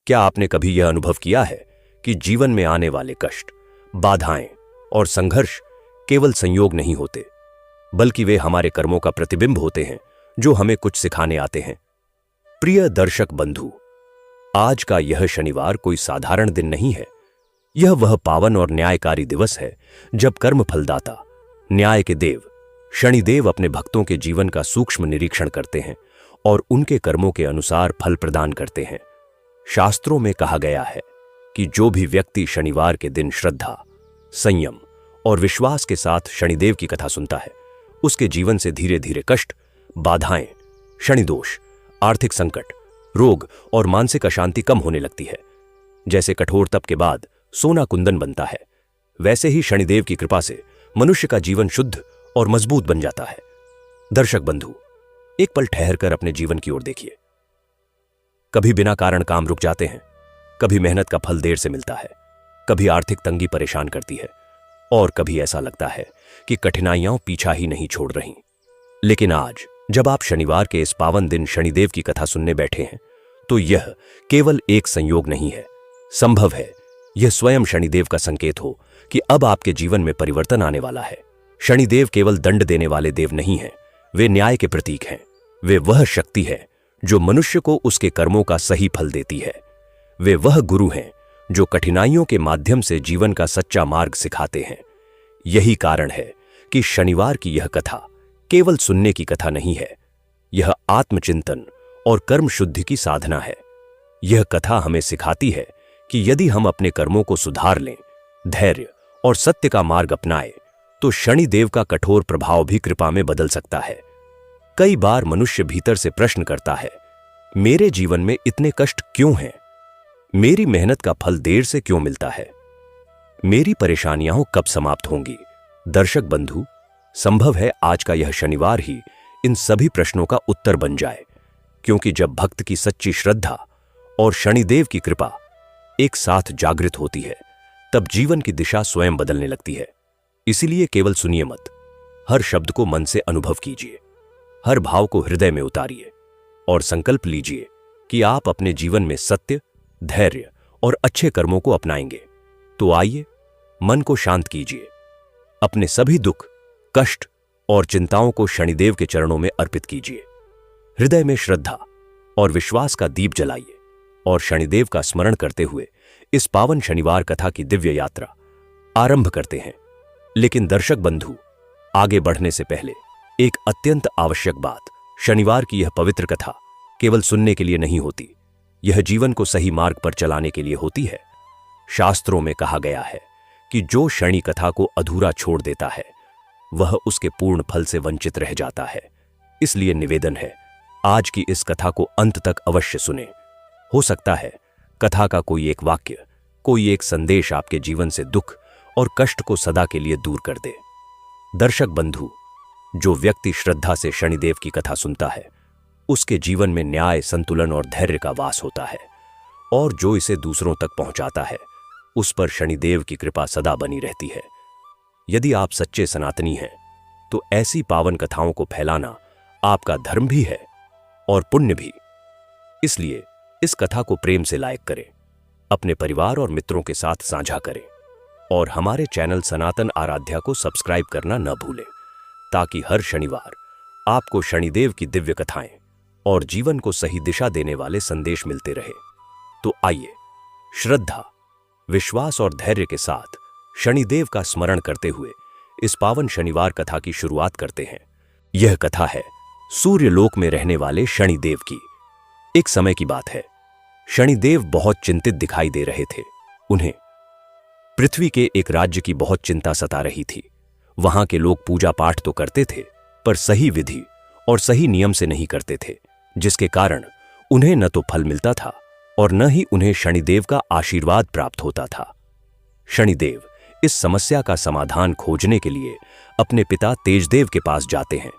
क्या आपने कभी यह अनुभव किया है कि जीवन में आने वाले कष्ट, बाधाएं और संघर्ष केवल संयोग नहीं होते, बल्कि वे हमारे कर्मों का प्रतिबिंब होते हैं जो हमें कुछ सिखाने आते हैं। प्रिय दर्शक बंधु, आज का यह शनिवार कोई साधारण दिन नहीं है। यह वह पावन और न्यायकारी दिवस है जब कर्म फलदाता, न्याय के देव शनिदेव अपने भक्तों के जीवन का सूक्ष्म निरीक्षण करते हैं और उनके कर्मों के अनुसार फल प्रदान करते हैं। शास्त्रों में कहा गया है कि जो भी व्यक्ति शनिवार के दिन श्रद्धा, संयम और विश्वास के साथ शनिदेव की कथा सुनता है, उसके जीवन से धीरे धीरे कष्ट, बाधाएं, शनिदोष, आर्थिक संकट, रोग और मानसिक अशांति कम होने लगती है। जैसे कठोर तप के बाद सोना कुंदन बनता है, वैसे ही शनिदेव की कृपा से मनुष्य का जीवन शुद्ध और मजबूत बन जाता है। दर्शक बंधु, एक पल ठहरकर अपने जीवन की ओर देखिए। कभी बिना कारण काम रुक जाते हैं, कभी मेहनत का फल देर से मिलता है, कभी आर्थिक तंगी परेशान करती है और कभी ऐसा लगता है कि कठिनाइयां पीछा ही नहीं छोड़ रही। लेकिन आज जब आप शनिवार के इस पावन दिन शनिदेव की कथा सुनने बैठे हैं, तो यह केवल एक संयोग नहीं है, संभव है यह स्वयं शनिदेव का संकेत हो कि अब आपके जीवन में परिवर्तन आने वाला है। शनिदेव केवल दंड देने वाले देव नहीं हैं, वे न्याय के प्रतीक हैं। वे वह शक्ति है जो मनुष्य को उसके कर्मों का सही फल देती है। वे वह गुरु हैं जो कठिनाइयों के माध्यम से जीवन का सच्चा मार्ग सिखाते हैं। यही कारण है कि शनिवार की यह कथा केवल सुनने की कथा नहीं है, यह आत्मचिंतन और कर्म शुद्धि की साधना है। यह कथा हमें सिखाती है कि यदि हम अपने कर्मों को सुधार लें, धैर्य और सत्य का मार्ग अपनाएं, तो शनिदेव का कठोर प्रभाव भी कृपा में बदल सकता है। कई बार मनुष्य भीतर से प्रश्न करता है, मेरे जीवन में इतने कष्ट क्यों हैं? मेरी मेहनत का फल देर से क्यों मिलता है? मेरी परेशानियां कब समाप्त होंगी? दर्शक बंधु, संभव है आज का यह शनिवार ही इन सभी प्रश्नों का उत्तर बन जाए, क्योंकि जब भक्त की सच्ची श्रद्धा और शनिदेव की कृपा एक साथ जागृत होती है, तब जीवन की दिशा स्वयं बदलने लगती है। इसीलिए केवल सुनिए मत, हर शब्द को मन से अनुभव कीजिए, हर भाव को हृदय में उतारिए और संकल्प लीजिए कि आप अपने जीवन में सत्य, धैर्य और अच्छे कर्मों को अपनाएंगे। तो आइए, मन को शांत कीजिए, अपने सभी दुख, कष्ट और चिंताओं को शनिदेव के चरणों में अर्पित कीजिए। हृदय में श्रद्धा और विश्वास का दीप जलाइए और शनिदेव का स्मरण करते हुए इस पावन शनिवार कथा की दिव्य यात्रा आरंभ करते हैं। लेकिन दर्शक बंधु, आगे बढ़ने से पहले एक अत्यंत आवश्यक बात, शनिवार की यह पवित्र कथा केवल सुनने के लिए नहीं होती, यह जीवन को सही मार्ग पर चलाने के लिए होती है। शास्त्रों में कहा गया है कि जो शनि कथा को अधूरा छोड़ देता है, वह उसके पूर्ण फल से वंचित रह जाता है। इसलिए निवेदन है, आज की इस कथा को अंत तक अवश्य सुने। हो सकता है कथा का कोई एक वाक्य, कोई एक संदेश आपके जीवन से दुख और कष्ट को सदा के लिए दूर कर दे। दर्शक बंधु, जो व्यक्ति श्रद्धा से शनिदेव की कथा सुनता है, उसके जीवन में न्याय, संतुलन और धैर्य का वास होता है, और जो इसे दूसरों तक पहुंचाता है, उस पर शनिदेव की कृपा सदा बनी रहती है। यदि आप सच्चे सनातनी हैं, तो ऐसी पावन कथाओं को फैलाना आपका धर्म भी है और पुण्य भी। इसलिए इस कथा को प्रेम से लाइक करें, अपने परिवार और मित्रों के साथ साझा करें और हमारे चैनल सनातन आराध्या को सब्सक्राइब करना न भूलें, ताकि हर शनिवार आपको शनिदेव की दिव्य कथाएं और जीवन को सही दिशा देने वाले संदेश मिलते रहे। तो आइए, श्रद्धा, विश्वास और धैर्य के साथ शनिदेव का स्मरण करते हुए इस पावन शनिवार कथा की शुरुआत करते हैं। यह कथा है सूर्यलोक में रहने वाले शनिदेव की। एक समय की बात है, शनिदेव बहुत चिंतित दिखाई दे रहे थे। उन्हें पृथ्वी के एक राज्य की बहुत चिंता सता रही थी। वहां के लोग पूजा पाठ तो करते थे, पर सही विधि और सही नियम से नहीं करते थे, जिसके कारण उन्हें न तो फल मिलता था और न ही उन्हें शनिदेव का आशीर्वाद प्राप्त होता था। शनिदेव इस समस्या का समाधान खोजने के लिए अपने पिता तेजदेव के पास जाते हैं।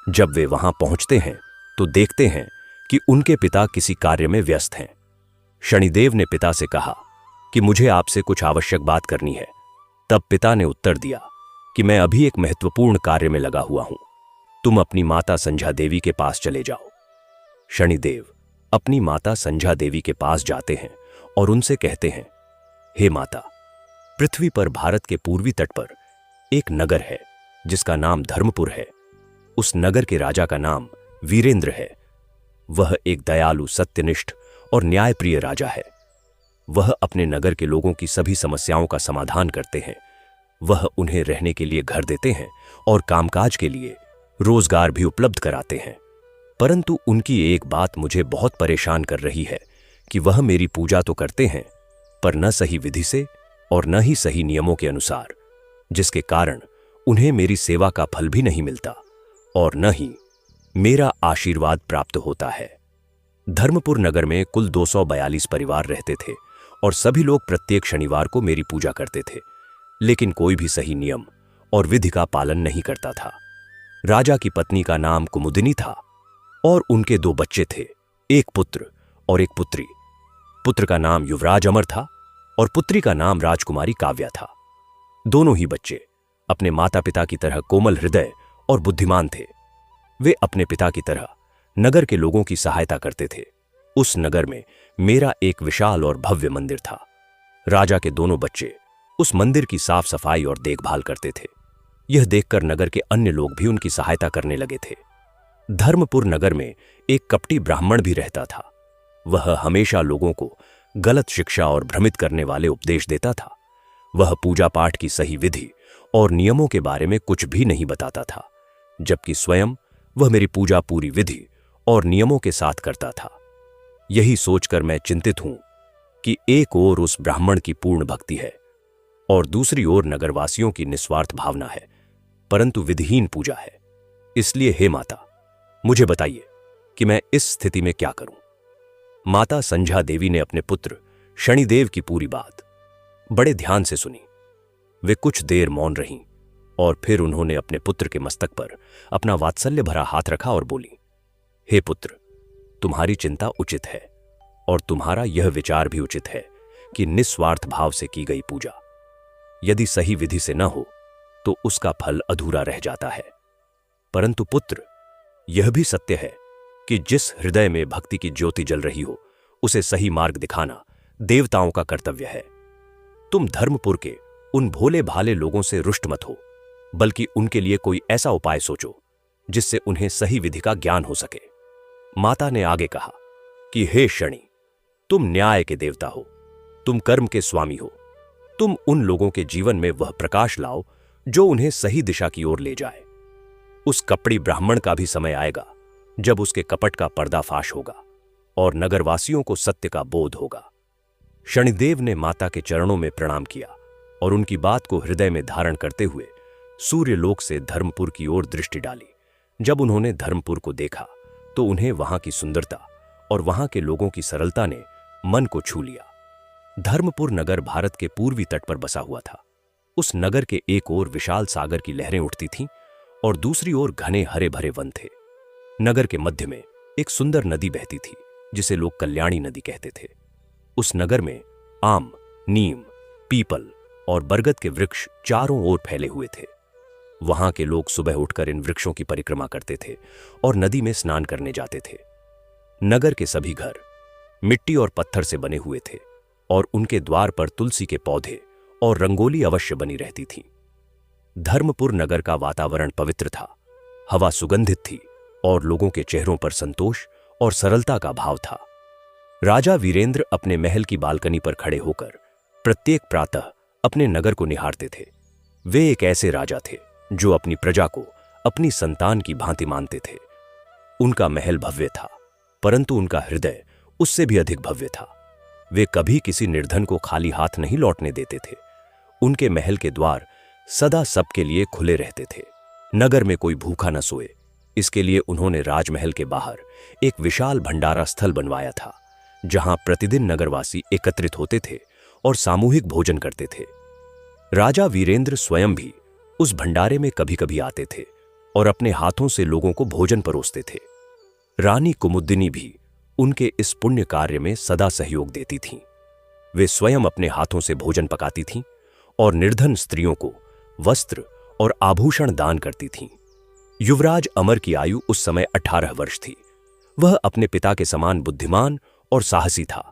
जब वे वहां पहुंचते हैं तो देखते हैं कि उनके पिता किसी कार्य में व्यस्त हैं। शनिदेव ने पिता से कहा कि मुझे आपसे कुछ आवश्यक बात करनी है। तब पिता ने उत्तर दिया कि मैं अभी एक महत्वपूर्ण कार्य में लगा हुआ हूं, तुम अपनी माता संध्या देवी के पास चले जाओ। शनिदेव अपनी माता संध्या देवी के पास जाते हैं और उनसे कहते हैं, हे माता, पृथ्वी पर भारत के पूर्वी तट पर एक नगर है जिसका नाम धर्मपुर है। उस नगर के राजा का नाम वीरेंद्र है। वह एक दयालु, सत्यनिष्ठ और न्यायप्रिय राजा है। वह अपने नगर के लोगों की सभी समस्याओं का समाधान करते हैं। वह उन्हें रहने के लिए घर देते हैं और कामकाज के लिए रोजगार भी उपलब्ध कराते हैं। परंतु उनकी एक बात मुझे बहुत परेशान कर रही है कि वह मेरी पूजा तो करते हैं, पर न सही विधि से और न ही सही नियमों के अनुसार, जिसके कारण उन्हें मेरी सेवा का फल भी नहीं मिलता और न ही मेरा आशीर्वाद प्राप्त होता है। धर्मपुर नगर में कुल 242 परिवार रहते थे और सभी लोग प्रत्येक शनिवार को मेरी पूजा करते थे, लेकिन कोई भी सही नियम और विधि का पालन नहीं करता था। राजा की पत्नी का नाम कुमुदिनी था और उनके 2 बच्चे थे, एक पुत्र और एक पुत्री। पुत्र का नाम युवराज अमर था और पुत्री का नाम राजकुमारी काव्या था। दोनों ही बच्चे अपने माता पिता की तरह कोमल हृदय और बुद्धिमान थे। वे अपने पिता की तरह नगर के लोगों की सहायता करते थे। उस नगर में मेरा एक विशाल और भव्य मंदिर था। राजा के दोनों बच्चे उस मंदिर की साफ सफाई और देखभाल करते थे। यह देखकर नगर के अन्य लोग भी उनकी सहायता करने लगे थे। धर्मपुर नगर में एक कपटी ब्राह्मण भी रहता था। वह हमेशा लोगों को गलत शिक्षा और भ्रमित करने वाले उपदेश देता था। वह पूजा पाठ की सही विधि और नियमों के बारे में कुछ भी नहीं बताता था, जबकि स्वयं वह मेरी पूजा पूरी विधि और नियमों के साथ करता था। यही सोचकर मैं चिंतित हूं कि एक ओर उस ब्राह्मण की पूर्ण भक्ति है और दूसरी ओर नगरवासियों की निस्वार्थ भावना है, परंतु विधिहीन पूजा है। इसलिए हे माता, मुझे बताइए कि मैं इस स्थिति में क्या करूं। माता संध्या देवी ने अपने पुत्र शनिदेव की पूरी बात बड़े ध्यान से सुनी। वे कुछ देर मौन रहीं और फिर उन्होंने अपने पुत्र के मस्तक पर अपना वात्सल्य भरा हाथ रखा और बोली, हे पुत्र, तुम्हारी चिंता उचित है और तुम्हारा यह विचार भी उचित है कि निस्वार्थ भाव से की गई पूजा यदि सही विधि से न हो तो उसका फल अधूरा रह जाता है। परंतु पुत्र, यह भी सत्य है कि जिस हृदय में भक्ति की ज्योति जल रही हो उसे सही मार्ग दिखाना देवताओं का कर्तव्य है। तुम धर्मपुर के उन भोले भाले लोगों से रुष्ट मत हो, बल्कि उनके लिए कोई ऐसा उपाय सोचो जिससे उन्हें सही विधि का ज्ञान हो सके। माता ने आगे कहा कि हे शनि, तुम न्याय के देवता हो, तुम कर्म के स्वामी हो। तुम उन लोगों के जीवन में वह प्रकाश लाओ जो उन्हें सही दिशा की ओर ले जाए। उस कपड़ी ब्राह्मण का भी समय आएगा जब उसके कपट का पर्दाफाश होगा और नगरवासियों को सत्य का बोध होगा। शनिदेव ने माता के चरणों में प्रणाम किया और उनकी बात को हृदय में धारण करते हुए सूर्यलोक से धर्मपुर की ओर दृष्टि डाली। जब उन्होंने धर्मपुर को देखा तो उन्हें वहां की सुंदरता और वहां के लोगों की सरलता ने मन को छू लिया। धर्मपुर नगर भारत के पूर्वी तट पर बसा हुआ था। उस नगर के एक ओर विशाल सागर की लहरें उठती थीं और दूसरी ओर घने हरे भरे वन थे। नगर के मध्य में एक सुंदर नदी बहती थी जिसे लोग कल्याणी नदी कहते थे। उस नगर में आम, नीम, पीपल और बरगद के वृक्ष चारों ओर फैले हुए थे। वहां के लोग सुबह उठकर इन वृक्षों की परिक्रमा करते थे और नदी में स्नान करने जाते थे। नगर के सभी घर मिट्टी और पत्थर से बने हुए थे और उनके द्वार पर तुलसी के पौधे और रंगोली अवश्य बनी रहती थी। धर्मपुर नगर का वातावरण पवित्र था, हवा सुगंधित थी और लोगों के चेहरों पर संतोष और सरलता का भाव था। राजा वीरेंद्र अपने महल की बालकनी पर खड़े होकर प्रत्येक प्रातः अपने नगर को निहारते थे। वे एक ऐसे राजा थे जो अपनी प्रजा को अपनी संतान की भांति मानते थे। उनका महल भव्य था, परंतु उनका हृदय उससे भी अधिक भव्य था। वे कभी किसी निर्धन को खाली हाथ नहीं लौटने देते थे। उनके महल के द्वार सदा सबके लिए खुले रहते थे। नगर में कोई भूखा न सोए, इसके लिए उन्होंने राजमहल के बाहर एक विशाल भंडारा स्थल बनवाया था, जहां प्रतिदिन नगरवासी एकत्रित होते थे और सामूहिक भोजन करते थे। राजा वीरेंद्र स्वयं भी उस भंडारे में कभी कभी आते थे और अपने हाथों से लोगों को भोजन परोसते थे। रानी कुमुदिनी भी उनके इस पुण्य कार्य में सदा सहयोग देती थीं। वे स्वयं अपने हाथों से भोजन पकाती थीं और निर्धन स्त्रियों को वस्त्र और आभूषण दान करती थीं। युवराज अमर की आयु उस समय 18 वर्ष थी। वह अपने पिता के समान बुद्धिमान और साहसी था।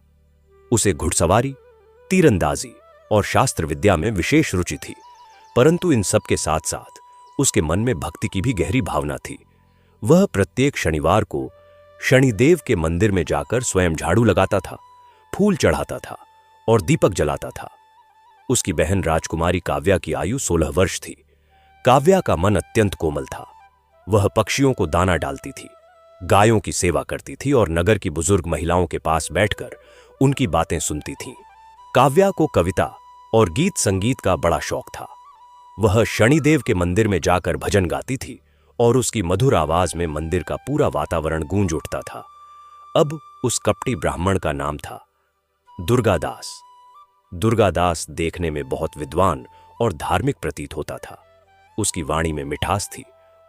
उसे घुड़सवारी, तीरंदाजी और शास्त्र विद्या में विशेष रुचि थी, परंतु इन सब के साथ साथ उसके मन में भक्ति की भी गहरी भावना थी। वह प्रत्येक शनिवार को शनिदेव के मंदिर में जाकर स्वयं झाड़ू लगाता था, फूल चढ़ाता था और दीपक जलाता था। उसकी बहन राजकुमारी काव्या की आयु 16 वर्ष थी। काव्या का मन अत्यंत कोमल था। वह पक्षियों को दाना डालती थी, गायों की सेवा करती थी और नगर की बुजुर्ग महिलाओं के पास बैठकर उनकी बातें सुनती थी। काव्या को कविता और गीत संगीत का बड़ा शौक था। वह शनिदेव के मंदिर में जाकर भजन गाती थी और उसकी मधुर आवाज में मंदिर का पूरा वातावरण गूंज उठता था। अब उस कपटी ब्राह्मण का नाम था दुर्गादास। दुर्गादास देखने में बहुत विद्वान और धार्मिक प्रतीत होता था। उसकी वाणी में मिठास थी।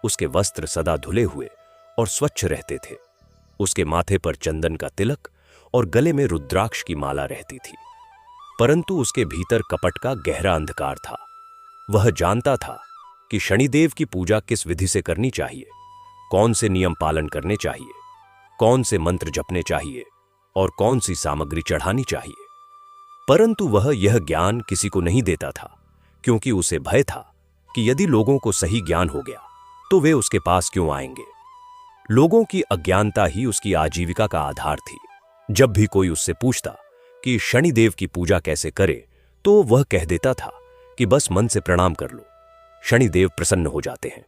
उसके वस्त्र सदा धुले हुए और स्वच्छ रहते थे। उसके माथे पर चंदन का तिलक और गले में रुद्राक्ष की माला रहती थी, परंतु उसके भीतर कपट का गहरा अंधकार था। वह जानता था कि शनिदेव की पूजा किस विधि से करनी चाहिए, कौन से नियम पालन करने चाहिए, कौन से मंत्र जपने चाहिए और कौन सी सामग्री चढ़ानी चाहिए, परंतु वह यह ज्ञान किसी को नहीं देता था, क्योंकि उसे भय था कि यदि लोगों को सही ज्ञान हो गया तो वे उसके पास क्यों आएंगे। लोगों की अज्ञानता ही उसकी आजीविका का आधार थी। जब भी कोई उससे पूछता कि शनिदेव की पूजा कैसे करे, तो वह कह देता था कि बस मन से प्रणाम कर लो, शनिदेव प्रसन्न हो जाते हैं।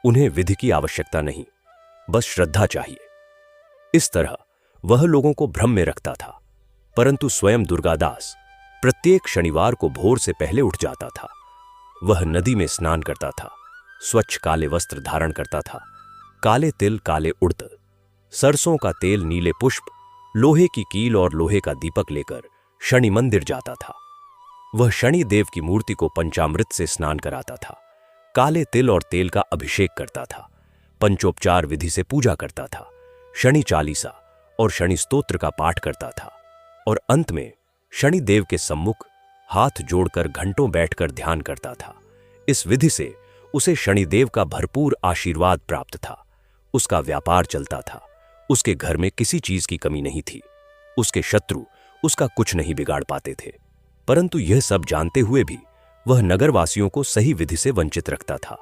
उन्हें विधि की आवश्यकता नहीं, बस श्रद्धा चाहिए। इस तरह वह लोगों को भ्रम में रखता था, परंतु स्वयं दुर्गादास प्रत्येक शनिवार को भोर से पहले उठ जाता था। वह नदी में स्नान करता था, स्वच्छ काले वस्त्र धारण करता था, काले तिल, काले उड़द, सरसों का तेल, नीले पुष्प, लोहे की कील और लोहे का दीपक लेकर शनि मंदिर जाता था। वह शनि देव की मूर्ति को पंचामृत से स्नान कराता था, काले तिल और तेल का अभिषेक करता था, पंचोपचार विधि से पूजा करता था, शनि चालीसा और शनि स्तोत्र का पाठ करता था और अंत में शनि देव के सम्मुख हाथ जोड़कर घंटों बैठकर ध्यान करता था। इस विधि से उसे शनिदेव का भरपूर आशीर्वाद प्राप्त था। उसका व्यापार चलता था। उसके घर में किसी चीज की कमी नहीं थी। उसके शत्रु उसका कुछ नहीं बिगाड़ पाते थे, परंतु यह सब जानते हुए भी वह नगरवासियों को सही विधि से वंचित रखता था।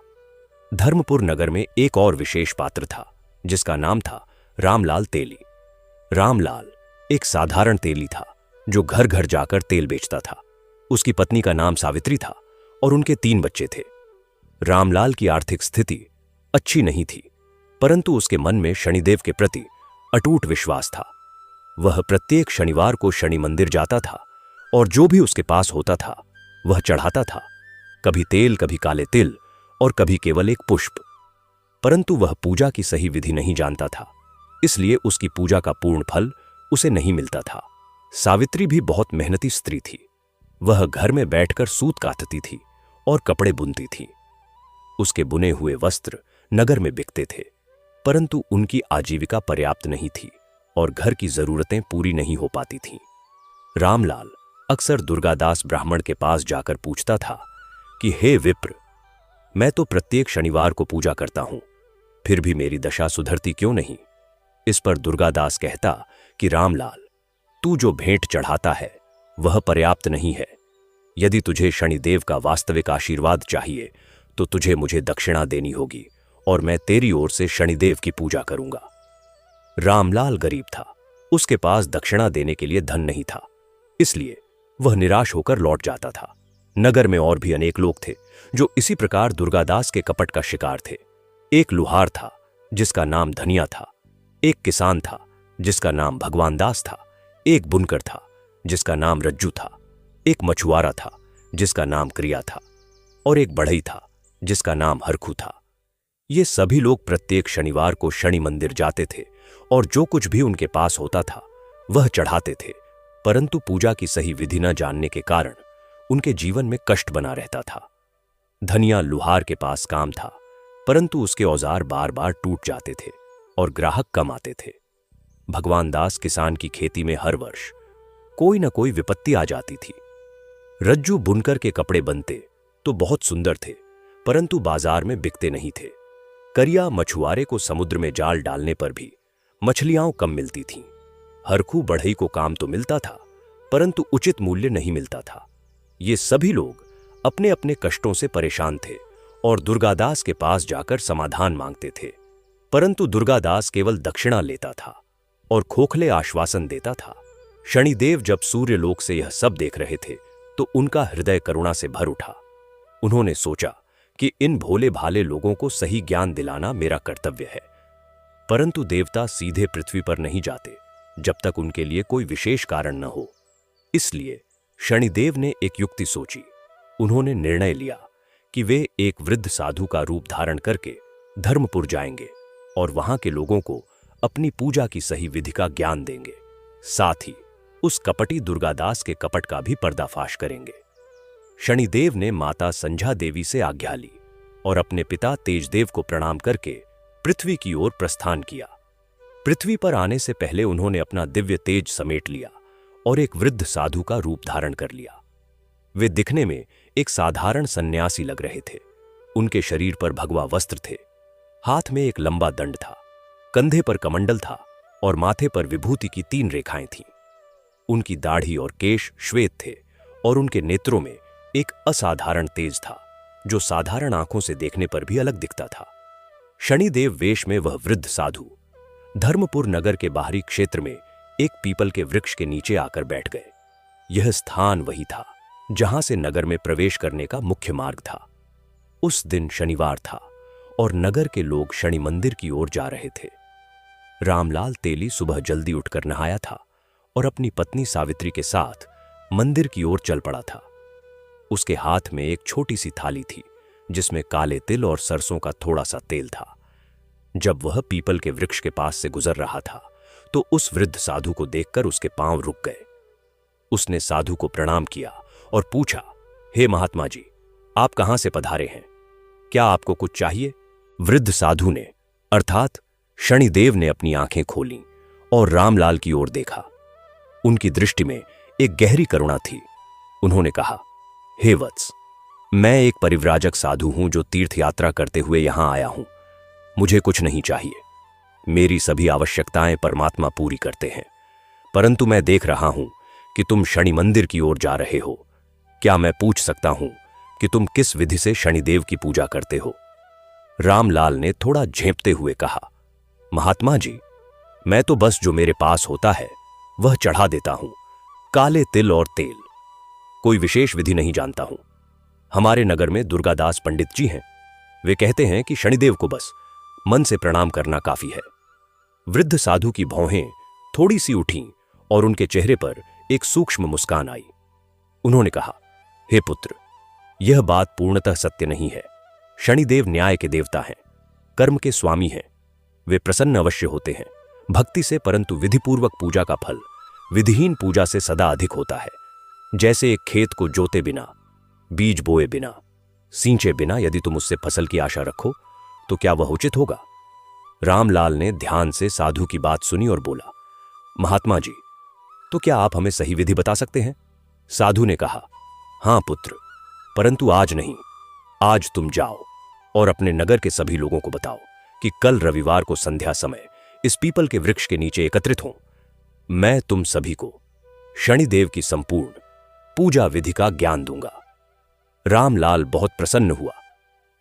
धर्मपुर नगर में एक और विशेष पात्र था, जिसका नाम था रामलाल तेली। रामलाल एक साधारण तेली था जो घर घर जाकर तेल बेचता था। उसकी पत्नी का नाम सावित्री था और उनके 3 बच्चे थे। रामलाल की आर्थिक स्थिति अच्छी नहीं थी, परंतु उसके मन में शनिदेव के प्रति अटूट विश्वास था। वह प्रत्येक शनिवार को शनि मंदिर जाता था और जो भी उसके पास होता था वह चढ़ाता था, कभी तेल, कभी काले तिल और कभी केवल एक पुष्प। परंतु वह पूजा की सही विधि नहीं जानता था, इसलिए उसकी पूजा का पूर्ण फल उसे नहीं मिलता था। सावित्री भी बहुत मेहनती स्त्री थी। वह घर में बैठकर सूत काटती थी और कपड़े बुनती थी। उसके बुने हुए वस्त्र नगर में बिकते थे, परंतु उनकी आजीविका पर्याप्त नहीं थी और घर की जरूरतें पूरी नहीं हो पाती थीं। रामलाल अक्सर दुर्गादास ब्राह्मण के पास जाकर पूछता था कि हे विप्र, मैं तो प्रत्येक शनिवार को पूजा करता हूं, फिर भी मेरी दशा सुधरती क्यों नहीं। इस पर दुर्गादास कहता कि रामलाल, तू जो भेंट चढ़ाता है वह पर्याप्त नहीं है। यदि तुझे शनिदेव का वास्तविक आशीर्वाद चाहिए तो तुझे मुझे दक्षिणा देनी होगी और मैं तेरी ओर से शनिदेव की पूजा करूंगा। रामलाल गरीब था, उसके पास दक्षिणा देने के लिए धन नहीं था, इसलिए वह निराश होकर लौट जाता था। नगर में और भी अनेक लोग थे जो इसी प्रकार दुर्गादास के कपट का शिकार थे। एक लुहार था जिसका नाम धनिया था, एक किसान था जिसका नाम भगवान दास था, एक बुनकर था जिसका नाम रज्जू था, एक मछुआरा था जिसका नाम क्रिया था और एक बढ़ई था जिसका नाम हरखू था। ये सभी लोग प्रत्येक शनिवार को शनि मंदिर जाते थे और जो कुछ भी उनके पास होता था वह चढ़ाते थे, परंतु पूजा की सही विधि न जानने के कारण उनके जीवन में कष्ट बना रहता था। धनिया लुहार के पास काम था, परंतु उसके औजार बार बार टूट जाते थे और ग्राहक कम आते थे। भगवान दास किसान की खेती में हर वर्ष कोई न कोई विपत्ति आ जाती थी। रज्जू बुनकर के कपड़े बनते तो बहुत सुंदर थे, परंतु बाजार में बिकते नहीं थे। करिया मछुआरे को समुद्र में जाल डालने पर भी मछलियां कम मिलती थीं। हरखू बढ़ई को काम तो मिलता था, परंतु उचित मूल्य नहीं मिलता था। ये सभी लोग अपने अपने कष्टों से परेशान थे और दुर्गादास के पास जाकर समाधान मांगते थे, परंतु दुर्गादास केवल दक्षिणा लेता था और खोखले आश्वासन देता था। शनिदेव जब सूर्यलोक से यह सब देख रहे थे तो उनका हृदय करुणा से भर उठा। उन्होंने सोचा कि इन भोले भाले लोगों को सही ज्ञान दिलाना मेरा कर्तव्य है, परंतु देवता सीधे पृथ्वी पर नहीं जाते जब तक उनके लिए कोई विशेष कारण न हो। इसलिए शनिदेव ने एक युक्ति सोची। उन्होंने निर्णय लिया कि वे एक वृद्ध साधु का रूप धारण करके धर्मपुर जाएंगे और वहां के लोगों को अपनी पूजा की सही विधि का ज्ञान देंगे, साथ ही उस कपटी दुर्गादास के कपट का भी पर्दाफाश करेंगे। शनिदेव ने माता संध्या देवी से आज्ञा ली और अपने पिता तेजदेव को प्रणाम करके पृथ्वी की ओर प्रस्थान किया। पृथ्वी पर आने से पहले उन्होंने अपना दिव्य तेज समेट लिया और एक वृद्ध साधु का रूप धारण कर लिया। वे दिखने में एक साधारण सन्यासी लग रहे थे। उनके शरीर पर भगवा वस्त्र थे, हाथ में एक लंबा दंड था, कंधे पर कमंडल था और माथे पर विभूति की 3 रेखाएं थीं। उनकी दाढ़ी और केश श्वेत थे और उनके नेत्रों में एक असाधारण तेज था जो साधारण आंखों से देखने पर भी अलग दिखता था। शनिदेव वेश में वह वृद्ध साधु धर्मपुर नगर के बाहरी क्षेत्र में एक पीपल के वृक्ष के नीचे आकर बैठ गए। यह स्थान वही था जहां से नगर में प्रवेश करने का मुख्य मार्ग था। उस दिन शनिवार था और नगर के लोग शनि मंदिर की ओर जा रहे थे। रामलाल तेली सुबह जल्दी उठकर नहाया था और अपनी पत्नी सावित्री के साथ मंदिर की ओर चल पड़ा था। उसके हाथ में एक छोटी सी थाली थी जिसमें काले तिल और सरसों का थोड़ा सा तेल था। जब वह पीपल के वृक्ष के पास से गुजर रहा था तो उस वृद्ध साधु को देखकर उसके पांव रुक गए। उसने साधु को प्रणाम किया और पूछा, हे महात्मा जी, आप कहां से पधारे हैं? क्या आपको कुछ चाहिए? वृद्ध साधु ने अर्थात शनिदेव ने अपनी आंखें खोलीं और रामलाल की ओर देखा। उनकी दृष्टि में एक गहरी करुणा थी। उन्होंने कहा, हे वत्स, मैं एक परिव्राजक साधु हूं जो तीर्थ यात्रा करते हुए यहां आया हूं। मुझे कुछ नहीं चाहिए। मेरी सभी आवश्यकताएं परमात्मा पूरी करते हैं, परंतु मैं देख रहा हूं कि तुम शनि मंदिर की ओर जा रहे हो। क्या मैं पूछ सकता हूं कि तुम किस विधि से शनिदेव की पूजा करते हो? रामलाल ने थोड़ा झेंपते हुए कहा, महात्मा जी, मैं तो बस जो मेरे पास होता है वह चढ़ा देता हूं, काले तिल और तेल। कोई विशेष विधि नहीं जानता हूं। हमारे नगर में दुर्गादास पंडित जी हैं। वे कहते हैं कि शनिदेव को बस मन से प्रणाम करना काफी है। वृद्ध साधु की भौहें थोड़ी सी उठीं और उनके चेहरे पर एक सूक्ष्म मुस्कान आई। उन्होंने कहा, हे पुत्र, यह बात पूर्णतः सत्य नहीं है। शनिदेव न्याय के देवता हैं, कर्म के स्वामी हैं। वे प्रसन्न अवश्य होते हैं भक्ति से, परंतु विधिपूर्वक पूजा का फल विधिहीन पूजा से सदा अधिक होता है। जैसे एक खेत को जोते बिना, बीज बोए बिना, सींचे बिना यदि तुम उससे फसल की आशा रखो तो क्या वह उचित होगा? रामलाल ने ध्यान से साधु की बात सुनी और बोला, महात्मा जी, तो क्या आप हमें सही विधि बता सकते हैं? साधु ने कहा, हां पुत्र, परंतु आज नहीं। आज तुम जाओ और अपने नगर के सभी लोगों को बताओ कि कल रविवार को संध्या समय इस पीपल के वृक्ष के नीचे एकत्रित हों। मैं तुम सभी को शनिदेव की संपूर्ण पूजा विधि का ज्ञान दूंगा। रामलाल बहुत प्रसन्न हुआ।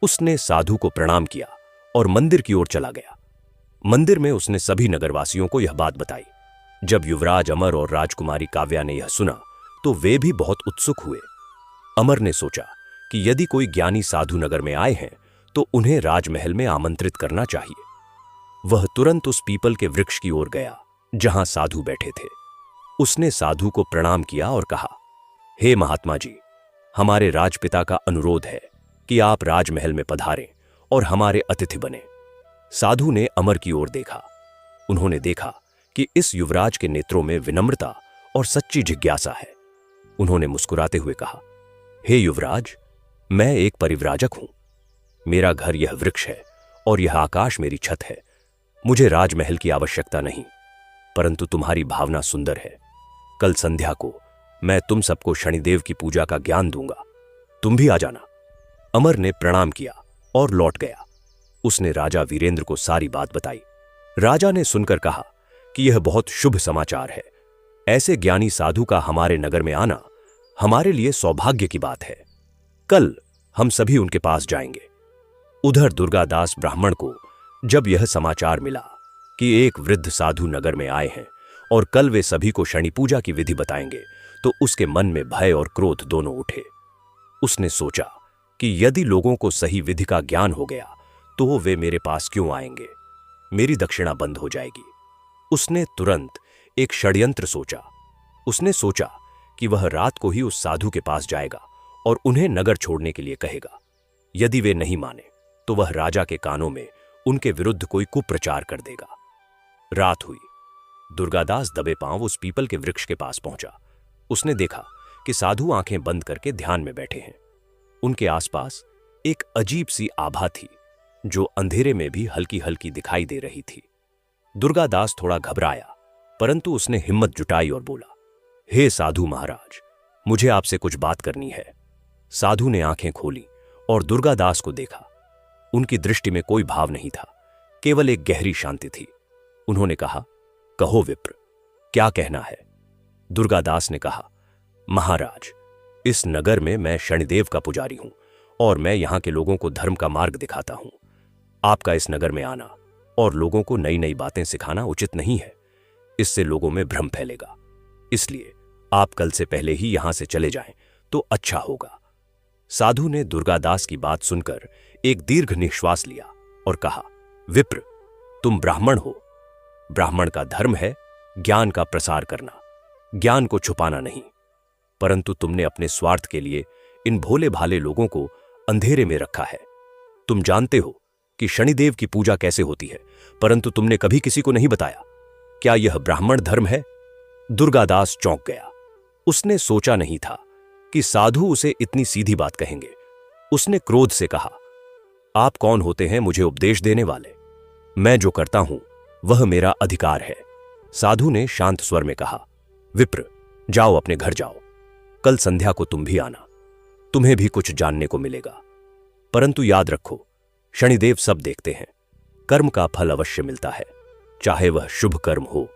उसने साधु को प्रणाम किया और मंदिर की ओर चला गया। मंदिर में उसने सभी नगरवासियों को यह बात बताई। जब युवराज अमर और राजकुमारी काव्या ने यह सुना तो वे भी बहुत उत्सुक हुए। अमर ने सोचा कि यदि कोई ज्ञानी साधु नगर में आए हैं तो उन्हें राजमहल में आमंत्रित करना चाहिए। वह तुरंत उस पीपल के वृक्ष की ओर गया जहां साधु बैठे थे। उसने साधु को प्रणाम किया और कहा, हे महात्मा जी, हमारे राजपिता का अनुरोध है कि आप राजमहल में पधारें और हमारे अतिथि बने। साधु ने अमर की ओर देखा। उन्होंने देखा कि इस युवराज के नेत्रों में विनम्रता और सच्ची जिज्ञासा है। उन्होंने मुस्कुराते हुए कहा, हे युवराज, मैं एक परिव्राजक हूं। मेरा घर यह वृक्ष है और यह आकाश मेरी छत है। मुझे राजमहल की आवश्यकता नहीं, परंतु तुम्हारी भावना सुंदर है। कल संध्या को मैं तुम सबको शनिदेव की पूजा का ज्ञान दूंगा। तुम भी आ जाना। अमर ने प्रणाम किया और लौट गया। उसने राजा वीरेंद्र को सारी बात बताई। राजा ने सुनकर कहा कि यह बहुत शुभ समाचार है। ऐसे ज्ञानी साधु का हमारे नगर में आना हमारे लिए सौभाग्य की बात है। कल हम सभी उनके पास जाएंगे। उधर दुर्गादास ब्राह्मण को जब यह समाचार मिला कि एक वृद्ध साधु नगर में आए हैं और कल वे सभी को शनि पूजा की विधि बताएंगे, तो उसके मन में भय और क्रोध दोनों उठे। उसने सोचा कि यदि लोगों को सही विधि का ज्ञान हो गया तो वे मेरे पास क्यों आएंगे, मेरी दक्षिणा बंद हो जाएगी। उसने तुरंत एक षड्यंत्र सोचा। उसने सोचा कि वह रात को ही उस साधु के पास जाएगा और उन्हें नगर छोड़ने के लिए कहेगा। यदि वे नहीं माने तो वह राजा के कानों में उनके विरुद्ध कोई कुप्रचार कर देगा। रात हुई। दुर्गादास दबे पांव उस पीपल के वृक्ष के पास पहुंचा। उसने देखा कि साधु आंखें बंद करके ध्यान में बैठे हैं। उनके आसपास एक अजीब सी आभा थी जो अंधेरे में भी हल्की हल्की दिखाई दे रही थी। दुर्गादास थोड़ा घबराया, परंतु उसने हिम्मत जुटाई और बोला, हे साधु महाराज, मुझे आपसे कुछ बात करनी है। साधु ने आंखें खोली और दुर्गादास को देखा। उनकी दृष्टि में कोई भाव नहीं था, केवल एक गहरी शांति थी। उन्होंने कहा, कहो विप्र, क्या कहना है? दुर्गादास ने कहा, महाराज, इस नगर में मैं शनिदेव का पुजारी हूं और मैं यहां के लोगों को धर्म का मार्ग दिखाता हूं। आपका इस नगर में आना और लोगों को नई नई बातें सिखाना उचित नहीं है। इससे लोगों में भ्रम फैलेगा। इसलिए आप कल से पहले ही यहां से चले जाएं तो अच्छा होगा। साधु ने दुर्गादास की बात सुनकर एक दीर्घ निश्वास लिया और कहा, विप्र, तुम ब्राह्मण हो। ब्राह्मण का धर्म है ज्ञान का प्रसार करना, ज्ञान को छुपाना नहीं। परंतु तुमने अपने स्वार्थ के लिए इन भोले भाले लोगों को अंधेरे में रखा है। तुम जानते हो कि शनिदेव की पूजा कैसे होती है, परंतु तुमने कभी किसी को नहीं बताया। क्या यह ब्राह्मण धर्म है? दुर्गादास चौंक गया। उसने सोचा नहीं था कि साधु उसे इतनी सीधी बात कहेंगे। उसने क्रोध से कहा, आप कौन होते हैं मुझे उपदेश देने वाले? मैं जो करता हूं वह मेरा अधिकार है। साधु ने शांत स्वर में कहा, विप्र, जाओ अपने घर जाओ। कल संध्या को तुम भी आना, तुम्हें भी कुछ जानने को मिलेगा। परंतु याद रखो, शनिदेव सब देखते हैं। कर्म का फल अवश्य मिलता है, चाहे वह शुभ कर्म हो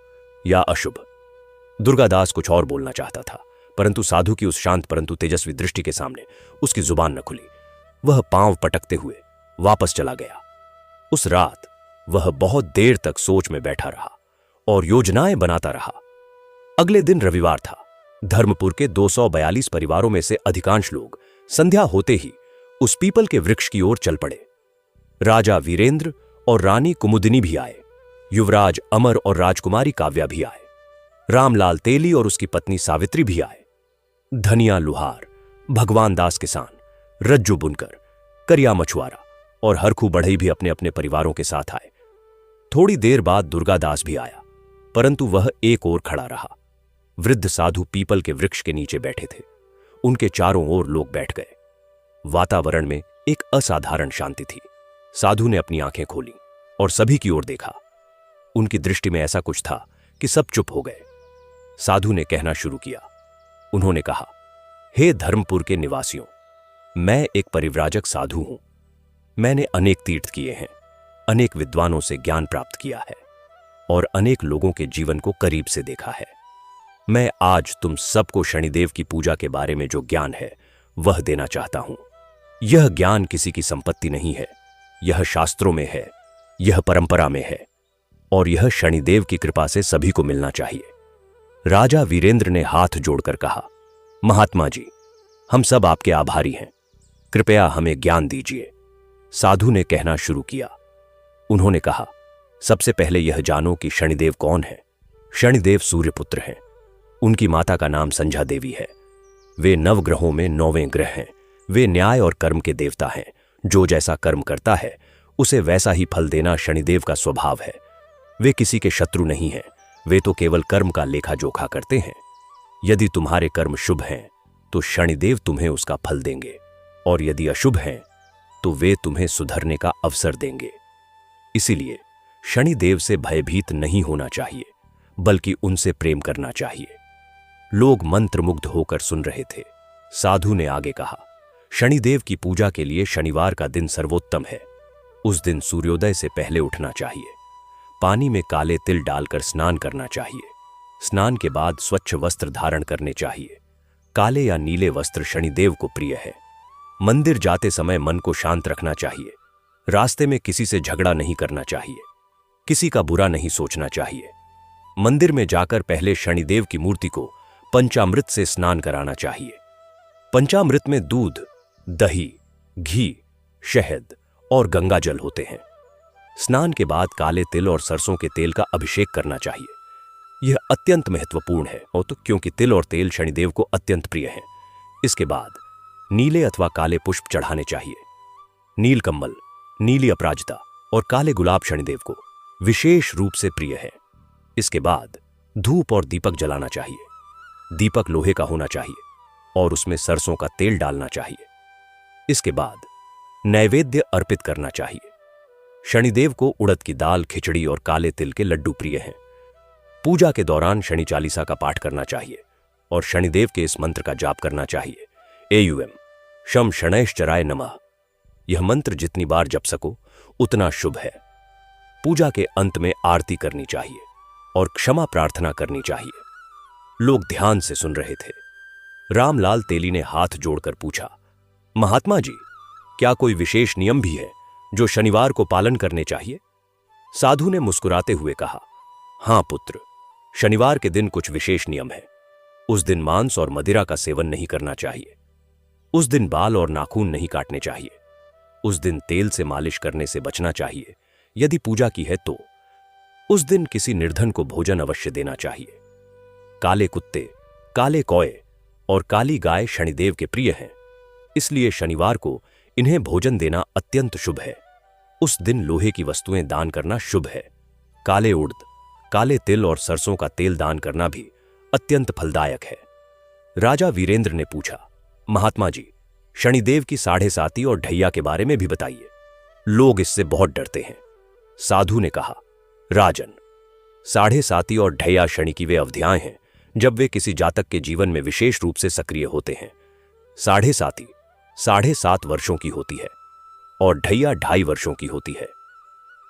या अशुभ। दुर्गादास कुछ और बोलना चाहता था, परंतु साधु की उस शांत परंतु तेजस्वी दृष्टि के सामने उसकी जुबान न खुली। वह पांव पटकते हुए वापस चला गया। उस रात वह बहुत देर तक सोच में बैठा रहा और योजनाएं बनाता रहा। अगले दिन रविवार था। धर्मपुर के 242 परिवारों में से अधिकांश लोग संध्या होते ही उस पीपल के वृक्ष की ओर चल पड़े। राजा वीरेंद्र और रानी कुमुदिनी भी आए। युवराज अमर और राजकुमारी काव्या भी आए। रामलाल तेली और उसकी पत्नी सावित्री भी आए। धनिया लुहार, भगवान दास किसान, रज्जू बुनकर, करिया मछुआरा और हरखू बढ़ई भी अपने अपने परिवारों के साथ आए। थोड़ी देर बाद दुर्गादास भी आया, परंतु वह एक ओर खड़ा रहा। वृद्ध साधु पीपल के वृक्ष के नीचे बैठे थे। उनके चारों ओर लोग बैठ गए। वातावरण में एक असाधारण शांति थी। साधु ने अपनी आंखें खोली और सभी की ओर देखा। उनकी दृष्टि में ऐसा कुछ था कि सब चुप हो गए। साधु ने कहना शुरू किया। उन्होंने कहा, हे धर्मपुर के निवासियों, मैं एक परिव्राजक साधु हूं। मैंने अनेक तीर्थ किए हैं, अनेक विद्वानों से ज्ञान प्राप्त किया है और अनेक लोगों के जीवन को करीब से देखा है। मैं आज तुम सबको शनिदेव की पूजा के बारे में जो ज्ञान है वह देना चाहता हूं। यह ज्ञान किसी की संपत्ति नहीं है, यह शास्त्रों में है, यह परंपरा में है और यह शनिदेव की कृपा से सभी को मिलना चाहिए। राजा वीरेंद्र ने हाथ जोड़कर कहा, महात्मा जी, हम सब आपके आभारी हैं, कृपया हमें ज्ञान दीजिए। साधु ने कहना शुरू किया। उन्होंने कहा, सबसे पहले यह जानो कि शनिदेव कौन है। शनिदेव सूर्यपुत्र हैं। उनकी माता का नाम संध्या देवी है। वे नवग्रहों में 9वें ग्रह हैं। वे न्याय और कर्म के देवता हैं। जो जैसा कर्म करता है उसे वैसा ही फल देना शनिदेव का स्वभाव है। वे किसी के शत्रु नहीं हैं, वे तो केवल कर्म का लेखा जोखा करते हैं। यदि तुम्हारे कर्म शुभ हैं तो शनिदेव तुम्हें उसका फल देंगे और यदि अशुभ हैं तो वे तुम्हें सुधरने का अवसर देंगे। इसीलिए शनिदेव से भयभीत नहीं होना चाहिए, बल्कि उनसे प्रेम करना चाहिए। लोग मंत्रमुग्ध होकर सुन रहे थे। साधु ने आगे कहा, शनिदेव की पूजा के लिए शनिवार का दिन सर्वोत्तम है। उस दिन सूर्योदय से पहले उठना चाहिए। पानी में काले तिल डालकर स्नान करना चाहिए। स्नान के बाद स्वच्छ वस्त्र धारण करने चाहिए। काले या नीले वस्त्र शनिदेव को प्रिय है। मंदिर जाते समय मन को शांत रखना चाहिए। रास्ते में किसी से झगड़ा नहीं करना चाहिए। किसी का बुरा नहीं सोचना चाहिए। मंदिर में जाकर पहले शनिदेव की मूर्ति को पंचामृत से स्नान कराना चाहिए। पंचामृत में दूध, दही, घी, शहद और गंगा जल होते हैं। स्नान के बाद काले तिल और सरसों के तेल का अभिषेक करना चाहिए। यह अत्यंत महत्वपूर्ण है और तो क्योंकि तिल और तेल शनिदेव को अत्यंत प्रिय हैं। इसके बाद नीले अथवा काले पुष्प चढ़ाने चाहिए। नीलकमल, नीली अपराजिता और काले गुलाब शनिदेव को विशेष रूप से प्रिय है। इसके बाद धूप और दीपक जलाना चाहिए। दीपक लोहे का होना चाहिए और उसमें सरसों का तेल डालना चाहिए। इसके बाद नैवेद्य अर्पित करना चाहिए। शनिदेव को उड़द की दाल, खिचड़ी और काले तिल के लड्डू प्रिय हैं। पूजा के दौरान शनि चालीसा का पाठ करना चाहिए और शनिदेव के इस मंत्र का जाप करना चाहिए। एयुएम शम शनैश्चराय नमः। यह मंत्र जितनी बार जप सको उतना शुभ है। पूजा के अंत में आरती करनी चाहिए और क्षमा प्रार्थना करनी चाहिए। लोग ध्यान से सुन रहे थे। रामलाल तेली ने हाथ जोड़कर पूछा, महात्मा जी, क्या कोई विशेष नियम भी है जो शनिवार को पालन करने चाहिए? साधु ने मुस्कुराते हुए कहा, हां पुत्र, शनिवार के दिन कुछ विशेष नियम है। उस दिन मांस और मदिरा का सेवन नहीं करना चाहिए। उस दिन बाल और नाखून नहीं काटने चाहिए। उस दिन तेल से मालिश करने से बचना चाहिए। यदि पूजा की है तो उस दिन किसी निर्धन को भोजन अवश्य देना चाहिए। काले कुत्ते, काले कौए और काली गाय शनिदेव के प्रिय हैं, इसलिए शनिवार को इन्हें भोजन देना अत्यंत शुभ है। उस दिन लोहे की वस्तुएं दान करना शुभ है। काले उड़द, काले तिल और सरसों का तेल दान करना भी अत्यंत फलदायक है। राजा वीरेंद्र ने पूछा, महात्मा जी, शनिदेव की साढ़े साती और ढैया के बारे में भी बताइए। लोग इससे बहुत डरते हैं। साधु ने कहा, राजन, साढ़े साती और ढैया शनि की वे अवधियाएं हैं जब वे किसी जातक के जीवन में विशेष रूप से सक्रिय होते हैं। साढ़े साती 7.5 वर्षों की होती है और ढैया 2.5 वर्षों की होती है।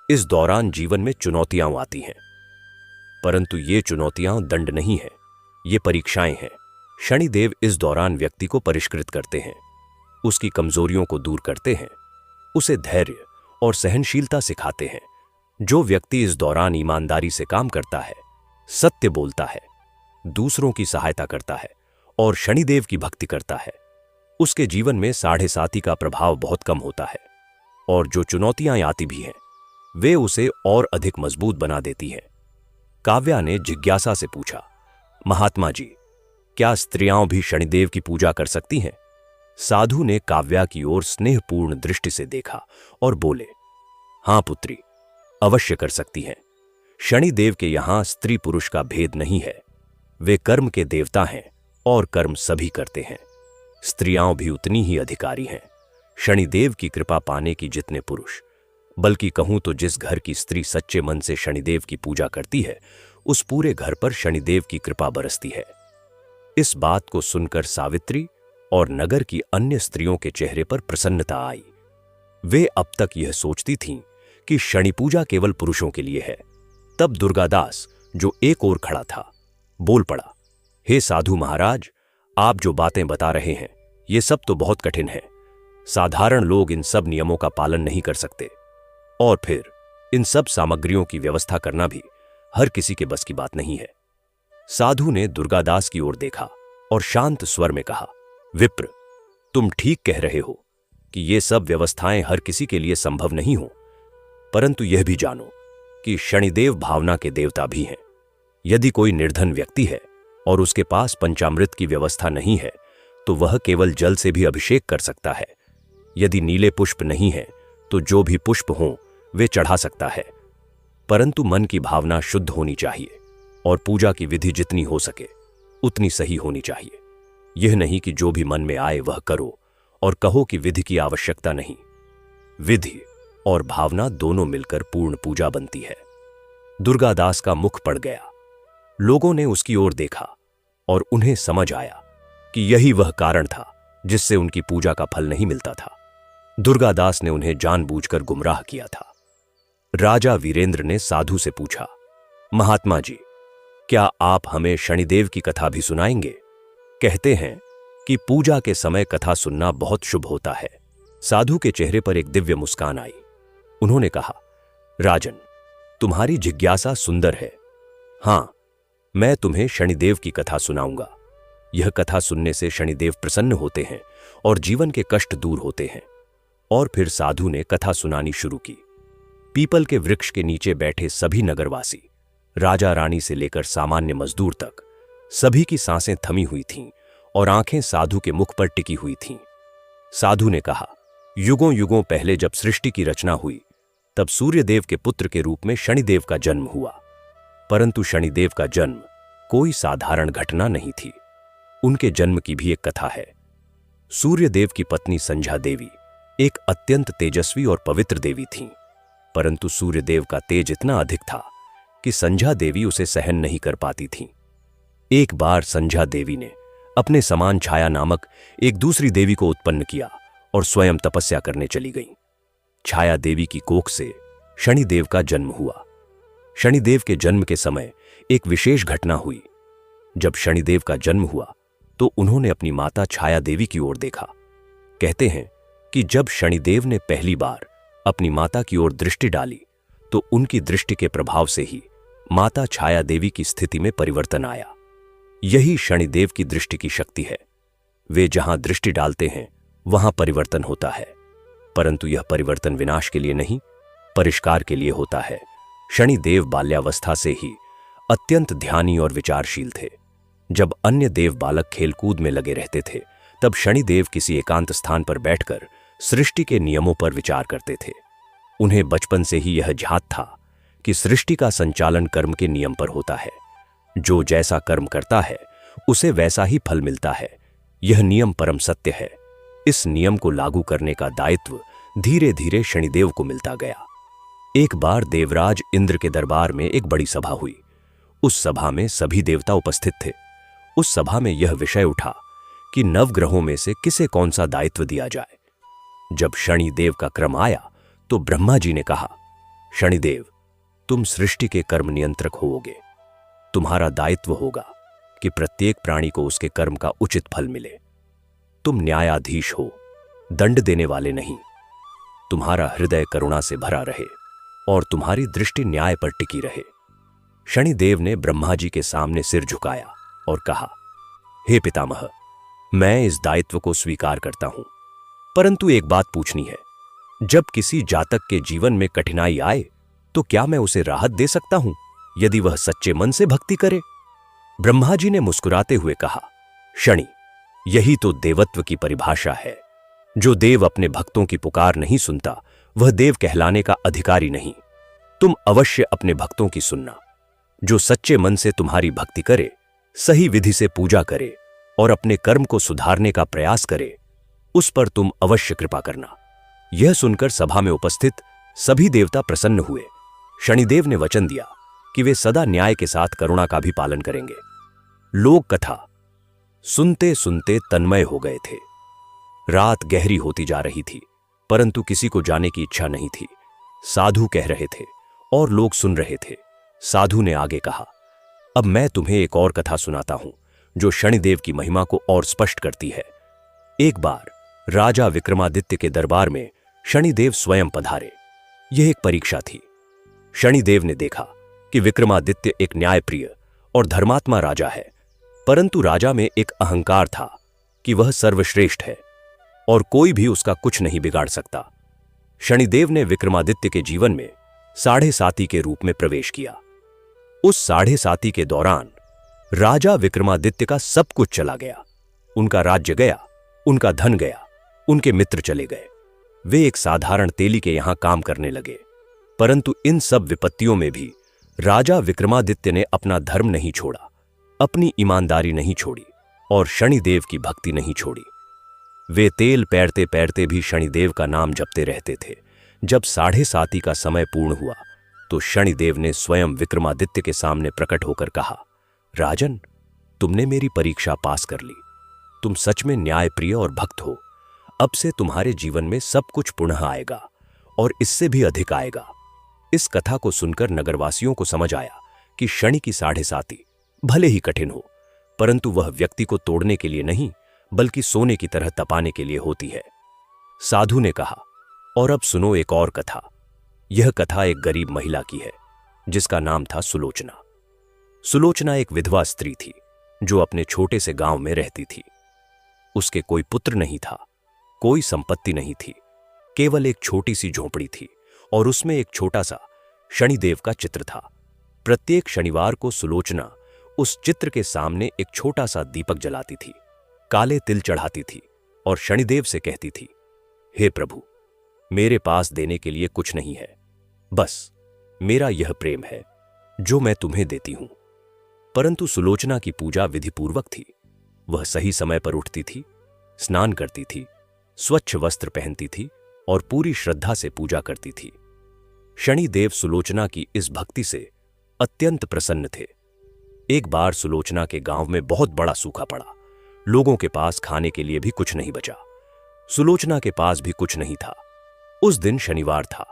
इस दौरान जीवन में चुनौतियां आती हैं, परंतु ये चुनौतियां दंड नहीं है, ये परीक्षाएं हैं। शनिदेव इस दौरान व्यक्ति को परिष्कृत करते हैं, उसकी कमजोरियों को दूर करते हैं, उसे धैर्य और सहनशीलता सिखाते हैं। जो व्यक्ति इस दौरान ईमानदारी से काम करता है, सत्य बोलता है, दूसरों की सहायता करता है और शनिदेव की भक्ति करता है, उसके जीवन में साढ़े साती का प्रभाव बहुत कम होता है और जो चुनौतियां आती भी हैं, वे उसे और अधिक मजबूत बना देती हैं। काव्या ने जिज्ञासा से पूछा, महात्मा जी, क्या स्त्रियां भी शनिदेव की पूजा कर सकती हैं? साधु ने काव्या की ओर स्नेहपूर्ण दृष्टि से देखा और बोले, हां पुत्री, अवश्य कर सकती हैं। शनिदेव के यहां स्त्री पुरुष का भेद नहीं है। वे कर्म के देवता हैं और कर्म सभी करते हैं। स्त्रियां भी उतनी ही अधिकारी हैं। शनिदेव की कृपा पाने की जितने पुरुष, बल्कि कहूं तो जिस घर की स्त्री सच्चे मन से शनिदेव की पूजा करती है, उस पूरे घर पर शनिदेव की कृपा बरसती है। इस बात को सुनकर सावित्री और नगर की अन्य स्त्रियों के चेहरे पर प्रसन्नता आई। वे अब तक यह सोचती थीं कि शनि पूजा केवल पुरुषों के लिए है। तब दुर्गादास, जो एक ओर खड़ा था, बोल पड़ा, हे साधु महाराज, आप जो बातें बता रहे हैं ये सब तो बहुत कठिन है। साधारण लोग इन सब नियमों का पालन नहीं कर सकते और फिर इन सब सामग्रियों की व्यवस्था करना भी हर किसी के बस की बात नहीं है। साधु ने दुर्गादास की ओर देखा और शांत स्वर में कहा, विप्र, तुम ठीक कह रहे हो कि ये सब व्यवस्थाएं हर किसी के लिए संभव नहीं हो, परंतु यह भी जानो कि शनिदेव भावना के देवता भी हैं। यदि कोई निर्धन व्यक्ति है और उसके पास पंचामृत की व्यवस्था नहीं है तो वह केवल जल से भी अभिषेक कर सकता है। यदि नीले पुष्प नहीं है तो जो भी पुष्प हों वे चढ़ा सकता है, परंतु मन की भावना शुद्ध होनी चाहिए और पूजा की विधि जितनी हो सके उतनी सही होनी चाहिए। यह नहीं कि जो भी मन में आए वह करो और कहो कि विधि की आवश्यकता नहीं। विधि और भावना दोनों मिलकर पूर्ण पूजा बनती है। दुर्गादास का मुख पड़ गया। लोगों ने उसकी ओर देखा और उन्हें समझ आया कि यही वह कारण था जिससे उनकी पूजा का फल नहीं मिलता था। दुर्गादास ने उन्हें जानबूझकर गुमराह किया था। राजा वीरेंद्र ने साधु से पूछा, महात्मा जी, क्या आप हमें शनिदेव की कथा भी सुनाएंगे? कहते हैं कि पूजा के समय कथा सुनना बहुत शुभ होता है। साधु के चेहरे पर एक दिव्य मुस्कान आई। उन्होंने कहा, राजन, तुम्हारी जिज्ञासा सुंदर है। हां, मैं तुम्हें शनिदेव की कथा सुनाऊंगा। यह कथा सुनने से शनिदेव प्रसन्न होते हैं और जीवन के कष्ट दूर होते हैं। और फिर साधु ने कथा सुनानी शुरू की। पीपल के वृक्ष के नीचे बैठे सभी नगरवासी, राजा रानी से लेकर सामान्य मजदूर तक, सभी की सांसें थमी हुई थीं और आंखें साधु के मुख पर टिकी हुई थीं। साधु ने कहा, युगों युगों पहले जब सृष्टि की रचना हुई, तब सूर्यदेव के पुत्र के रूप में शनिदेव का जन्म हुआ। परंतु शनिदेव का जन्म कोई साधारण घटना नहीं थी। उनके जन्म की भी एक कथा है। सूर्यदेव की पत्नी संध्या देवी एक अत्यंत तेजस्वी और पवित्र देवी थीं, परंतु सूर्यदेव का तेज इतना अधिक था कि संध्या देवी उसे सहन नहीं कर पाती थीं। एक बार संध्या देवी ने अपने समान छाया नामक एक दूसरी देवी को उत्पन्न किया और स्वयं तपस्या करने चली गईं। छाया देवी की कोख से शनिदेव का जन्म हुआ। शनिदेव के जन्म के समय एक विशेष घटना हुई। जब शनिदेव का जन्म हुआ तो उन्होंने अपनी माता छाया देवी की ओर देखा। कहते हैं कि जब शनिदेव ने पहली बार अपनी माता की ओर दृष्टि डाली तो उनकी दृष्टि के प्रभाव से ही माता छाया देवी की स्थिति में परिवर्तन आया। यही शनिदेव की दृष्टि की शक्ति है। वे जहां दृष्टि डालते हैं वहां परिवर्तन होता है, परंतु यह परिवर्तन विनाश के लिए नहीं, परिष्कार के लिए होता है। शनिदेव बाल्यावस्था से ही अत्यंत ध्यानी और विचारशील थे। जब अन्य देव बालक खेलकूद में लगे रहते थे, तब शनिदेव किसी एकांत स्थान पर बैठकर सृष्टि के नियमों पर विचार करते थे। उन्हें बचपन से ही यह ज्ञात था कि सृष्टि का संचालन कर्म के नियम पर होता है। जो जैसा कर्म करता है उसे वैसा ही फल मिलता है। यह नियम परम सत्य है। इस नियम को लागू करने का दायित्व धीरे धीरे शनिदेव को मिलता गया। एक बार देवराज इंद्र के दरबार में एक बड़ी सभा हुई। उस सभा में सभी देवता उपस्थित थे। उस सभा में यह विषय उठा कि नवग्रहों में से किसे कौन सा दायित्व दिया जाए। जब शनिदेव का क्रम आया तो ब्रह्मा जी ने कहा, शनिदेव, तुम सृष्टि के कर्म नियंत्रक होोगे। तुम्हारा दायित्व होगा कि प्रत्येक प्राणी को उसके कर्म का उचित फल मिले। तुम न्यायाधीश हो, दंड देने वाले नहीं। तुम्हारा हृदय करुणा से भरा रहे और तुम्हारी दृष्टि न्याय पर टिकी रहे। शनिदेव ने ब्रह्मा जी के सामने सिर झुकाया और कहा, हे पितामह, मैं इस दायित्व को स्वीकार करता हूं, परंतु एक बात पूछनी है। जब किसी जातक के जीवन में कठिनाई आए तो क्या मैं उसे राहत दे सकता हूं, यदि वह सच्चे मन से भक्ति करे? ब्रह्मा जी ने मुस्कुराते हुए कहा, शनि, यही तो देवत्व की परिभाषा है। जो देव अपने भक्तों की पुकार नहीं सुनता, वह देव कहलाने का अधिकारी नहीं। तुम अवश्य अपने भक्तों की सुनना। जो सच्चे मन से तुम्हारी भक्ति करे, सही विधि से पूजा करे और अपने कर्म को सुधारने का प्रयास करे, उस पर तुम अवश्य कृपा करना। यह सुनकर सभा में उपस्थित सभी देवता प्रसन्न हुए। शनिदेव ने वचन दिया कि वे सदा न्याय के साथ करुणा का भी पालन करेंगे। लोग कथा सुनते सुनते तन्मय हो गए थे। रात गहरी होती जा रही थी, परंतु किसी को जाने की इच्छा नहीं थी। साधु कह रहे थे और लोग सुन रहे थे। साधु ने आगे कहा, अब मैं तुम्हें एक और कथा सुनाता हूं जो शनिदेव की महिमा को और स्पष्ट करती है। एक बार राजा विक्रमादित्य के दरबार में शनिदेव स्वयं पधारे। यह एक परीक्षा थी। शनिदेव ने देखा कि विक्रमादित्य एक न्यायप्रिय और धर्मात्मा राजा है, परंतु राजा में एक अहंकार था कि वह सर्वश्रेष्ठ है और कोई भी उसका कुछ नहीं बिगाड़ सकता। शनिदेव ने विक्रमादित्य के जीवन में साढ़े साती के रूप में प्रवेश किया। उस साढ़े साती के दौरान राजा विक्रमादित्य का सब कुछ चला गया। उनका राज्य गया, उनका धन गया, उनके मित्र चले गए। वे एक साधारण तेली के यहां काम करने लगे। परंतु इन सब विपत्तियों में भी राजा विक्रमादित्य ने अपना धर्म नहीं छोड़ा, अपनी ईमानदारी नहीं छोड़ी और शनिदेव की भक्ति नहीं छोड़ी। वे तेल पैरते पैरते भी शनिदेव का नाम जपते रहते थे। जब साढ़े साती का समय पूर्ण हुआ तो शनिदेव ने स्वयं विक्रमादित्य के सामने प्रकट होकर कहा, राजन, तुमने मेरी परीक्षा पास कर ली। तुम सच में न्यायप्रिय और भक्त हो। अब से तुम्हारे जीवन में सब कुछ पुनः आएगा और इससे भी अधिक आएगा। इस कथा को सुनकर नगरवासियों को समझ आया कि शनि की साढ़े साती भले ही कठिन हो, परंतु वह व्यक्ति को तोड़ने के लिए नहीं बल्कि सोने की तरह तपाने के लिए होती है। साधु ने कहा, और अब सुनो एक और कथा। यह कथा एक गरीब महिला की है जिसका नाम था सुलोचना। सुलोचना एक विधवा स्त्री थी जो अपने छोटे से गांव में रहती थी। उसके कोई पुत्र नहीं था, कोई संपत्ति नहीं थी, केवल एक छोटी सी झोंपड़ी थी और उसमें एक छोटा सा शनिदेव का चित्र था। प्रत्येक शनिवार को सुलोचना उस चित्र के सामने एक छोटा सा दीपक जलाती थी, काले तिल चढ़ाती थी और शनिदेव से कहती थी, हे प्रभु, मेरे पास देने के लिए कुछ नहीं है, बस मेरा यह प्रेम है जो मैं तुम्हें देती हूं। परंतु सुलोचना की पूजा विधिपूर्वक थी। वह सही समय पर उठती थी, स्नान करती थी, स्वच्छ वस्त्र पहनती थी और पूरी श्रद्धा से पूजा करती थी। शनिदेव सुलोचना की इस भक्ति से अत्यंत प्रसन्न थे। एक बार सुलोचना के गांव में बहुत बड़ा सूखा पड़ा। लोगों के पास खाने के लिए भी कुछ नहीं बचा। सुलोचना के पास भी कुछ नहीं था। उस दिन शनिवार था।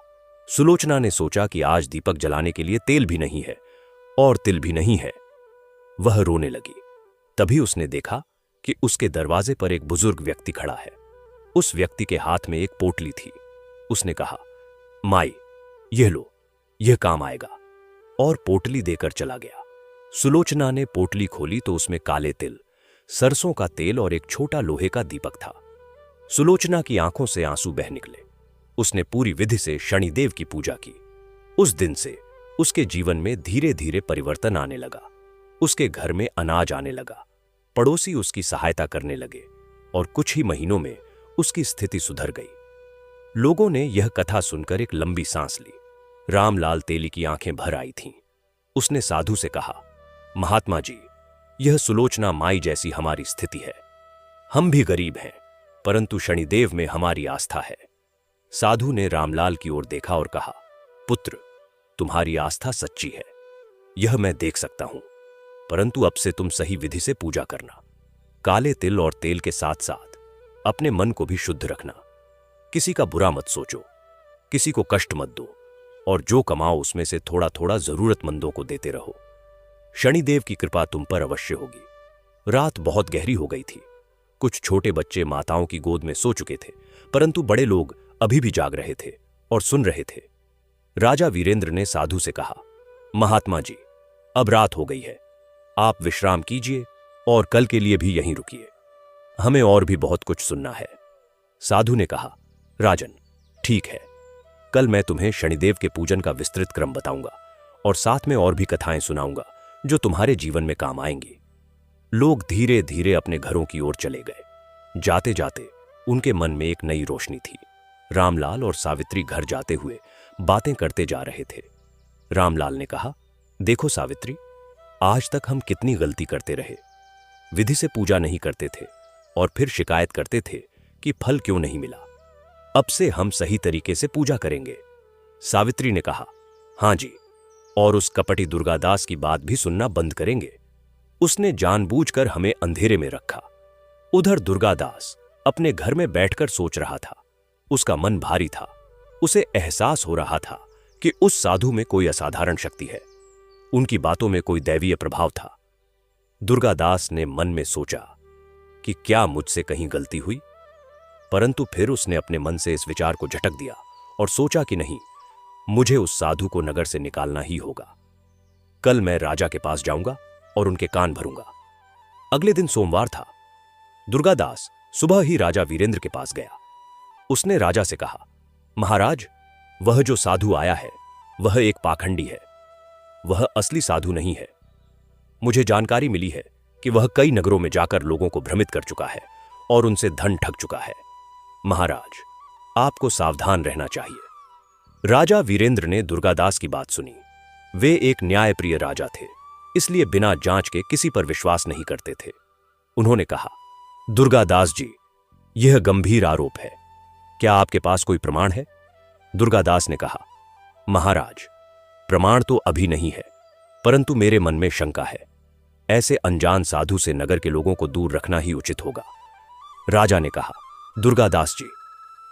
सुलोचना ने सोचा कि आज दीपक जलाने के लिए तेल भी नहीं है और तिल भी नहीं है। वह रोने लगी। तभी उसने देखा कि उसके दरवाजे पर एक बुजुर्ग व्यक्ति खड़ा है। उस व्यक्ति के हाथ में एक पोटली थी। उसने कहा, माई, यह लो, यह काम आएगा, और पोटली देकर चला गया। सुलोचना ने पोटली खोली तो उसमें काले तिल, सरसों का तेल और एक छोटा लोहे का दीपक था। सुलोचना की आंखों से आंसू बह निकले। उसने पूरी विधि से शनिदेव की पूजा की। उस दिन से उसके जीवन में धीरे धीरे परिवर्तन आने लगा। उसके घर में अनाज आने लगा, पड़ोसी उसकी सहायता करने लगे और कुछ ही महीनों में उसकी स्थिति सुधर गई। लोगों ने यह कथा सुनकर एक लंबी सांस ली। रामलाल तेली की आंखें भर आई थीं। उसने साधु से कहा, महात्मा जी, यह सुलोचना माई जैसी हमारी स्थिति है। हम भी गरीब हैं, परंतु शनिदेव में हमारी आस्था है। साधु ने रामलाल की ओर देखा और कहा, पुत्र, तुम्हारी आस्था सच्ची है, यह मैं देख सकता हूं, परंतु अब से तुम सही विधि से पूजा करना। काले तिल और तेल के साथ साथ अपने मन को भी शुद्ध रखना। किसी का बुरा मत सोचो, किसी को कष्ट मत दो, और जो कमाओ उसमें से थोड़ा थोड़ा जरूरतमंदों को देते रहो। शनिदेव की कृपा तुम पर अवश्य होगी। रात बहुत गहरी हो गई थी। कुछ छोटे बच्चे माताओं की गोद में सो चुके थे, परंतु बड़े लोग अभी भी जाग रहे थे और सुन रहे थे। राजा वीरेंद्र ने साधु से कहा, महात्मा जी, अब रात हो गई है, आप विश्राम कीजिए और कल के लिए भी यहीं रुकिए। हमें और भी बहुत कुछ सुनना है। साधु ने कहा, राजन, ठीक है, कल मैं तुम्हें शनिदेव के पूजन का विस्तृत क्रम बताऊंगा और साथ में और भी कथाएं सुनाऊंगा जो तुम्हारे जीवन में काम आएंगी। लोग धीरे धीरे अपने घरों की ओर चले गए। जाते जाते उनके मन में एक नई रोशनी थी। रामलाल और सावित्री घर जाते हुए बातें करते जा रहे थे। रामलाल ने कहा, देखो सावित्री, आज तक हम कितनी गलती करते रहे। विधि से पूजा नहीं करते थे और फिर शिकायत करते थे कि फल क्यों नहीं मिला। अब से हम सही तरीके से पूजा करेंगे। सावित्री ने कहा, हां जी, और उस कपटी दुर्गादास की बात भी सुनना बंद करेंगे। उसने जानबूझकर हमें अंधेरे में रखा। उधर दुर्गादास अपने घर में बैठकर सोच रहा था। उसका मन भारी था। उसे एहसास हो रहा था कि उस साधु में कोई असाधारण शक्ति है। उनकी बातों में कोई दैवीय प्रभाव था। दुर्गादास ने मन में सोचा कि क्या मुझसे कहीं गलती हुई, परंतु फिर उसने अपने मन से इस विचार को झटक दिया और सोचा कि नहीं, मुझे उस साधु को नगर से निकालना ही होगा। कल मैं राजा के पास जाऊंगा और उनके कान भरूंगा। अगले दिन सोमवार था। दुर्गादास सुबह ही राजा वीरेंद्र के पास गया। उसने राजा से कहा, महाराज, वह जो साधु आया है वह एक पाखंडी है। वह असली साधु नहीं है। मुझे जानकारी मिली है कि वह कई नगरों में जाकर लोगों को भ्रमित कर चुका है और उनसे धन ठग चुका है। महाराज, आपको सावधान रहना चाहिए। राजा वीरेंद्र ने दुर्गादास की बात सुनी। वे एक न्यायप्रिय राजा थे, इसलिए बिना जांच के किसी पर विश्वास नहीं करते थे। उन्होंने कहा, दुर्गादास जी, यह गंभीर आरोप है, क्या आपके पास कोई प्रमाण है? दुर्गादास ने कहा, महाराज, प्रमाण तो अभी नहीं है, परंतु मेरे मन में शंका है। ऐसे अनजान साधु से नगर के लोगों को दूर रखना ही उचित होगा। राजा ने कहा, दुर्गादास जी,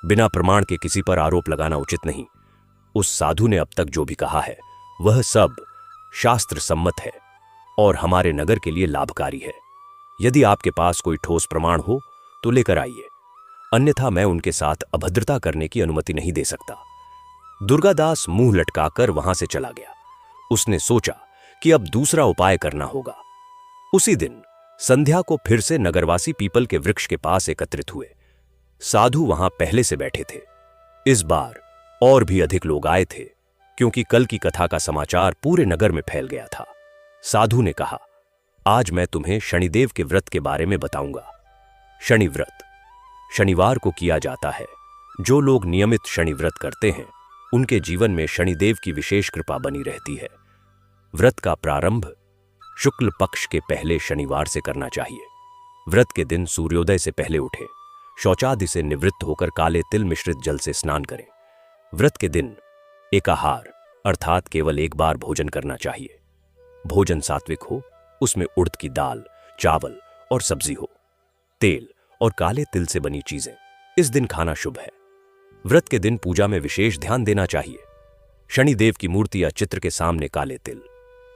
बिना प्रमाण के किसी पर आरोप लगाना उचित नहीं। उस साधु ने अब तक जो भी कहा है वह सब शास्त्र सम्मत है। और हमारे नगर के लिए लाभकारी है। यदि आपके पास कोई ठोस प्रमाण हो तो लेकर आइए, अन्यथा मैं उनके साथ अभद्रता करने की अनुमति नहीं दे सकता। दुर्गादास मुंह लटकाकर वहां से चला गया। उसने सोचा कि अब दूसरा उपाय करना होगा। उसी दिन संध्या को फिर से नगरवासी पीपल के वृक्ष के पास एकत्रित हुए। साधु वहां पहले से बैठे थे। इस बार और भी अधिक लोग आए थे, क्योंकि कल की कथा का समाचार पूरे नगर में फैल गया था। साधु ने कहा, आज मैं तुम्हें शनिदेव के व्रत के बारे में बताऊंगा। शनि व्रत शनिवार को किया जाता है। जो लोग नियमित शनि व्रत करते हैं उनके जीवन में शनिदेव की विशेष कृपा बनी रहती है। व्रत का प्रारंभ शुक्ल पक्ष के पहले शनिवार से करना चाहिए। व्रत के दिन सूर्योदय से पहले उठें, शौचादि से निवृत्त होकर काले तिल मिश्रित जल से स्नान करें। व्रत के दिन एकाहार अर्थात केवल एक बार भोजन करना चाहिए। भोजन सात्विक हो, उसमें उड़द की दाल, चावल और सब्जी हो। तेल और काले तिल से बनी चीजें इस दिन खाना शुभ है। व्रत के दिन पूजा में विशेष ध्यान देना चाहिए। शनिदेव की मूर्ति या चित्र के सामने काले तिल,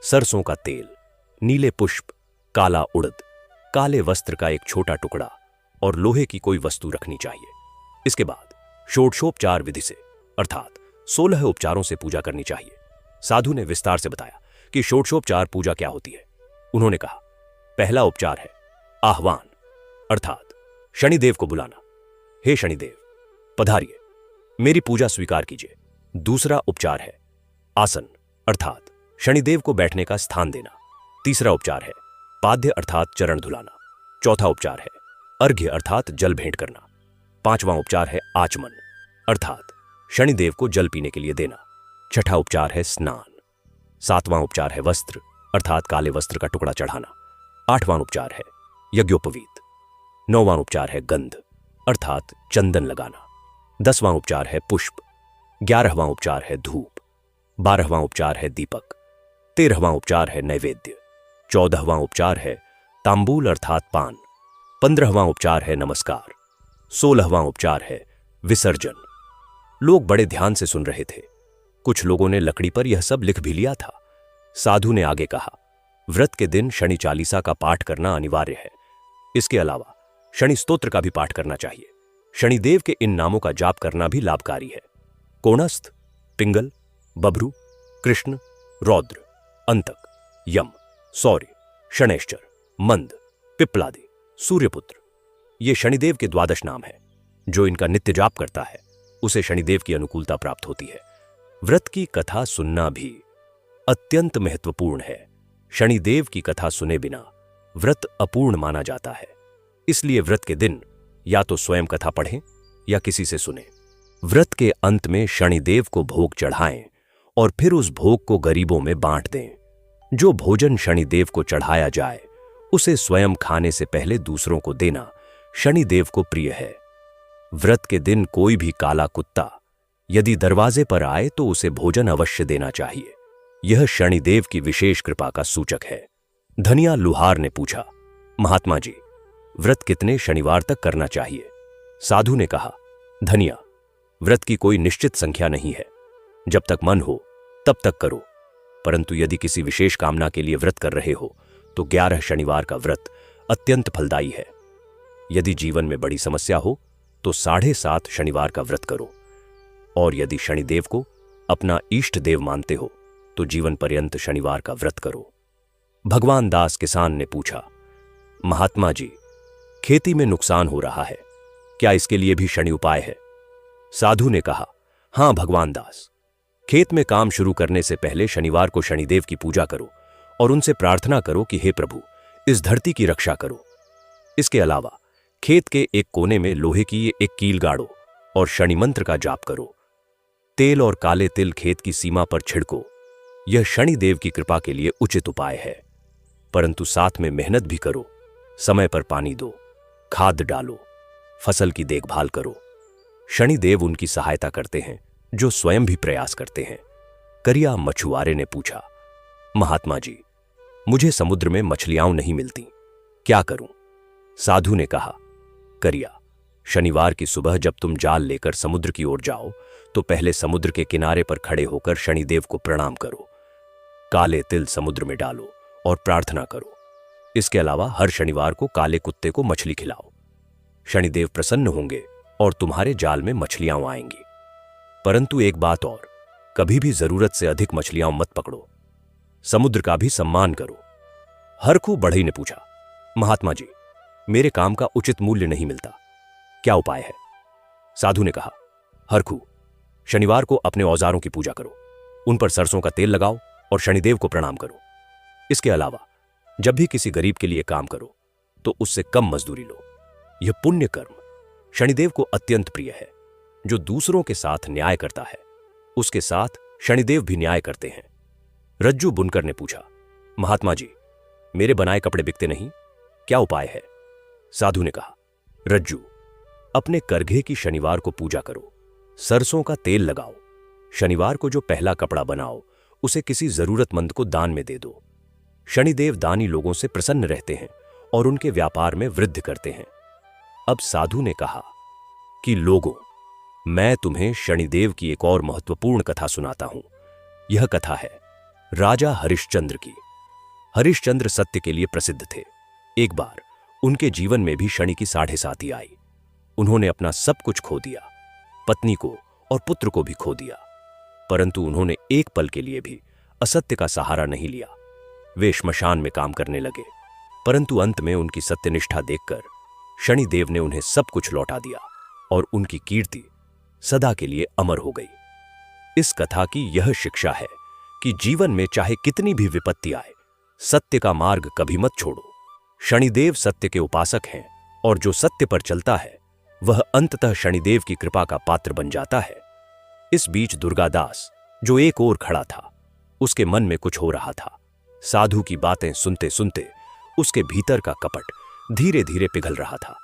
सरसों का तेल, नीले पुष्प, काला उड़द, काले वस्त्र का एक छोटा टुकड़ा और लोहे की कोई वस्तु रखनी चाहिए। इसके बाद षोडशोपचार विधि से अर्थात 16 उपचारों से पूजा करनी चाहिए। साधु ने विस्तार से बताया कि षोडशोपचार पूजा क्या होती है। उन्होंने कहा, पहला उपचार है आह्वान अर्थात शनिदेव को बुलाना। हे शनिदेव, पधारिए, मेरी पूजा स्वीकार कीजिए। दूसरा उपचार है आसन अर्थात शनिदेव को बैठने का स्थान देना। तीसरा उपचार है पाद्य अर्थात चरण धुलाना। चौथा उपचार है अर्घ्य अर्थात जल भेंट करना। पांचवां उपचार है आचमन अर्थात शनिदेव को जल पीने के लिए देना। छठा उपचार है स्नान। सातवां उपचार है वस्त्र अर्थात काले वस्त्र का टुकड़ा चढ़ाना। आठवां उपचार है यज्ञोपवीत। नौवां उपचार है गंध अर्थात चंदन लगाना। 10वां उपचार है पुष्प। 11वां उपचार है धूप। 12वां उपचार है दीपक। 13वां उपचार है नैवेद्य। 14वां उपचार है तांबूल अर्थात पान। 15वां उपचार है नमस्कार। 16वां उपचार है विसर्जन। लोग बड़े ध्यान से सुन रहे थे। कुछ लोगों ने लकड़ी पर यह सब लिख भी लिया था। साधु ने आगे कहा, व्रत के दिन शनि चालीसा का पाठ करना अनिवार्य है। इसके अलावा शनि स्तोत्र का भी पाठ करना चाहिए। शनिदेव के इन नामों का जाप करना भी लाभकारी है। कोणस्थ, पिंगल, बभ्रू, कृष्ण, रौद्र, अंतक, यम, सौर्य, शनैश्चर, मंद, पिप्पलादि, सूर्यपुत्र, ये शनिदेव के 12 नाम हैं। जो इनका नित्य जाप करता है उसे शनिदेव की अनुकूलता प्राप्त होती है। व्रत की कथा सुनना भी अत्यंत महत्वपूर्ण है। शनिदेव की कथा सुने बिना व्रत अपूर्ण माना जाता है। इसलिए व्रत के दिन या तो स्वयं कथा पढ़ें या किसी से सुने। व्रत के अंत में शनिदेव को भोग चढ़ाएं और फिर उस भोग को गरीबों में बांट दें। जो भोजन शनिदेव को चढ़ाया जाए उसे स्वयं खाने से पहले दूसरों को देना शनिदेव को प्रिय है। व्रत के दिन कोई भी काला कुत्ता यदि दरवाजे पर आए तो उसे भोजन अवश्य देना चाहिए। यह शनिदेव की विशेष कृपा का सूचक है। धनिया लुहार ने पूछा, महात्मा जी, व्रत कितने शनिवार तक करना चाहिए? साधु ने कहा, धनिया, व्रत की कोई निश्चित संख्या नहीं है। जब तक मन हो तब तक करो, परंतु यदि किसी विशेष कामना के लिए व्रत कर रहे हो तो 11 शनिवार का व्रत अत्यंत फलदायी है। यदि जीवन में बड़ी समस्या हो तो 7.5 शनिवार का व्रत करो, और यदि शनिदेव को अपना इष्ट देव मानते हो तो जीवन पर्यंत शनिवार का व्रत करो। भगवान दास किसान ने पूछा, महात्मा जी, खेती में नुकसान हो रहा है, क्या इसके लिए भी शनि उपाय है? साधु ने कहा, हां भगवान दास, खेत में काम शुरू करने से पहले शनिवार को शनिदेव की पूजा करो और उनसे प्रार्थना करो कि हे प्रभु, इस धरती की रक्षा करो। इसके अलावा खेत के एक कोने में लोहे की एक कील गाड़ो और शनि मंत्र का जाप करो। तेल और काले तिल खेत की सीमा पर छिड़को। यह शनिदेव की कृपा के लिए उचित उपाय है, परंतु साथ में मेहनत भी करो। समय पर पानी दो, खाद डालो, फसल की देखभाल करो। शनिदेव उनकी सहायता करते हैं जो स्वयं भी प्रयास करते हैं। करिया मछुआरे ने पूछा, महात्मा जी, मुझे समुद्र में मछलियां नहीं मिलती, क्या करूं? साधु ने कहा, करिया, शनिवार की सुबह जब तुम जाल लेकर समुद्र की ओर जाओ तो पहले समुद्र के किनारे पर खड़े होकर शनिदेव को प्रणाम करो। काले तिल समुद्र में डालो और प्रार्थना करो। इसके अलावा हर शनिवार को काले कुत्ते को मछली खिलाओ। शनिदेव प्रसन्न होंगे और तुम्हारे जाल में मछलियां आएंगी। परंतु एक बात और, कभी भी जरूरत से अधिक मछलियां मत पकड़ो। समुद्र का भी सम्मान करो। हरखू बढ़ई ने पूछा, महात्मा जी, मेरे काम का उचित मूल्य नहीं मिलता, क्या उपाय है? साधु ने कहा, हरखू, शनिवार को अपने औजारों की पूजा करो, उन पर सरसों का तेल लगाओ और शनिदेव को प्रणाम करो। इसके अलावा जब भी किसी गरीब के लिए काम करो तो उससे कम मजदूरी लो। यह पुण्य कर्म शनिदेव को अत्यंत प्रिय है। जो दूसरों के साथ न्याय करता है उसके साथ शनिदेव भी न्याय करते हैं। रज्जू बुनकर ने पूछा, महात्मा जी, मेरे बनाए कपड़े बिकते नहीं, क्या उपाय है? साधु ने कहा, रज्जू, अपने करघे की शनिवार को पूजा करो, सरसों का तेल लगाओ। शनिवार को जो पहला कपड़ा बनाओ उसे किसी जरूरतमंद को दान में दे दो। शनिदेव दानी लोगों से प्रसन्न रहते हैं और उनके व्यापार में वृद्धि करते हैं। अब साधु ने कहा कि लोगों, मैं तुम्हें शनिदेव की एक और महत्वपूर्ण कथा सुनाता हूं। यह कथा है राजा हरिश्चंद्र की। हरिश्चंद्र सत्य के लिए प्रसिद्ध थे। एक बार उनके जीवन में भी शनि की साढ़े साती आई। उन्होंने अपना सब कुछ खो दिया, पत्नी को और पुत्र को भी खो दिया, परंतु उन्होंने एक पल के लिए भी असत्य का सहारा नहीं लिया। वे श्मशान में काम करने लगे, परंतु अंत में उनकी सत्यनिष्ठा देखकर शनिदेव ने उन्हें सब कुछ लौटा दिया और उनकी कीर्ति सदा के लिए अमर हो गई। इस कथा की यह शिक्षा है कि जीवन में चाहे कितनी भी विपत्ति आए, सत्य का मार्ग कभी मत छोड़ो। शनिदेव सत्य के उपासक हैं और जो सत्य पर चलता है वह अंततः शनिदेव की कृपा का पात्र बन जाता है। इस बीच दुर्गादास, जो एक ओर खड़ा था, उसके मन में कुछ हो रहा था। साधु की बातें सुनते सुनते उसके भीतर का कपट धीरे धीरे पिघल रहा था।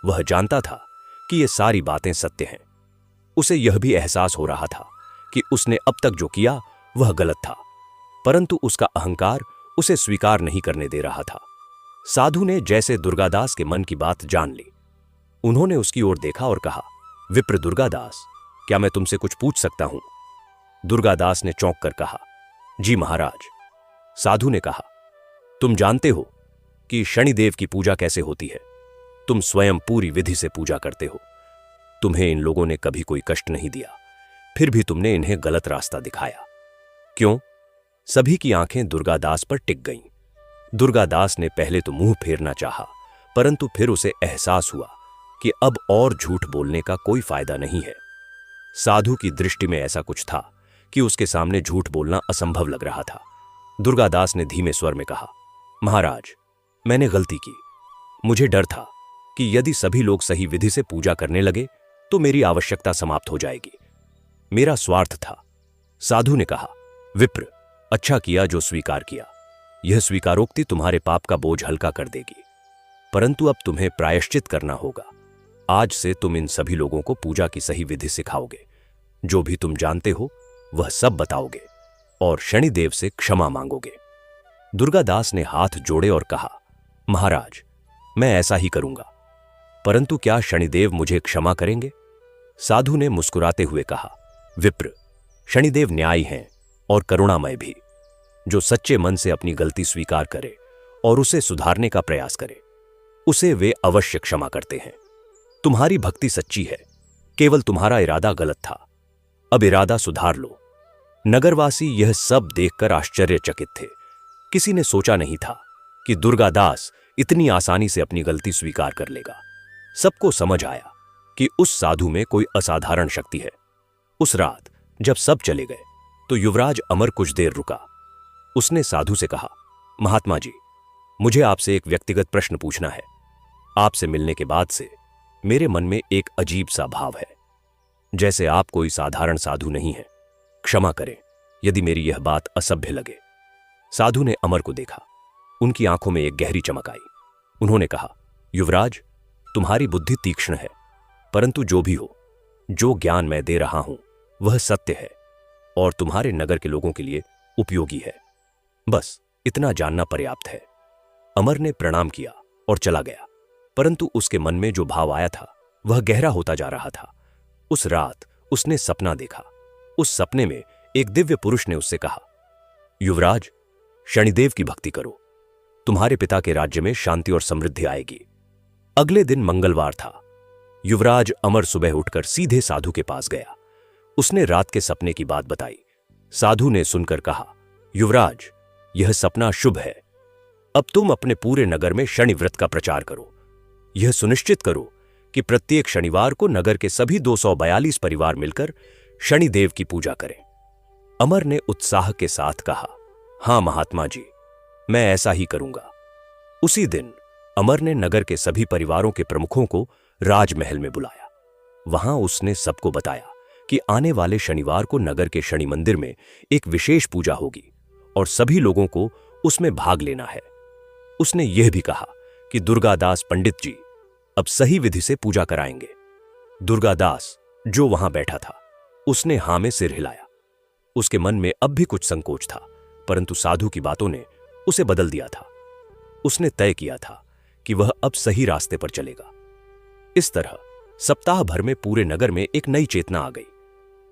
वह जानता था कि ये सारी बातें सत्य हैं। उसे यह भी एहसास हो रहा था कि उसने अब तक जो किया वह गलत था, परंतु उसका अहंकार उसे स्वीकार नहीं करने दे रहा था। साधु ने जैसे दुर्गादास के मन की बात जान ली, उन्होंने उसकी ओर देखा और कहा, विप्र दुर्गादास, क्या मैं तुमसे कुछ पूछ सकता हूं? दुर्गादास ने चौंक कर कहा, जी महाराज। साधु ने कहा, तुम जानते हो कि शनिदेव की पूजा कैसे होती है। तुम स्वयं पूरी विधि से पूजा करते हो। तुम्हें इन लोगों ने कभी कोई कष्ट नहीं दिया, फिर भी तुमने इन्हें गलत रास्ता दिखाया, क्यों? सभी की आंखें दुर्गादास पर टिक गईं। दुर्गादास ने पहले तो मुंह फेरना चाहा, परंतु फिर उसे एहसास हुआ कि अब और झूठ बोलने का कोई फायदा नहीं है। साधु की दृष्टि में ऐसा कुछ था कि उसके सामने झूठ बोलना असंभव लग रहा था। दुर्गादास ने धीमे स्वर में कहा, महाराज, मैंने गलती की। मुझे डर था कि यदि सभी लोग सही विधि से पूजा करने लगे तो मेरी आवश्यकता समाप्त हो जाएगी। मेरा स्वार्थ था। साधु ने कहा, विप्र, अच्छा किया जो स्वीकार किया। यह स्वीकारोक्ति तुम्हारे पाप का बोझ हल्का कर देगी, परंतु अब तुम्हें प्रायश्चित करना होगा। आज से तुम इन सभी लोगों को पूजा की सही विधि सिखाओगे। जो भी तुम जानते हो वह सब बताओगे और शनिदेव से क्षमा मांगोगे। दुर्गादास ने हाथ जोड़े और कहा, महाराज, मैं ऐसा ही करूंगा, परंतु क्या शनिदेव मुझे क्षमा करेंगे? साधु ने मुस्कुराते हुए कहा, विप्र, शनिदेव न्यायी हैं और करुणामय भी। जो सच्चे मन से अपनी गलती स्वीकार करे और उसे सुधारने का प्रयास करे, उसे वे अवश्य क्षमा करते हैं। तुम्हारी भक्ति सच्ची है, केवल तुम्हारा इरादा गलत था। अब इरादा सुधार लो। नगरवासी यह सब देखकर आश्चर्यचकित थे। किसी ने सोचा नहीं था कि दुर्गादास इतनी आसानी से अपनी गलती स्वीकार कर लेगा। सबको समझ आया कि उस साधु में कोई असाधारण शक्ति है। उस रात जब सब चले गए तो युवराज अमर कुछ देर रुका। उसने साधु से कहा, महात्मा जी, मुझे आपसे एक व्यक्तिगत प्रश्न पूछना है। आपसे मिलने के बाद से मेरे मन में एक अजीब सा भाव है, जैसे आप कोई साधारण साधु नहीं हैं। क्षमा करें यदि मेरी यह बात असभ्य लगे। साधु ने अमर को देखा। उनकी आंखों में एक गहरी चमक आई। उन्होंने कहा, युवराज, तुम्हारी बुद्धि तीक्ष्ण है, परंतु जो भी हो, जो ज्ञान मैं दे रहा हूं वह सत्य है और तुम्हारे नगर के लोगों के लिए उपयोगी है। बस इतना जानना पर्याप्त है। अमर ने प्रणाम किया और चला गया, परंतु उसके मन में जो भाव आया था वह गहरा होता जा रहा था। उस रात उसने सपना देखा। उस सपने में एक दिव्य पुरुष ने उससे कहा, युवराज, शनिदेव की भक्ति करो, तुम्हारे पिता के राज्य में शांति और समृद्धि आएगी। अगले दिन मंगलवार था। युवराज अमर सुबह उठकर सीधे साधु के पास गया। उसने रात के सपने की बात बताई। साधु ने सुनकर कहा, युवराज, यह सपना शुभ है। अब तुम अपने पूरे नगर में शनि व्रत का प्रचार करो। यह सुनिश्चित करो कि प्रत्येक शनिवार को नगर के सभी 242 परिवार मिलकर शनिदेव की पूजा करें। अमर ने उत्साह के साथ कहा, हां महात्मा जी, मैं ऐसा ही करूंगा। उसी दिन अमर ने नगर के सभी परिवारों के प्रमुखों को राजमहल में बुलाया। वहां उसने सबको बताया कि आने वाले शनिवार को नगर के शनि मंदिर में एक विशेष पूजा होगी और सभी लोगों को उसमें भाग लेना है। उसने यह भी कहा कि दुर्गादास पंडित जी अब सही विधि से पूजा कराएंगे। दुर्गादास, जो वहां बैठा था, उसने हां में सिर हिलाया। उसके मन में अब भी कुछ संकोच था, परंतु साधु की बातों ने उसे बदल दिया था। उसने तय किया था कि वह अब सही रास्ते पर चलेगा। इस तरह सप्ताह भर में पूरे नगर में एक नई चेतना आ गई।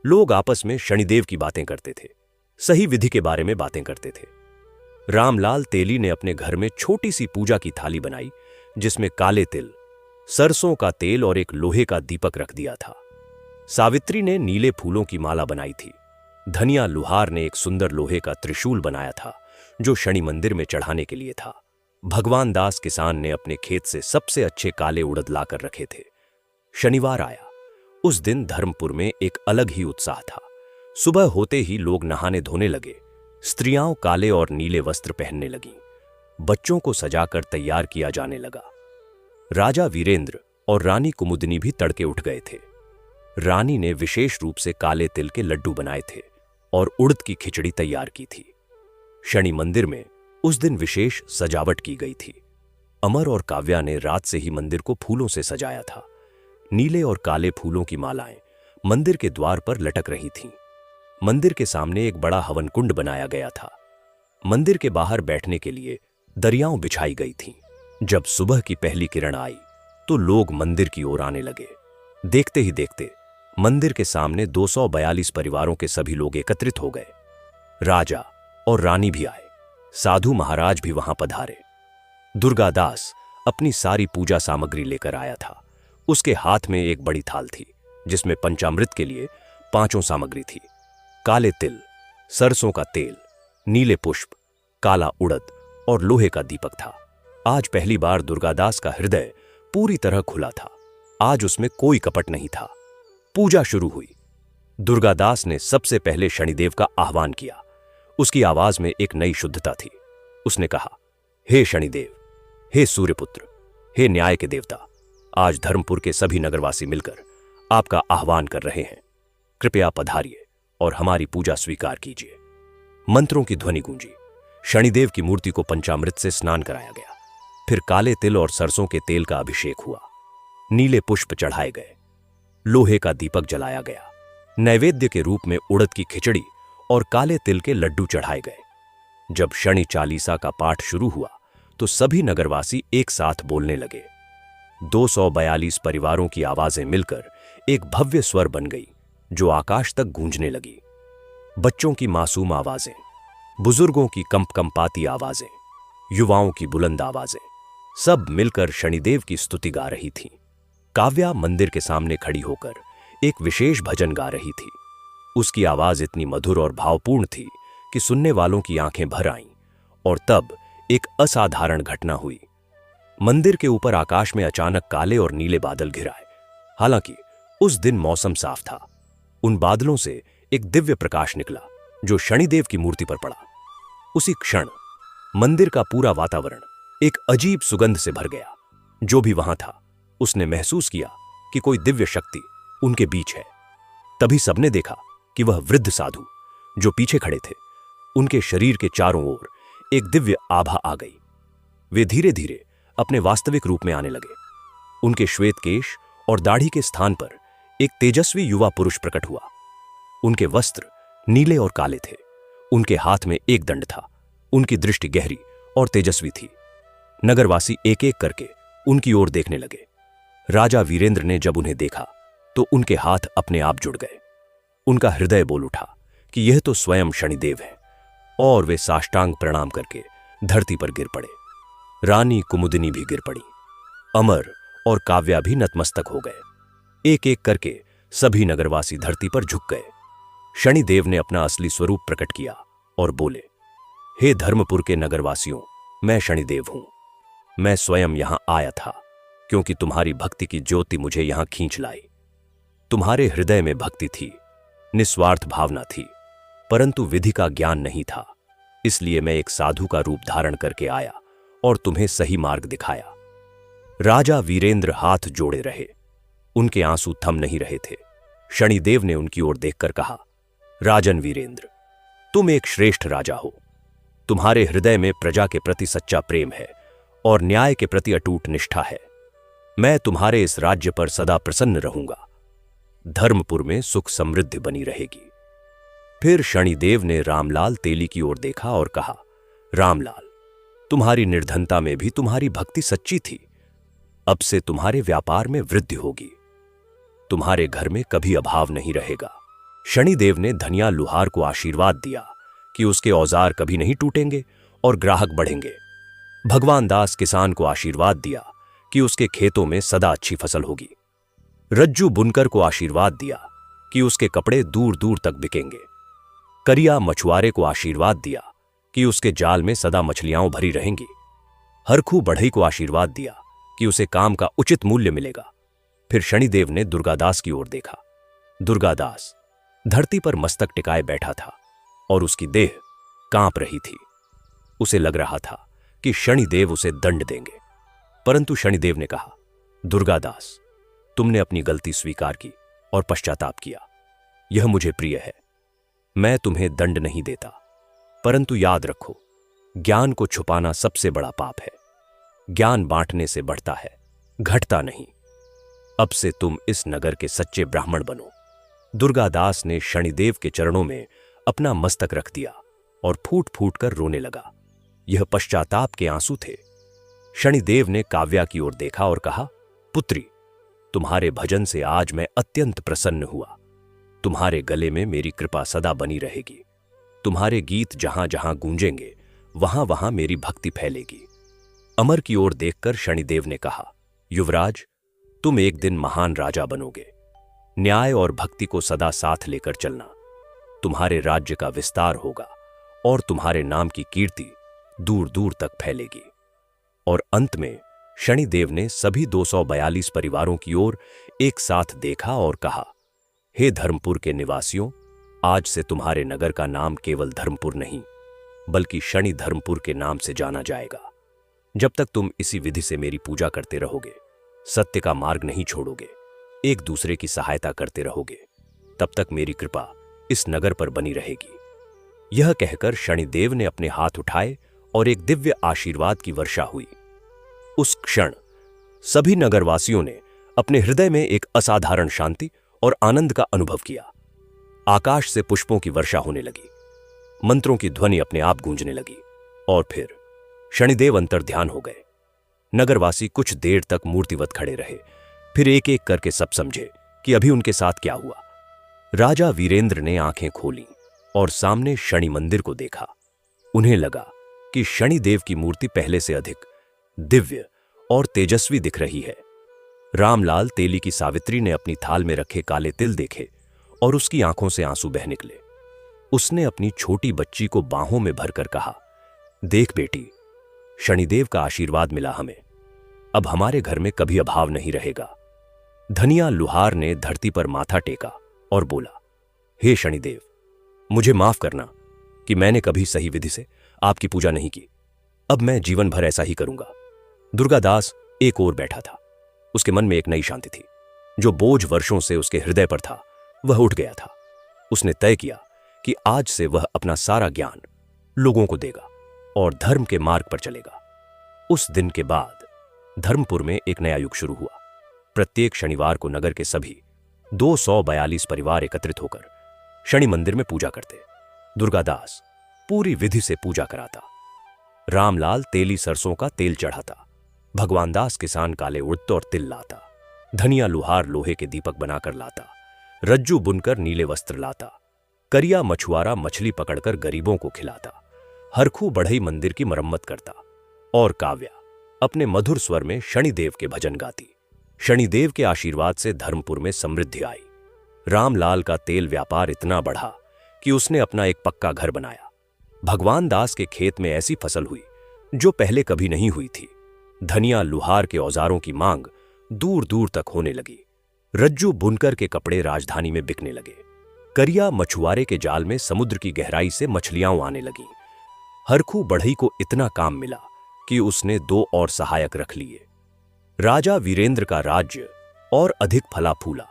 लोग आपस में शनिदेव की बातें करते थे, सही विधि के बारे में बातें करते थे। रामलाल तेली ने अपने घर में छोटी सी पूजा की थाली बनाई, जिसमें काले तिल, सरसों का तेल और एक लोहे का दीपक रख दिया था। सावित्री ने नीले फूलों की माला बनाई थी। धनिया लुहार ने एक सुंदर लोहे का त्रिशूल बनाया था, जो शनि मंदिर में चढ़ाने के लिए था। भगवान दास किसान ने अपने खेत से सबसे अच्छे काले उड़द लाकर रखे थे। शनिवार आया। उस दिन धर्मपुर में एक अलग ही उत्साह था। सुबह होते ही लोग नहाने धोने लगे। स्त्रियां काले और नीले वस्त्र पहनने लगीं। बच्चों को सजाकर तैयार किया जाने लगा। राजा वीरेंद्र और रानी कुमुदिनी भी तड़के उठ गए थे। रानी ने विशेष रूप से काले तिल के लड्डू बनाए थे और उड़द की खिचड़ी तैयार की थी। शनि मंदिर में उस दिन विशेष सजावट की गई थी। अमर और काव्या ने रात से ही मंदिर को फूलों से सजाया था। नीले और काले फूलों की मालाएं मंदिर के द्वार पर लटक रही थीं। मंदिर के सामने एक बड़ा हवन कुंड बनाया गया था। मंदिर के बाहर बैठने के लिए दरियाओं बिछाई गई थीं। जब सुबह की पहली किरण आई तो लोग मंदिर की ओर आने लगे। देखते ही देखते मंदिर के सामने 242 परिवारों के सभी लोग एकत्रित हो गए। राजा और रानी भी आए। साधु महाराज भी वहां पधारे। दुर्गादास अपनी सारी पूजा सामग्री लेकर आया था। उसके हाथ में एक बड़ी थाल थी, जिसमें पंचामृत के लिए 5 सामग्री थी। काले तिल, सरसों का तेल, नीले पुष्प, काला उड़द और लोहे का दीपक था। आज पहली बार दुर्गादास का हृदय पूरी तरह खुला था। आज उसमें कोई कपट नहीं था। पूजा शुरू हुई। दुर्गादास ने सबसे पहले शनिदेव का आह्वान किया। उसकी आवाज में एक नई शुद्धता थी। उसने कहा, हे शनिदेव, हे सूर्यपुत्र, हे न्याय के देवता, आज धर्मपुर के सभी नगरवासी मिलकर आपका आह्वान कर रहे हैं। कृपया पधारिए और हमारी पूजा स्वीकार कीजिए। मंत्रों की ध्वनि गूंजी। शनिदेव की मूर्ति को पंचामृत से स्नान कराया गया। फिर काले तिल और सरसों के तेल का अभिषेक हुआ। नीले पुष्प चढ़ाए गए। लोहे का दीपक जलाया गया। नैवेद्य के रूप में उड़द की खिचड़ी और काले तिल के लड्डू चढ़ाए गए। जब शनि चालीसा का पाठ शुरू हुआ तो सभी नगरवासी एक साथ बोलने लगे। 242 परिवारों की आवाजें मिलकर एक भव्य स्वर बन गई, जो आकाश तक गूंजने लगी। बच्चों की मासूम आवाजें, बुजुर्गों की कंपकंपाती आवाजें, युवाओं की बुलंद आवाजें, सब मिलकर शनिदेव की स्तुति गा रही थीं। काव्या मंदिर के सामने खड़ी होकर एक विशेष भजन गा रही थी। उसकी आवाज इतनी मधुर और भावपूर्ण थी कि सुनने वालों की आंखें भर आईं। और तब एक असाधारण घटना हुई। मंदिर के ऊपर आकाश में अचानक काले और नीले बादल घिर आए। हालांकि उस दिन मौसम साफ था। उन बादलों से एक दिव्य प्रकाश निकला, जो शनिदेव की मूर्ति पर पड़ा। उसी क्षण मंदिर का पूरा वातावरण एक अजीब सुगंध से भर गया। जो भी वहां था, उसने महसूस किया कि कोई दिव्य शक्ति उनके बीच है। तभी सबने देखा कि वह वृद्ध साधु, जो पीछे खड़े थे, उनके शरीर के चारों ओर एक दिव्य आभा आ गई। वे धीरे धीरे अपने वास्तविक रूप में आने लगे। उनके श्वेत केश और दाढ़ी के स्थान पर एक तेजस्वी युवा पुरुष प्रकट हुआ। उनके वस्त्र नीले और काले थे। उनके हाथ में एक दंड था। उनकी दृष्टि गहरी और तेजस्वी थी। नगरवासी एक एक करके उनकी ओर देखने लगे। राजा वीरेंद्र ने जब उन्हें देखा तो उनके हाथ अपने आप जुड़ गए। उनका हृदय बोल उठा कि यह तो स्वयं शनिदेव है। और वे साष्टांग प्रणाम करके धरती पर गिर पड़े। रानी कुमुदिनी भी गिर पड़ी। अमर और काव्या भी नतमस्तक हो गए। एक एक करके सभी नगरवासी धरती पर झुक गए। शनिदेव ने अपना असली स्वरूप प्रकट किया और बोले, हे धर्मपुर के नगरवासियों, मैं शनिदेव हूं। मैं स्वयं यहां आया था क्योंकि तुम्हारी भक्ति की ज्योति मुझे यहां खींच लाई। तुम्हारे हृदय में भक्ति थी, निस्वार्थ भावना थी, परंतु विधि का ज्ञान नहीं था। इसलिए मैं एक साधु का रूप धारण करके आया और तुम्हें सही मार्ग दिखाया। राजा वीरेंद्र हाथ जोड़े रहे। उनके आंसू थम नहीं रहे थे। शनिदेव ने उनकी ओर देखकर कहा, राजन वीरेंद्र, तुम एक श्रेष्ठ राजा हो। तुम्हारे हृदय में प्रजा के प्रति सच्चा प्रेम है और न्याय के प्रति अटूट निष्ठा है। मैं तुम्हारे इस राज्य पर सदा प्रसन्न रहूंगा। धर्मपुर में सुख समृद्धि बनी रहेगी। फिर शनिदेव ने रामलाल तेली की ओर देखा और कहा, रामलाल, तुम्हारी निर्धनता में भी तुम्हारी भक्ति सच्ची थी। अब से तुम्हारे व्यापार में वृद्धि होगी। तुम्हारे घर में कभी अभाव नहीं रहेगा। शनिदेव ने धनिया लुहार को आशीर्वाद दिया कि उसके औजार कभी नहीं टूटेंगे और ग्राहक बढ़ेंगे। भगवान दास किसान को आशीर्वाद दिया कि उसके खेतों में सदा अच्छी फसल होगी। रज्जू बुनकर को आशीर्वाद दिया कि उसके कपड़े दूर दूर तक बिकेंगे। करिया मछुआरे को आशीर्वाद दिया कि उसके जाल में सदा मछलियां भरी रहेंगी। हरखू बढ़ई को आशीर्वाद दिया कि उसे काम का उचित मूल्य मिलेगा। फिर शनिदेव ने दुर्गादास की ओर देखा। दुर्गादास धरती पर मस्तक टिकाए बैठा था और उसकी देह कांप रही थी। उसे लग रहा था कि शनिदेव उसे दंड देंगे, परंतु शनिदेव ने कहा, दुर्गादास, तुमने अपनी गलती स्वीकार की और पश्चाताप किया। यह मुझे प्रिय है। मैं तुम्हें दंड नहीं देता, परंतु याद रखो, ज्ञान को छुपाना सबसे बड़ा पाप है। ज्ञान बांटने से बढ़ता है, घटता नहीं। अब से तुम इस नगर के सच्चे ब्राह्मण बनो। दुर्गादास ने शनिदेव के चरणों में अपना मस्तक रख दिया और फूट फूट कर रोने लगा। यह पश्चाताप के आंसू थे। शनिदेव ने काव्या की ओर देखा और कहा, पुत्री, तुम्हारे भजन से आज मैं अत्यंत प्रसन्न हुआ। तुम्हारे गले में मेरी कृपा सदा बनी रहेगी। तुम्हारे गीत जहां जहां गूंजेंगे वहां वहां मेरी भक्ति फैलेगी। अमर की ओर देखकर शनिदेव ने कहा, युवराज, तुम एक दिन महान राजा बनोगे। न्याय और भक्ति को सदा साथ लेकर चलना। तुम्हारे राज्य का विस्तार होगा और तुम्हारे नाम की कीर्ति दूर दूर तक फैलेगी। और अंत में शनिदेव ने सभी 242 परिवारों की ओर एक साथ देखा और कहा, हे धर्मपुर के निवासियों, आज से तुम्हारे नगर का नाम केवल धर्मपुर नहीं, बल्कि शनि धर्मपुर के नाम से जाना जाएगा। जब तक तुम इसी विधि से मेरी पूजा करते रहोगे, सत्य का मार्ग नहीं छोड़ोगे, एक दूसरे की सहायता करते रहोगे, तब तक मेरी कृपा इस नगर पर बनी रहेगी। यह कहकर शनिदेव ने अपने हाथ उठाए और एक दिव्य आशीर्वाद की वर्षा हुई। उस क्षण सभी नगरवासियों ने अपने हृदय में एक असाधारण शांति और आनंद का अनुभव किया। आकाश से पुष्पों की वर्षा होने लगी, मंत्रों की ध्वनि अपने आप गूंजने लगी और फिर शनिदेव अंतर्ध्यान हो गए। नगरवासी कुछ देर तक मूर्तिवत खड़े रहे। फिर एक एक करके सब समझे कि अभी उनके साथ क्या हुआ। राजा वीरेंद्र ने आंखें खोली और सामने शनि मंदिर को देखा। उन्हें लगा कि शनिदेव की मूर्ति पहले से अधिक दिव्य और तेजस्वी दिख रही है। रामलाल तेली की सावित्री ने अपनी थाल में रखे काले तिल देखे और उसकी आंखों से आंसू बह निकले। उसने अपनी छोटी बच्ची को बाहों में भरकर कहा, देख बेटी, शनिदेव का आशीर्वाद मिला हमें। अब हमारे घर में कभी अभाव नहीं रहेगा। धनिया लुहार ने धरती पर माथा टेका और बोला, हे शनिदेव, मुझे माफ करना कि मैंने कभी सही विधि से आपकी पूजा नहीं की। अब मैं जीवन भर ऐसा ही करूंगा। दुर्गादास एक ओर बैठा था। उसके मन में एक नई शांति थी। जो बोझ वर्षों से उसके हृदय पर था वह उठ गया था। उसने तय किया कि आज से वह अपना सारा ज्ञान लोगों को देगा और धर्म के मार्ग पर चलेगा। उस दिन के बाद धर्मपुर में एक नया युग शुरू हुआ। प्रत्येक शनिवार को नगर के सभी 242 परिवार एकत्रित होकर शनि मंदिर में पूजा करते। दुर्गादास पूरी विधि से पूजा कराता। रामलाल तेली सरसों का तेल चढ़ाता। भगवान दास किसान काले उड़द और तिल लाता। धनिया लुहार लोहे के दीपक बनाकर लाता। रज्जू बुनकर नीले वस्त्र लाता। करिया मछुआरा मछली पकड़कर गरीबों को खिलाता हरखू बढ़ई मंदिर की मरम्मत करता और काव्या अपने मधुर स्वर में शनिदेव के भजन गाती। शनिदेव के आशीर्वाद से धर्मपुर में समृद्धि आई। रामलाल का तेल व्यापार इतना बढ़ा कि उसने अपना एक पक्का घर बनाया। भगवान दास के खेत में ऐसी फसल हुई जो पहले कभी नहीं हुई थी। धनिया लुहार के औजारों की मांग दूर दूर तक होने लगी। रज्जू बुनकर के कपड़े राजधानी में बिकने लगे। करिया मछुआरे के जाल में समुद्र की गहराई से मछलियां आने लगीं। हरखू बढ़ई को इतना काम मिला कि उसने 2 और सहायक रख लिए। राजा वीरेंद्र का राज्य और अधिक फला फूला।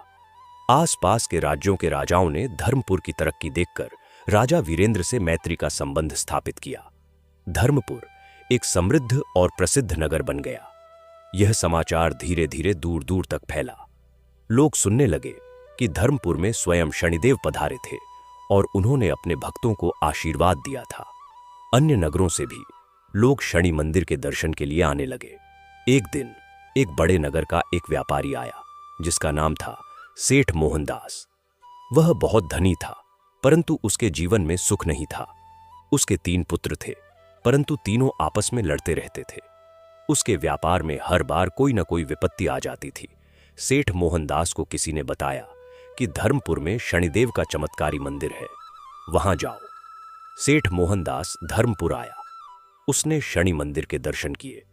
आसपास के राज्यों के राजाओं ने धर्मपुर की तरक्की देखकर राजा वीरेंद्र से मैत्री का संबंध स्थापित किया। धर्मपुर एक समृद्ध और प्रसिद्ध नगर बन गया। यह समाचार धीरे धीरे दूर दूर तक फैला। लोग सुनने लगे कि धर्मपुर में स्वयं शनिदेव पधारे थे और उन्होंने अपने भक्तों को आशीर्वाद दिया था। अन्य नगरों से भी लोग शनि मंदिर के दर्शन के लिए आने लगे। एक दिन एक बड़े नगर का एक व्यापारी आया जिसका नाम था सेठ मोहनदास। वह बहुत धनी था, परंतु उसके जीवन में सुख नहीं था। उसके 3 पुत्र थे, परंतु तीनों आपस में लड़ते रहते थे। उसके व्यापार में हर बार कोई न कोई विपत्ति आ जाती थी। सेठ मोहनदास को किसी ने बताया कि धर्मपुर में शनिदेव का चमत्कारी मंदिर है, वहां जाओ। सेठ मोहनदास धर्मपुर आया। उसने शनि मंदिर के दर्शन किए।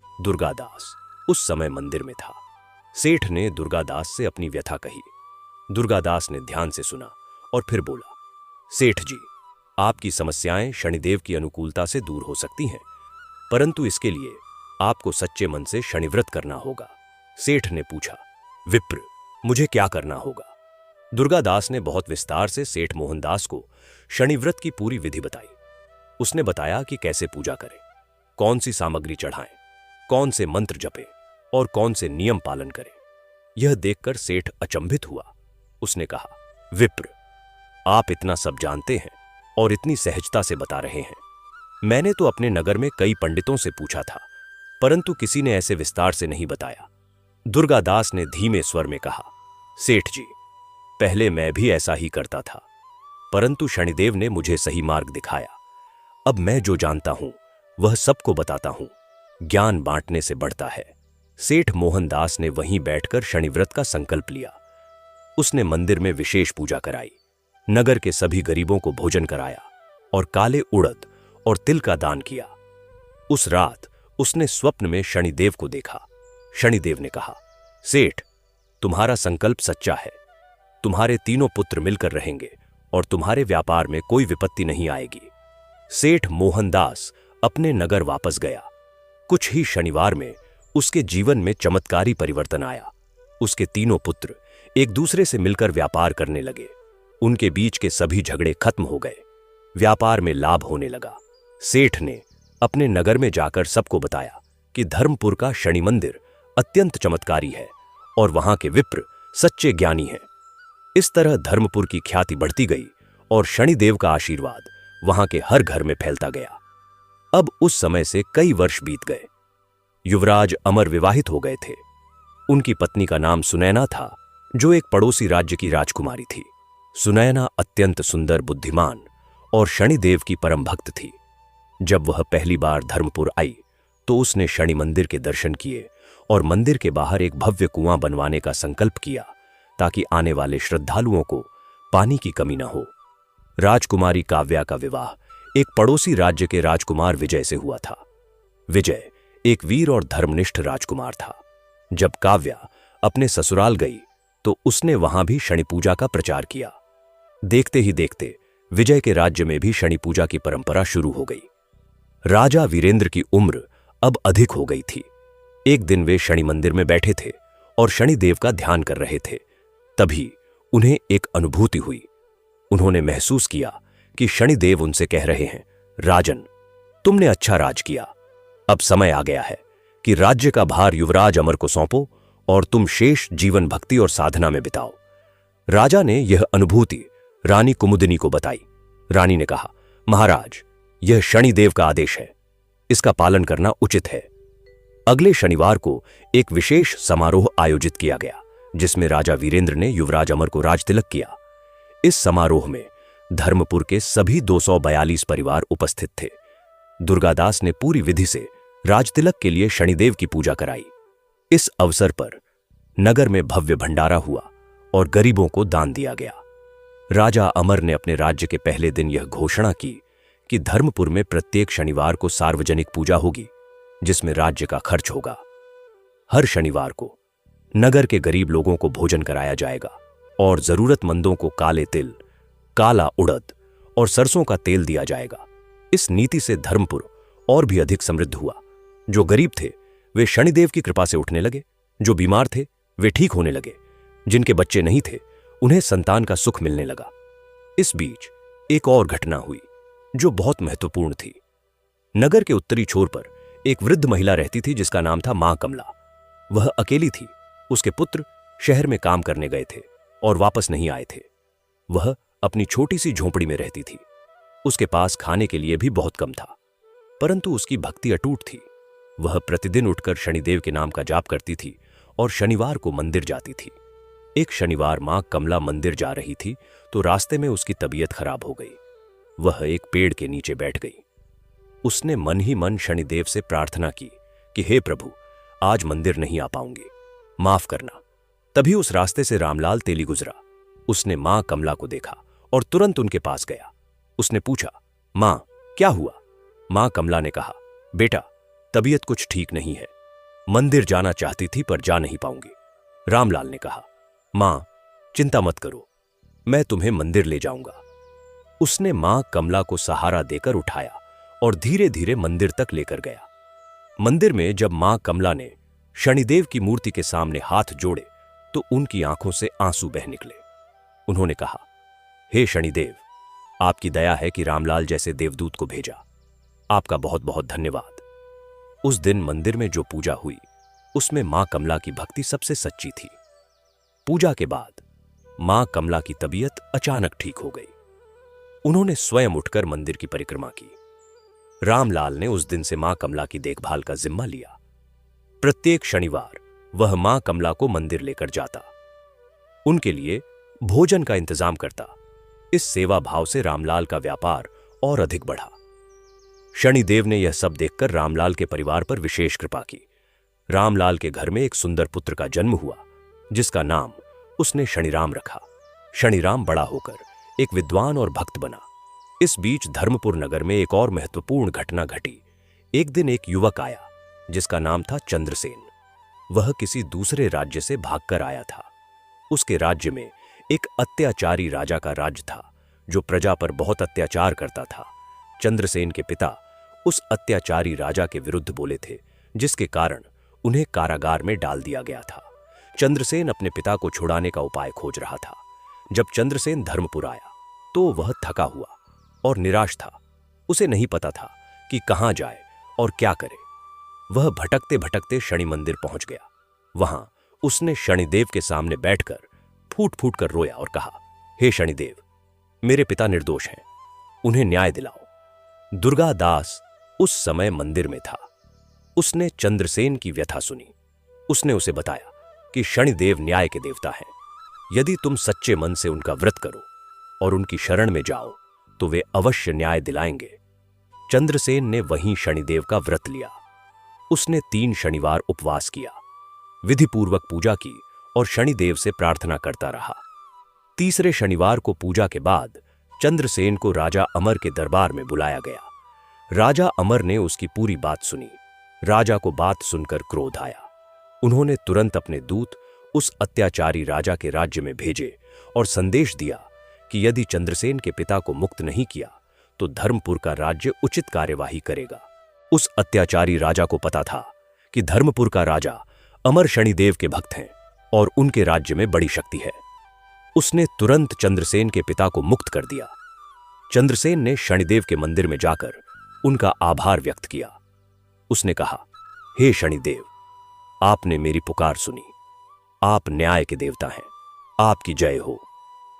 दुर्गादास उस समय मंदिर में था। सेठ ने दुर्गादास से अपनी व्यथा कही। दुर्गादास ने ध्यान से सुना और फिर बोला, सेठ जी, आपकी समस्याएं शनिदेव की अनुकूलता से दूर हो सकती हैं, परंतु इसके लिए आपको सच्चे मन से शनिव्रत करना होगा। सेठ ने पूछा, विप्र, मुझे क्या करना होगा? दुर्गादास ने बहुत विस्तार से सेठ मोहनदास को शनिव्रत की पूरी विधि बताई। उसने बताया कि कैसे पूजा करें, कौन सी सामग्री चढ़ाएं, कौन से मंत्र जपें और कौन से नियम पालन करें। यह देखकर सेठ अचंभित हुआ। उसने कहा, विप्र, आप इतना सब जानते हैं और इतनी सहजता से बता रहे हैं। मैंने तो अपने नगर में कई पंडितों से पूछा था, परंतु किसी ने ऐसे विस्तार से नहीं बताया। दुर्गादास ने धीमे स्वर में कहा, सेठ जी, पहले मैं भी ऐसा ही करता था, परंतु शनिदेव ने मुझे सही मार्ग दिखाया। अब मैं जो जानता हूं वह सबको बताता हूं। ज्ञान बांटने से बढ़ता है। सेठ मोहनदास ने वहीं बैठकर शनिव्रत का संकल्प लिया। उसने मंदिर में विशेष पूजा कराई, नगर के सभी गरीबों को भोजन कराया और काले उड़द और तिल का दान किया। उस रात उसने स्वप्न में शनिदेव को देखा। शनिदेव ने कहा, सेठ, तुम्हारा संकल्प सच्चा है। तुम्हारे तीनों पुत्र मिलकर रहेंगे और तुम्हारे व्यापार में कोई विपत्ति नहीं आएगी। सेठ मोहनदास अपने नगर वापस गया। कुछ ही शनिवार में उसके जीवन में चमत्कारी परिवर्तन आया। उसके तीनों पुत्र एक दूसरे से मिलकर व्यापार करने लगे। उनके बीच के सभी झगड़े खत्म हो गए। व्यापार में लाभ होने लगा। सेठ ने अपने नगर में जाकर सबको बताया कि धर्मपुर का शनि मंदिर अत्यंत चमत्कारी है और वहां के विप्र सच्चे ज्ञानी हैं। इस तरह धर्मपुर की ख्याति बढ़ती गई और शनिदेव का आशीर्वाद वहां के हर घर में फैलता गया। अब उस समय से कई वर्ष बीत गए। युवराज अमर विवाहित हो गए थे। उनकी पत्नी का नाम सुनैना था, जो एक पड़ोसी राज्य की राजकुमारी थी। सुनैना अत्यंत सुंदर, बुद्धिमान और शनिदेव की परम भक्त थी। जब वह पहली बार धर्मपुर आई तो उसने शनि मंदिर के दर्शन किए और मंदिर के बाहर एक भव्य कुआं बनवाने का संकल्प किया ताकि आने वाले श्रद्धालुओं को पानी की कमी न हो। राजकुमारी काव्या का विवाह एक पड़ोसी राज्य के राजकुमार विजय से हुआ था। विजय एक वीर और धर्मनिष्ठ राजकुमार था। जब काव्या अपने ससुराल गई तो उसने वहां भी शनि पूजा का प्रचार किया। देखते ही देखते विजय के राज्य में भी शनि पूजा की परंपरा शुरू हो गई। राजा वीरेंद्र की उम्र अब अधिक हो गई थी। एक दिन वे शनि मंदिर में बैठे थे और शनिदेव का ध्यान कर रहे थे। तभी उन्हें एक अनुभूति हुई। उन्होंने महसूस किया कि शनिदेव उनसे कह रहे हैं, राजन, तुमने अच्छा राज किया। अब समय आ गया है कि राज्य का भार युवराज अमर को सौंपो और तुम शेष जीवन भक्ति और साधना में बिताओ। राजा ने यह अनुभूति रानी कुमुदिनी को बताई। रानी ने कहा, महाराज, यह शनिदेव का आदेश है, इसका पालन करना उचित है। अगले शनिवार को एक विशेष समारोह आयोजित किया गया जिसमें राजा वीरेंद्र ने युवराज अमर को राजतिलक किया। इस समारोह में धर्मपुर के सभी 242 परिवार उपस्थित थे। दुर्गादास ने पूरी विधि से राजतिलक के लिए शनिदेव की पूजा कराई। इस अवसर पर नगर में भव्य भंडारा हुआ और गरीबों को दान दिया गया। राजा अमर ने अपने राज्य के पहले दिन यह घोषणा की कि धर्मपुर में प्रत्येक शनिवार को सार्वजनिक पूजा होगी, जिसमें राज्य का खर्च होगा। हर शनिवार को नगर के गरीब लोगों को भोजन कराया जाएगा और जरूरतमंदों को काले तिल, काला उड़द और सरसों का तेल दिया जाएगा। इस नीति से धर्मपुर और भी अधिक समृद्ध हुआ। जो गरीब थे वे शनिदेव की कृपा से उठने लगे, जो बीमार थे वे ठीक होने लगे, जिनके बच्चे नहीं थे उन्हें संतान का सुख मिलने लगा। इस बीच एक और घटना हुई जो बहुत महत्वपूर्ण थी। नगर के उत्तरी छोर पर एक वृद्ध महिला रहती थी जिसका नाम था मां कमला। वह अकेली थी। उसके पुत्र शहर में काम करने गए थे और वापस नहीं आए थे। वह अपनी छोटी सी झोंपड़ी में रहती थी। उसके पास खाने के लिए भी बहुत कम था, परंतु उसकी भक्ति अटूट थी। वह प्रतिदिन उठकर शनिदेव के नाम का जाप करती थी और शनिवार को मंदिर जाती थी। एक शनिवार मां कमला मंदिर जा रही थी तो रास्ते में उसकी तबीयत खराब हो गई। वह एक पेड़ के नीचे बैठ गई। उसने मन ही मन शनिदेव से प्रार्थना की कि हे प्रभु, आज मंदिर नहीं आ पाऊंगी, माफ करना। तभी उस रास्ते से रामलाल तेली गुजरा। उसने मां कमला को देखा और तुरंत उनके पास गया। उसने पूछा, मां क्या हुआ? मां कमला ने कहा, बेटा तबीयत कुछ ठीक नहीं है, मंदिर जाना चाहती थी पर जा नहीं पाऊंगी। रामलाल ने कहा, मां चिंता मत करो, मैं तुम्हें मंदिर ले जाऊंगा। उसने मां कमला को सहारा देकर उठाया और धीरे धीरे मंदिर तक लेकर गया। मंदिर में जब मां कमला ने शनिदेव की मूर्ति के सामने हाथ जोड़े तो उनकी आंखों से आंसू बह निकले। उन्होंने कहा, हे शनिदेव, आपकी दया है कि रामलाल जैसे देवदूत को भेजा। आपका बहुत बहुत धन्यवाद। उस दिन मंदिर में जो पूजा हुई उसमें मां कमला की भक्ति सबसे सच्ची थी। पूजा के बाद मां कमला की तबीयत अचानक ठीक हो गई। उन्होंने स्वयं उठकर मंदिर की परिक्रमा की। रामलाल ने उस दिन से मां कमला की देखभाल का जिम्मा लिया। प्रत्येक शनिवार वह मां कमला को मंदिर लेकर जाता, उनके लिए भोजन का इंतजाम करता। इस सेवा भाव से रामलाल का व्यापार और अधिक बढ़ा। शनिदेव ने यह सब देखकर रामलाल के परिवार पर विशेष कृपा की। रामलाल के घर में एक सुंदर पुत्र का जन्म हुआ, जिसका नाम उसने शनिराम रखा। शनिराम बड़ा होकर एक विद्वान और भक्त बना। इस बीच धर्मपुर नगर में एक और महत्वपूर्ण घटना घटी। एक दिन एक युवक आया जिसका नाम था चंद्रसेन। वह किसी दूसरे राज्य से भागकर आया था। उसके राज्य में एक अत्याचारी राजा का राज्य था जो प्रजा पर बहुत अत्याचार करता था। चंद्रसेन के पिता उस अत्याचारी राजा के विरुद्ध बोले थे, जिसके कारण उन्हें कारागार में डाल दिया गया था। चंद्रसेन अपने पिता को छुड़ाने का उपाय खोज रहा था। जब चंद्रसेन धर्मपुर आया तो वह थका हुआ और निराश था। उसे नहीं पता था कि कहां जाए और क्या करे। वह भटकते भटकते शनि मंदिर पहुंच गया। वहां उसने शनिदेव के सामने बैठकर फूट फूट कर रोया और कहा, हे शनिदेव, मेरे पिता निर्दोष हैं, उन्हें न्याय दिलाओ। दुर्गादास उस समय मंदिर में था। उसने चंद्रसेन की व्यथा सुनी। उसने उसे बताया कि शनिदेव न्याय के देवता हैं। यदि तुम सच्चे मन से उनका व्रत करो और उनकी शरण में जाओ तो वे अवश्य न्याय दिलाएंगे। चंद्रसेन ने वहीं शनिदेव का व्रत लिया। उसने 3 शनिवार उपवास किया, विधिपूर्वक पूजा की और शनिदेव से प्रार्थना करता रहा। तीसरे शनिवार को पूजा के बाद चंद्रसेन को राजा अमर के दरबार में बुलाया गया। राजा अमर ने उसकी पूरी बात सुनी। राजा को बात सुनकर क्रोध आया। उन्होंने तुरंत अपने दूत उस अत्याचारी राजा के राज्य में भेजे और संदेश दिया कि यदि चंद्रसेन के पिता को मुक्त नहीं किया तो धर्मपुर का राज्य उचित कार्यवाही करेगा। उस अत्याचारी राजा को पता था कि धर्मपुर का राजा अमर शनिदेव के भक्त हैं और उनके राज्य में बड़ी शक्ति है। उसने तुरंत चंद्रसेन के पिता को मुक्त कर दिया। चंद्रसेन ने शनिदेव के मंदिर में जाकर उनका आभार व्यक्त किया। उसने कहा, हे शनिदेव, आपने मेरी पुकार सुनी। आप न्याय के देवता हैं, आपकी जय हो।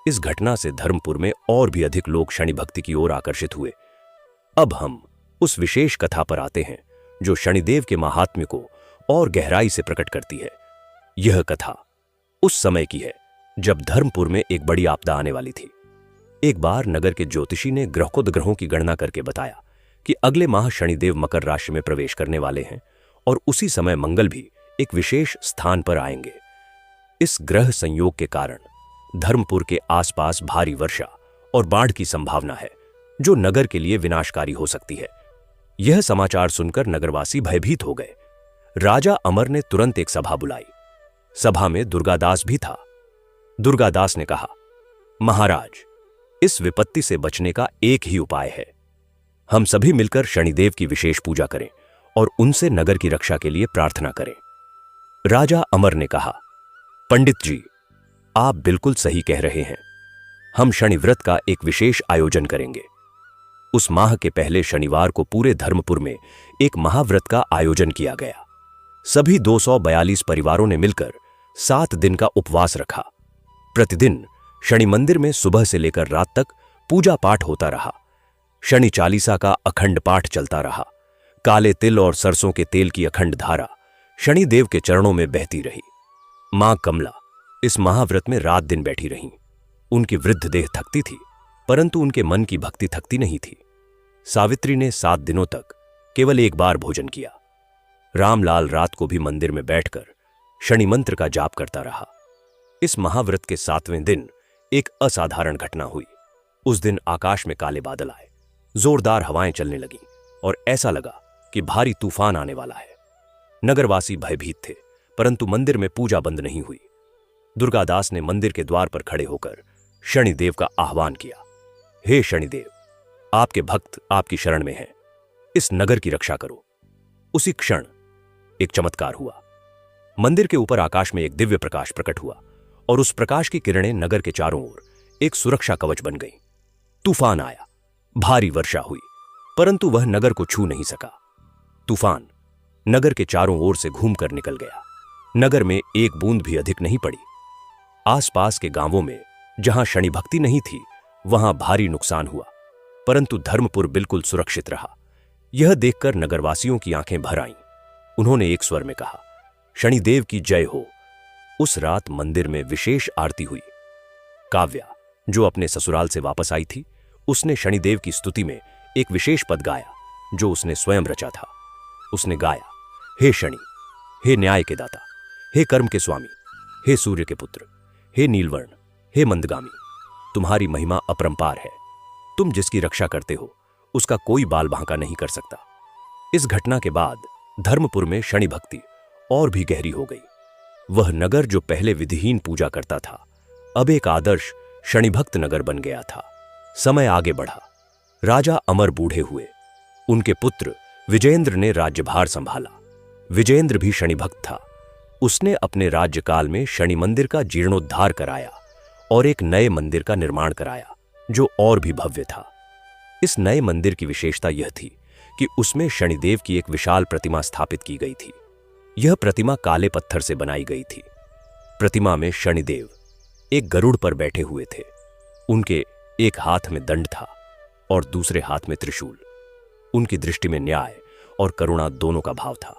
इस घटना से धर्मपुर में और भी अधिक लोग शनि भक्ति की ओर आकर्षित हुए। अब हम उस विशेष कथा पर आते हैं जो शनिदेव के महात्म्य को और गहराई से प्रकट करती है। यह कथा उस समय की है जब धर्मपुर में एक बड़ी आपदा आने वाली थी। एक बार नगर के ज्योतिषी ने ग्रहों की गणना करके बताया कि अगले माह शनिदेव मकर राशि में प्रवेश करने वाले हैं और उसी समय मंगल भी एक विशेष स्थान पर आएंगे। इस ग्रह संयोग के कारण धर्मपुर के आसपास भारी वर्षा और बाढ़ की संभावना है, जो नगर के लिए विनाशकारी हो सकती है। यह समाचार सुनकर नगरवासी भयभीत हो गए। राजा अमर ने तुरंत एक सभा बुलाई। सभा में दुर्गादास भी था। दुर्गादास ने कहा, महाराज, इस विपत्ति से बचने का एक ही उपाय है। हम सभी मिलकर शनिदेव की विशेष पूजा करें और उनसे नगर की रक्षा के लिए प्रार्थना करें। राजा अमर ने कहा, पंडित जी, आप बिल्कुल सही कह रहे हैं। हम शनि व्रत का एक विशेष आयोजन करेंगे। उस माह के पहले शनिवार को पूरे धर्मपुर में एक महाव्रत का आयोजन किया गया। सभी 242 परिवारों ने मिलकर 7 दिन का उपवास रखा। प्रतिदिन शनि मंदिर में सुबह से लेकर रात तक पूजा पाठ होता रहा। शनि चालीसा का अखंड पाठ चलता रहा। काले तिल और सरसों के तेल की अखंड धारा शनिदेव के चरणों में बहती रही। मां कमला इस महाव्रत में रात दिन बैठी रहीं। उनकी वृद्ध देह थकती थी, परंतु उनके मन की भक्ति थकती नहीं थी। सावित्री ने 7 दिनों तक केवल एक बार भोजन किया। रामलाल रात को भी मंदिर में बैठकर शनि मंत्र का जाप करता रहा। इस महाव्रत के 7वें दिन एक असाधारण घटना हुई। उस दिन आकाश में काले बादल आए, जोरदार हवाएं चलने लगीं और ऐसा लगा कि भारी तूफान आने वाला है। नगरवासी भयभीत थे, परंतु मंदिर में पूजा बंद नहीं हुई। दुर्गादास ने मंदिर के द्वार पर खड़े होकर शनिदेव का आह्वान किया, हे शनिदेव, आपके भक्त आपकी शरण में हैं, इस नगर की रक्षा करो। उसी क्षण एक चमत्कार हुआ। मंदिर के ऊपर आकाश में एक दिव्य प्रकाश प्रकट हुआ और उस प्रकाश की किरणें नगर के चारों ओर एक सुरक्षा कवच बन गईं। तूफान आया, भारी वर्षा हुई, परंतु वह नगर को छू नहीं सका। तूफान नगर के चारों ओर से घूमकर निकल गया। नगर में एक बूंद भी अधिक नहीं पड़ी। आसपास के गांवों में जहां शनि भक्ति नहीं थी, वहां भारी नुकसान हुआ, परंतु धर्मपुर बिल्कुल सुरक्षित रहा। यह देखकर नगरवासियों की आंखें भर आईं। उन्होंने एक स्वर में कहा, शनिदेव की जय हो। उस रात मंदिर में विशेष आरती हुई। काव्या, जो अपने ससुराल से वापस आई थी, उसने शनिदेव की स्तुति में एक विशेष पद गाया जो उसने स्वयं रचा था। उसने गाया, हे शनि, हे न्याय के दाता, हे कर्म के स्वामी, हे सूर्य के पुत्र, हे नीलवर्ण, हे मंदगामी, तुम्हारी महिमा अपरंपार है। तुम जिसकी रक्षा करते हो उसका कोई बाल बांका नहीं कर सकता। इस घटना के बाद धर्मपुर में शनि भक्ति और भी गहरी हो गई। वह नगर जो पहले विधिहीन पूजा करता था, अब एक आदर्श शनिभक्त नगर बन गया था। समय आगे बढ़ा। राजा अमर बूढ़े हुए। उनके पुत्र विजेंद्र ने राज्यभार संभाला। विजेंद्र भी शनिभक्त था। उसने अपने राज्यकाल में शनि मंदिर का जीर्णोद्धार कराया और एक नए मंदिर का निर्माण कराया जो और भी भव्य था। इस नए मंदिर की विशेषता यह थी कि उसमें शनिदेव की एक विशाल प्रतिमा स्थापित की गई थी। यह प्रतिमा काले पत्थर से बनाई गई थी। प्रतिमा में शनिदेव एक गरुड़ पर बैठे हुए थे। उनके एक हाथ में दंड था और दूसरे हाथ में त्रिशूल। उनकी दृष्टि में न्याय और करुणा दोनों का भाव था।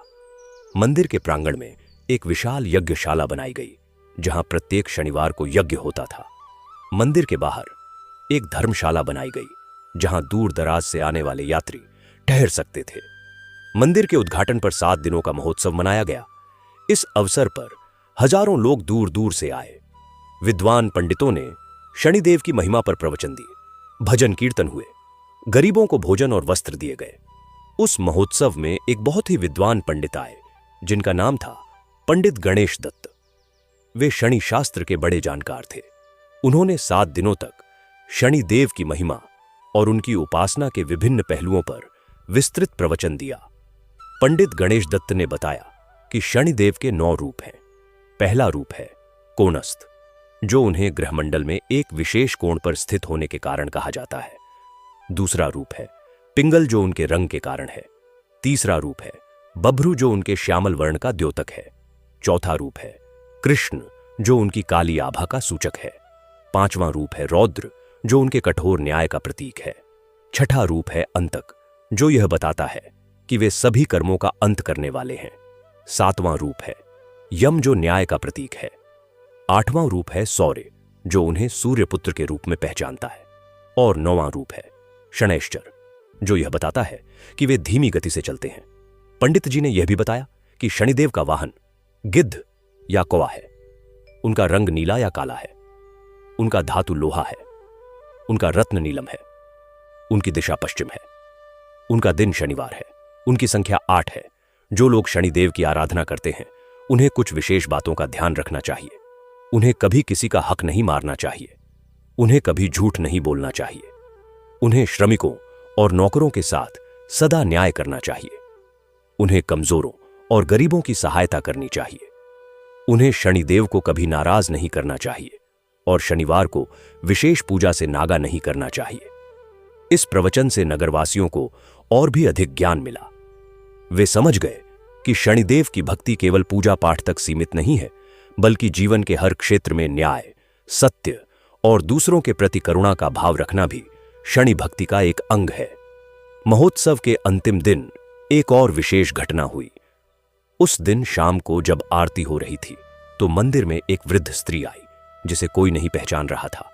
मंदिर के प्रांगण में एक विशाल यज्ञशाला बनाई गई जहां प्रत्येक शनिवार को यज्ञ होता था। मंदिर के बाहर एक धर्मशाला बनाई गई जहां दूर दराज से आने वाले यात्री ठहर सकते थे। मंदिर के उद्घाटन पर 7 दिनों का महोत्सव मनाया गया। इस अवसर पर हजारों लोग दूर दूर से आए। विद्वान पंडितों ने शनिदेव की महिमा पर प्रवचन दिए, भजन कीर्तन हुए, गरीबों को भोजन और वस्त्र दिए गए। उस महोत्सव में एक बहुत ही विद्वान पंडित आए जिनका नाम था पंडित गणेश दत्त। वे शनि शास्त्र के बड़े जानकार थे। उन्होंने 7 दिनों तक शनिदेव की महिमा और उनकी उपासना के विभिन्न पहलुओं पर विस्तृत प्रवचन दिया। पंडित गणेश दत्त ने बताया कि शनिदेव के 9 रूप हैं। पहला रूप है कोणस्थ, जो उन्हें ग्रहमंडल में एक विशेष कोण पर स्थित होने के कारण कहा जाता है। दूसरा रूप है पिंगल, जो उनके रंग के कारण है। तीसरा रूप है बभ्रू, जो उनके श्यामल वर्ण का द्योतक है। चौथा रूप है कृष्ण, जो उनकी काली आभा का सूचक है। पांचवां रूप है रौद्र, जो उनके कठोर न्याय का प्रतीक है। छठा रूप है अंतक, जो यह बताता है कि वे सभी कर्मों का अंत करने वाले हैं। सातवां रूप है यम, जो न्याय का प्रतीक है। आठवां रूप है सौर्य, जो उन्हें सूर्यपुत्र के रूप में पहचानता है। और 9वां रूप है शनैश्चर, जो यह बताता है कि वे धीमी गति से चलते हैं। पंडित जी ने यह भी बताया कि शनिदेव का वाहन गिद्ध या कौवा है। उनका रंग नीला या काला है। उनका धातु लोहा है। उनका रत्न नीलम है। उनकी दिशा पश्चिम है। उनका दिन शनिवार है। उनकी संख्या 8 है। जो लोग शनिदेव की आराधना करते हैं उन्हें कुछ विशेष बातों का ध्यान रखना चाहिए। उन्हें कभी किसी का हक नहीं मारना चाहिए। उन्हें कभी झूठ नहीं बोलना चाहिए। उन्हें श्रमिकों और नौकरों के साथ सदा न्याय करना चाहिए। उन्हें कमजोरों और गरीबों की सहायता करनी चाहिए। उन्हें शनिदेव को कभी नाराज नहीं करना चाहिए और शनिवार को विशेष पूजा से नागा नहीं करना चाहिए। इस प्रवचन से नगरवासियों को और भी अधिक ज्ञान मिला। वे समझ गए कि शनिदेव की भक्ति केवल पूजा पाठ तक सीमित नहीं है, बल्कि जीवन के हर क्षेत्र में न्याय, सत्य और दूसरों के प्रति करुणा का भाव रखना भी शनि भक्ति का एक अंग है। महोत्सव के अंतिम दिन एक और विशेष घटना हुई। उस दिन शाम को जब आरती हो रही थी तो मंदिर में एक वृद्ध स्त्री आई जिसे कोई नहीं पहचान रहा था।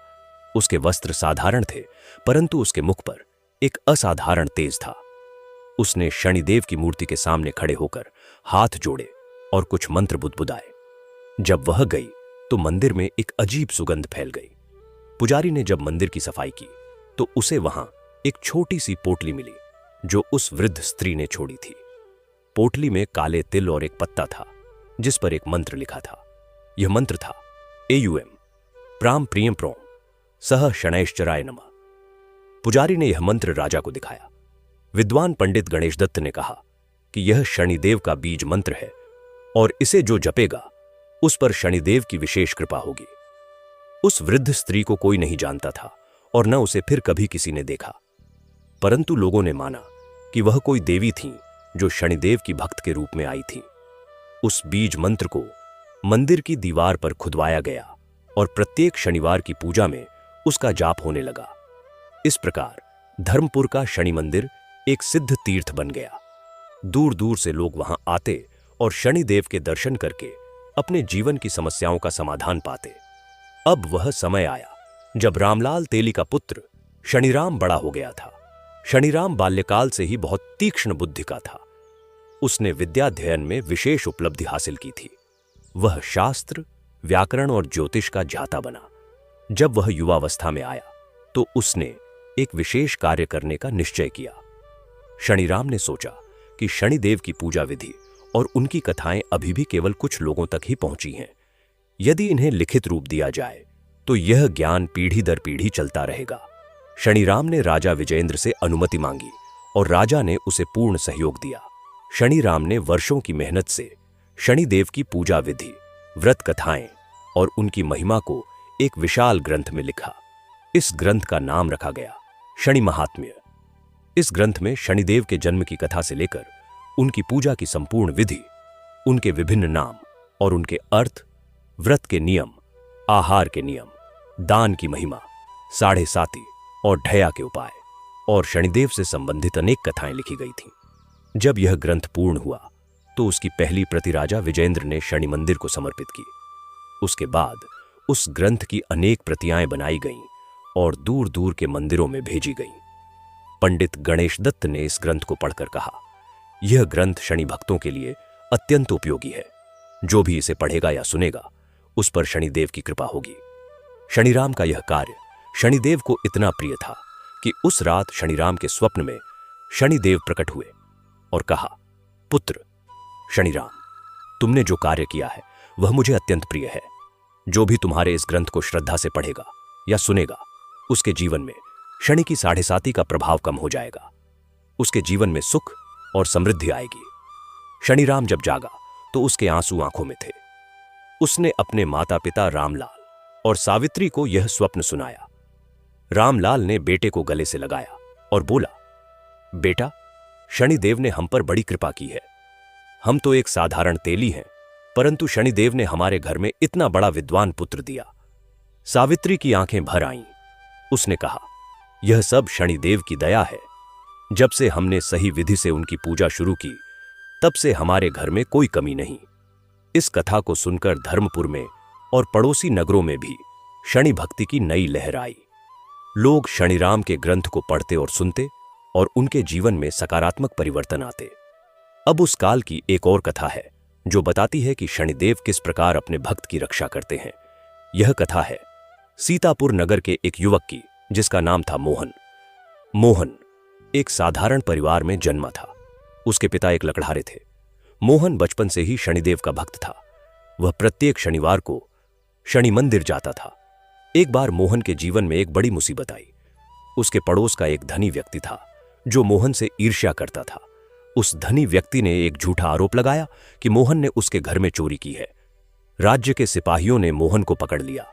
उसके वस्त्र साधारण थे, परंतु उसके मुख पर एक असाधारण तेज था। उसने शनिदेव की मूर्ति के सामने खड़े होकर हाथ जोड़े और कुछ मंत्र बुदबुदाए। जब वह गई तो मंदिर में एक अजीब सुगंध फैल गई। पुजारी ने जब मंदिर की सफाई की तो उसे वहां एक छोटी सी पोटली मिली जो उस वृद्ध स्त्री ने छोड़ी थी। पोटली में काले तिल और एक पत्ता था जिस पर एक मंत्र लिखा था। यह मंत्र था एयुएम प्राम प्रियम प्रोम सह शनैश्चराय नमः। पुजारी ने यह मंत्र राजा को दिखाया। विद्वान पंडित गणेश दत्त ने कहा कि यह शनिदेव का बीज मंत्र है और इसे जो जपेगा उस पर शनिदेव की विशेष कृपा होगी। उस वृद्ध स्त्री को कोई नहीं जानता था और न उसे फिर कभी किसी ने देखा, परंतु लोगों ने माना कि वह कोई देवी थी जो शनिदेव की भक्त के रूप में आई थी। उस बीज मंत्र को मंदिर की दीवार पर खुदवाया गया और प्रत्येक शनिवार की पूजा में उसका जाप होने लगा। इस प्रकार धर्मपुर का शनि मंदिर एक सिद्ध तीर्थ बन गया। दूर दूर से लोग वहां आते और शनिदेव के दर्शन करके अपने जीवन की समस्याओं का समाधान पाते। अब वह समय आया जब रामलाल तेली का पुत्र शनिराम बड़ा हो गया था। शनिराम बाल्यकाल से ही बहुत तीक्ष्ण बुद्धि का था। उसने विद्याध्ययन में विशेष उपलब्धि हासिल की थी। वह शास्त्र, व्याकरण और ज्योतिष का ज्ञाता बना। जब वह युवावस्था में आया तो उसने एक विशेष कार्य करने का निश्चय किया। शनिराम ने सोचा कि शनिदेव की पूजा विधि और उनकी कथाएं अभी भी केवल कुछ लोगों तक ही पहुंची हैं। यदि इन्हें लिखित रूप दिया जाए तो यह ज्ञान पीढ़ी दर पीढ़ी चलता रहेगा। शनिराम ने राजा विजेंद्र से अनुमति मांगी और राजा ने उसे पूर्ण सहयोग दिया। शनिराम ने वर्षों की मेहनत से शनिदेव की पूजा विधि, व्रत कथाएं और उनकी महिमा को एक विशाल ग्रंथ में लिखा। इस ग्रंथ का नाम रखा गया शनि महात्म्य। इस ग्रंथ में शनिदेव के जन्म की कथा से लेकर उनकी पूजा की संपूर्ण विधि, उनके विभिन्न नाम और उनके अर्थ, व्रत के नियम, आहार के नियम, दान की महिमा, साढ़े साती और ढया के उपाय और शनिदेव से संबंधित अनेक कथाएं लिखी गई थीं। जब यह ग्रंथ पूर्ण हुआ तो उसकी पहली प्रति राजा विजेंद्र ने शनि मंदिर को समर्पित की। उसके बाद उस ग्रंथ की अनेक प्रतियां बनाई गईं और दूर दूर के मंदिरों में भेजी गईं। पंडित गणेश दत्त ने इस ग्रंथ को पढ़कर कहा, यह ग्रंथ शनि भक्तों के लिए अत्यंत उपयोगी है। जो भी इसे पढ़ेगा या सुनेगा उस पर शनिदेव की कृपा होगी। शनिराम का यह कार्य शनिदेव को इतना प्रिय था कि उस रात शनिराम के स्वप्न में शनिदेव प्रकट हुए और कहा, पुत्र शनिराम, तुमने जो कार्य किया है वह मुझे अत्यंत प्रिय है। जो भी तुम्हारे इस ग्रंथ को श्रद्धा से पढ़ेगा या सुनेगा उसके जीवन में शनि की साढ़े साती का प्रभाव कम हो जाएगा। उसके जीवन में सुख और समृद्धि आएगी। शनिराम जब जागा तो उसके आंसू आंखों में थे। उसने अपने माता पिता रामलाल और सावित्री को यह स्वप्न सुनाया। रामलाल ने बेटे को गले से लगाया और बोला, बेटा, शनिदेव ने हम पर बड़ी कृपा की है। हम तो एक साधारण तेली हैं, परंतु शनिदेव ने हमारे घर में इतना बड़ा विद्वान पुत्र दिया। सावित्री की आंखें भर आईं। उसने कहा, यह सब शनिदेव की दया है। जब से हमने सही विधि से उनकी पूजा शुरू की तब से हमारे घर में कोई कमी नहीं। इस कथा को सुनकर धर्मपुर में और पड़ोसी नगरों में भी शनि भक्ति की नई लहर आई। लोग शनिराम के ग्रंथ को पढ़ते और सुनते और उनके जीवन में सकारात्मक परिवर्तन आते। अब उस काल की एक और कथा है जो बताती है कि शनिदेव किस प्रकार अपने भक्त की रक्षा करते हैं। यह कथा है सीतापुर नगर के एक युवक की, जिसका नाम था मोहन। मोहन एक साधारण परिवार में जन्मा था। उसके पिता एक लकड़हारे थे। मोहन बचपन से ही शनिदेव का भक्त था। वह प्रत्येक शनिवार को शनि मंदिर जाता था। एक बार मोहन के जीवन में एक बड़ी मुसीबत आई। उसके पड़ोस का एक धनी व्यक्ति था जो मोहन से ईर्ष्या करता था। उस धनी व्यक्ति ने एक झूठा आरोप लगाया कि मोहन ने उसके घर में चोरी की है। राज्य के सिपाहियों ने मोहन को पकड़ लिया।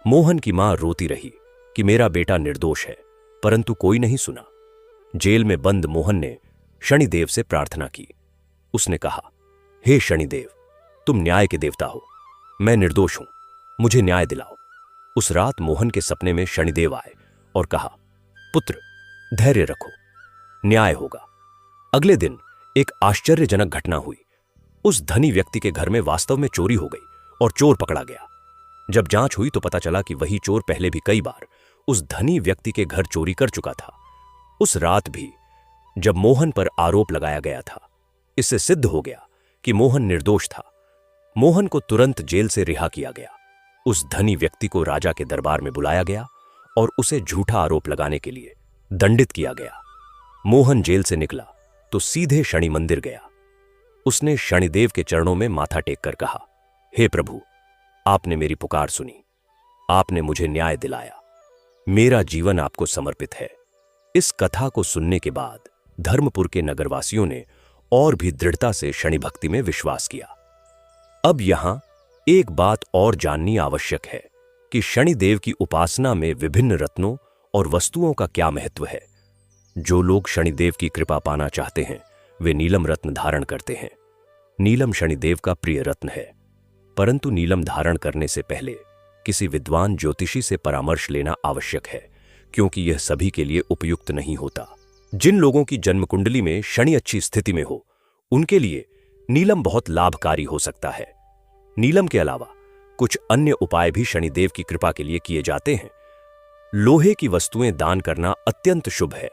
मोहन की मां रोती रही कि मेरा बेटा निर्दोष है, परंतु कोई नहीं सुना। जेल में बंद मोहन ने शनिदेव से प्रार्थना की। उसने कहा, हे शनिदेव, तुम न्याय के देवता हो, मैं निर्दोष हूं, मुझे न्याय दिलाओ। उस रात मोहन के सपने में शनिदेव आए और कहा, पुत्र, धैर्य रखो, न्याय होगा। अगले दिन एक आश्चर्यजनक घटना हुई। उस धनी व्यक्ति के घर में वास्तव में चोरी हो गई और चोर पकड़ा गया। जब जांच हुई तो पता चला कि वही चोर पहले भी कई बार उस धनी व्यक्ति के घर चोरी कर चुका था। उस रात भी जब मोहन पर आरोप लगाया गया था, इससे सिद्ध हो गया कि मोहन निर्दोष था। मोहन को तुरंत जेल से रिहा किया गया। उस धनी व्यक्ति को राजा के दरबार में बुलाया गया और उसे झूठा आरोप लगाने के लिए दंडित किया गया। मोहन जेल से निकला तो सीधे शनि मंदिर गया। उसने शनिदेव के चरणों में माथा टेक कर कहा, हे प्रभु, आपने मेरी पुकार सुनी, आपने मुझे न्याय दिलाया, मेरा जीवन आपको समर्पित है। इस कथा को सुनने के बाद धर्मपुर के नगरवासियों ने और भी दृढ़ता से शनि भक्ति में विश्वास किया। अब यहां एक बात और जाननी आवश्यक है कि शनिदेव की उपासना में विभिन्न रत्नों और वस्तुओं का क्या महत्व है। जो लोग शनिदेव की कृपा पाना चाहते हैं वे नीलम रत्न धारण करते हैं। नीलम शनिदेव का प्रिय रत्न है, परंतु नीलम धारण करने से पहले किसी विद्वान ज्योतिषी से परामर्श लेना आवश्यक है, क्योंकि यह सभी के लिए उपयुक्त नहीं होता। जिन लोगों की जन्म कुंडली में शनि अच्छी स्थिति में हो, उनके लिए नीलम बहुत लाभकारी हो सकता है। नीलम के अलावा कुछ अन्य उपाय भी शनिदेव की कृपा के लिए किए जाते हैं। लोहे की वस्तुएं दान करना अत्यंत शुभ है।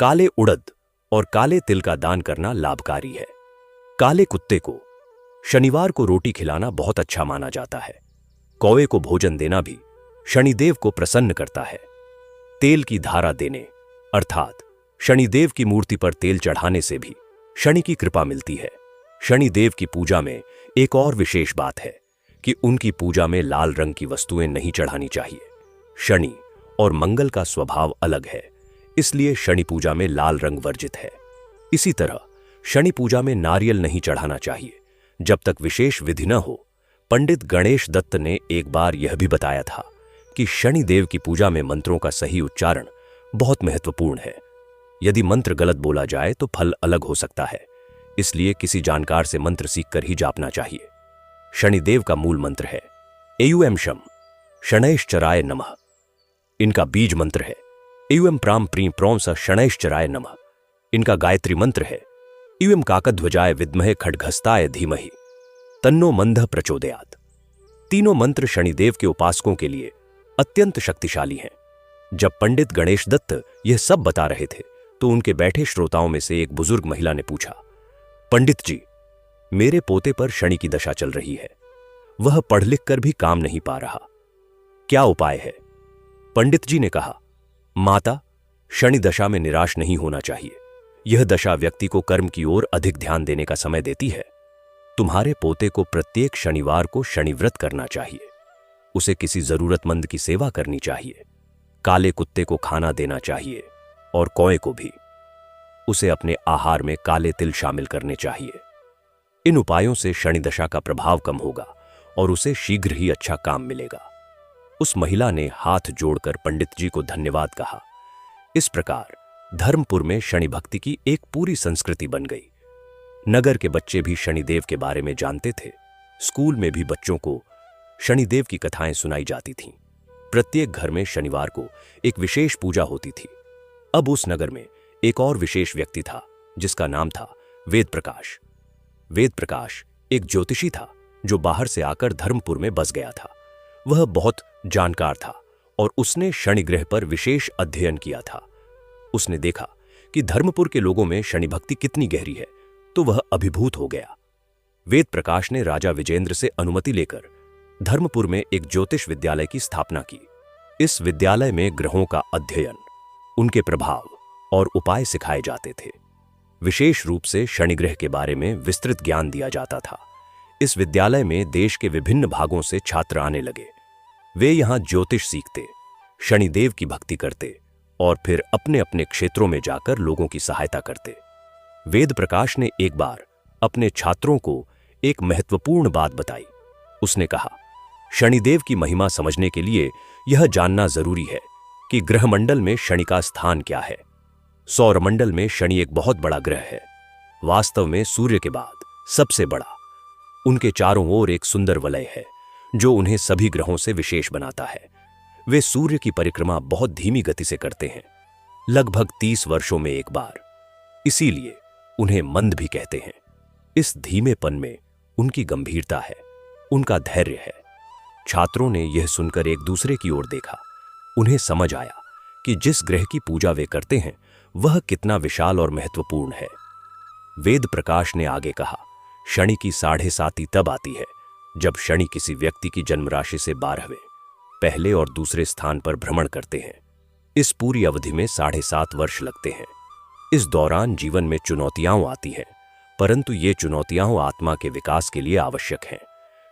काले उड़द और काले तिल का दान करना लाभकारी है। काले कुत्ते को शनिवार को रोटी खिलाना बहुत अच्छा माना जाता है। कौवे को भोजन देना भी शनिदेव को प्रसन्न करता है। तेल की धारा देने अर्थात शनिदेव की मूर्ति पर तेल चढ़ाने से भी शनि की कृपा मिलती है। शनिदेव की पूजा में एक और विशेष बात है कि उनकी पूजा में लाल रंग की वस्तुएं नहीं चढ़ानी चाहिए। शनि और मंगल का स्वभाव अलग है, इसलिए शनि पूजा में लाल रंग वर्जित है। इसी तरह शनि पूजा में नारियल नहीं चढ़ाना चाहिए जब तक विशेष विधि न हो। पंडित गणेश दत्त ने एक बार यह भी बताया था कि शनिदेव की पूजा में मंत्रों का सही उच्चारण बहुत महत्वपूर्ण है। यदि मंत्र गलत बोला जाए तो फल अलग हो सकता है, इसलिए किसी जानकार से मंत्र सीखकर ही जापना चाहिए। शनिदेव का मूल मंत्र है एयुएम शम शनैश्चराय नमः। इनका बीज मंत्र है एयुएम प्राम प्रीं प्रौं स शनैश्चराय नमः। इनका गायत्री मंत्र है एयुएम काकध्वजाय विद्महे खड्गहस्ताय धीमहि तन्नो मंदः प्रचोदयात्। तीनों मंत्र शनिदेव के उपासकों के लिए अत्यंत शक्तिशाली हैं। जब पंडित गणेश दत्त यह सब बता रहे थे तो उनके बैठे श्रोताओं में से एक बुजुर्ग महिला ने पूछा, पंडित जी, मेरे पोते पर शनि की दशा चल रही है, वह पढ़ लिख कर भी काम नहीं पा रहा, क्या उपाय है? पंडित जी ने कहा, माता, शनि दशा में निराश नहीं होना चाहिए। यह दशा व्यक्ति को कर्म की ओर अधिक ध्यान देने का समय देती है। तुम्हारे पोते को प्रत्येक शनिवार को शनि व्रत करना चाहिए। उसे किसी जरूरतमंद की सेवा करनी चाहिए। काले कुत्ते को खाना देना चाहिए और कौए को भी। उसे अपने आहार में काले तिल शामिल करने चाहिए। इन उपायों से शनि दशा का प्रभाव कम होगा और उसे शीघ्र ही अच्छा काम मिलेगा। उस महिला ने हाथ जोड़कर पंडित जी को धन्यवाद कहा। इस प्रकार धर्मपुर में शनि भक्ति की एक पूरी संस्कृति बन गई। नगर के बच्चे भी शनिदेव के बारे में जानते थे। स्कूल में भी बच्चों को शनिदेव की कथाएं सुनाई जाती थीं। प्रत्येक घर में शनिवार को एक विशेष पूजा होती थी। अब उस नगर में एक और विशेष व्यक्ति था जिसका नाम था वेद प्रकाश। वेद प्रकाश एक ज्योतिषी था जो बाहर से आकर धर्मपुर में बस गया था। वह बहुत जानकार था और उसने शनि ग्रह पर विशेष अध्ययन किया था। उसने देखा कि धर्मपुर के लोगों में शनि भक्ति कितनी गहरी है तो वह अभिभूत हो गया। वेद प्रकाश ने राजा विजेंद्र से अनुमति लेकर धर्मपुर में एक ज्योतिष विद्यालय की स्थापना की। इस विद्यालय में ग्रहों का अध्ययन, उनके प्रभाव और उपाय सिखाए जाते थे। विशेष रूप से शनि ग्रह के बारे में विस्तृत ज्ञान दिया जाता था। इस विद्यालय में देश के विभिन्न भागों से छात्र आने लगे। वे यहां ज्योतिष सीखते, शनिदेव की भक्ति करते और फिर अपने अपने क्षेत्रों में जाकर लोगों की सहायता करते। वेद प्रकाश ने एक बार अपने छात्रों को एक महत्वपूर्ण बात बताई। उसने कहा, शनिदेव की महिमा समझने के लिए यह जानना जरूरी है कि ग्रहमंडल में शनि का स्थान क्या है। सौरमंडल में शनि एक बहुत बड़ा ग्रह है, वास्तव में सूर्य के बाद सबसे बड़ा। उनके चारों ओर एक सुंदर वलय है जो उन्हें सभी ग्रहों से विशेष बनाता है। वे सूर्य की परिक्रमा बहुत धीमी गति से करते हैं, लगभग 30 वर्षों में एक बार। इसीलिए उन्हें मंद भी कहते हैं। इस धीमेपन में उनकी गंभीरता है, उनका धैर्य है। छात्रों ने यह सुनकर एक दूसरे की ओर देखा। उन्हें समझ आया कि जिस ग्रह की पूजा वे करते हैं वह कितना विशाल और महत्वपूर्ण है। वेद प्रकाश ने आगे कहा, शनि की 7.5 तब आती है जब शनि किसी व्यक्ति की जन्म राशि से 12वें, पहले और दूसरे स्थान पर भ्रमण करते हैं। इस पूरी अवधि में 7.5 वर्ष लगते हैं। इस दौरान जीवन में चुनौतियां आती हैं, परंतु ये चुनौतियां आत्मा के विकास के लिए आवश्यक हैं।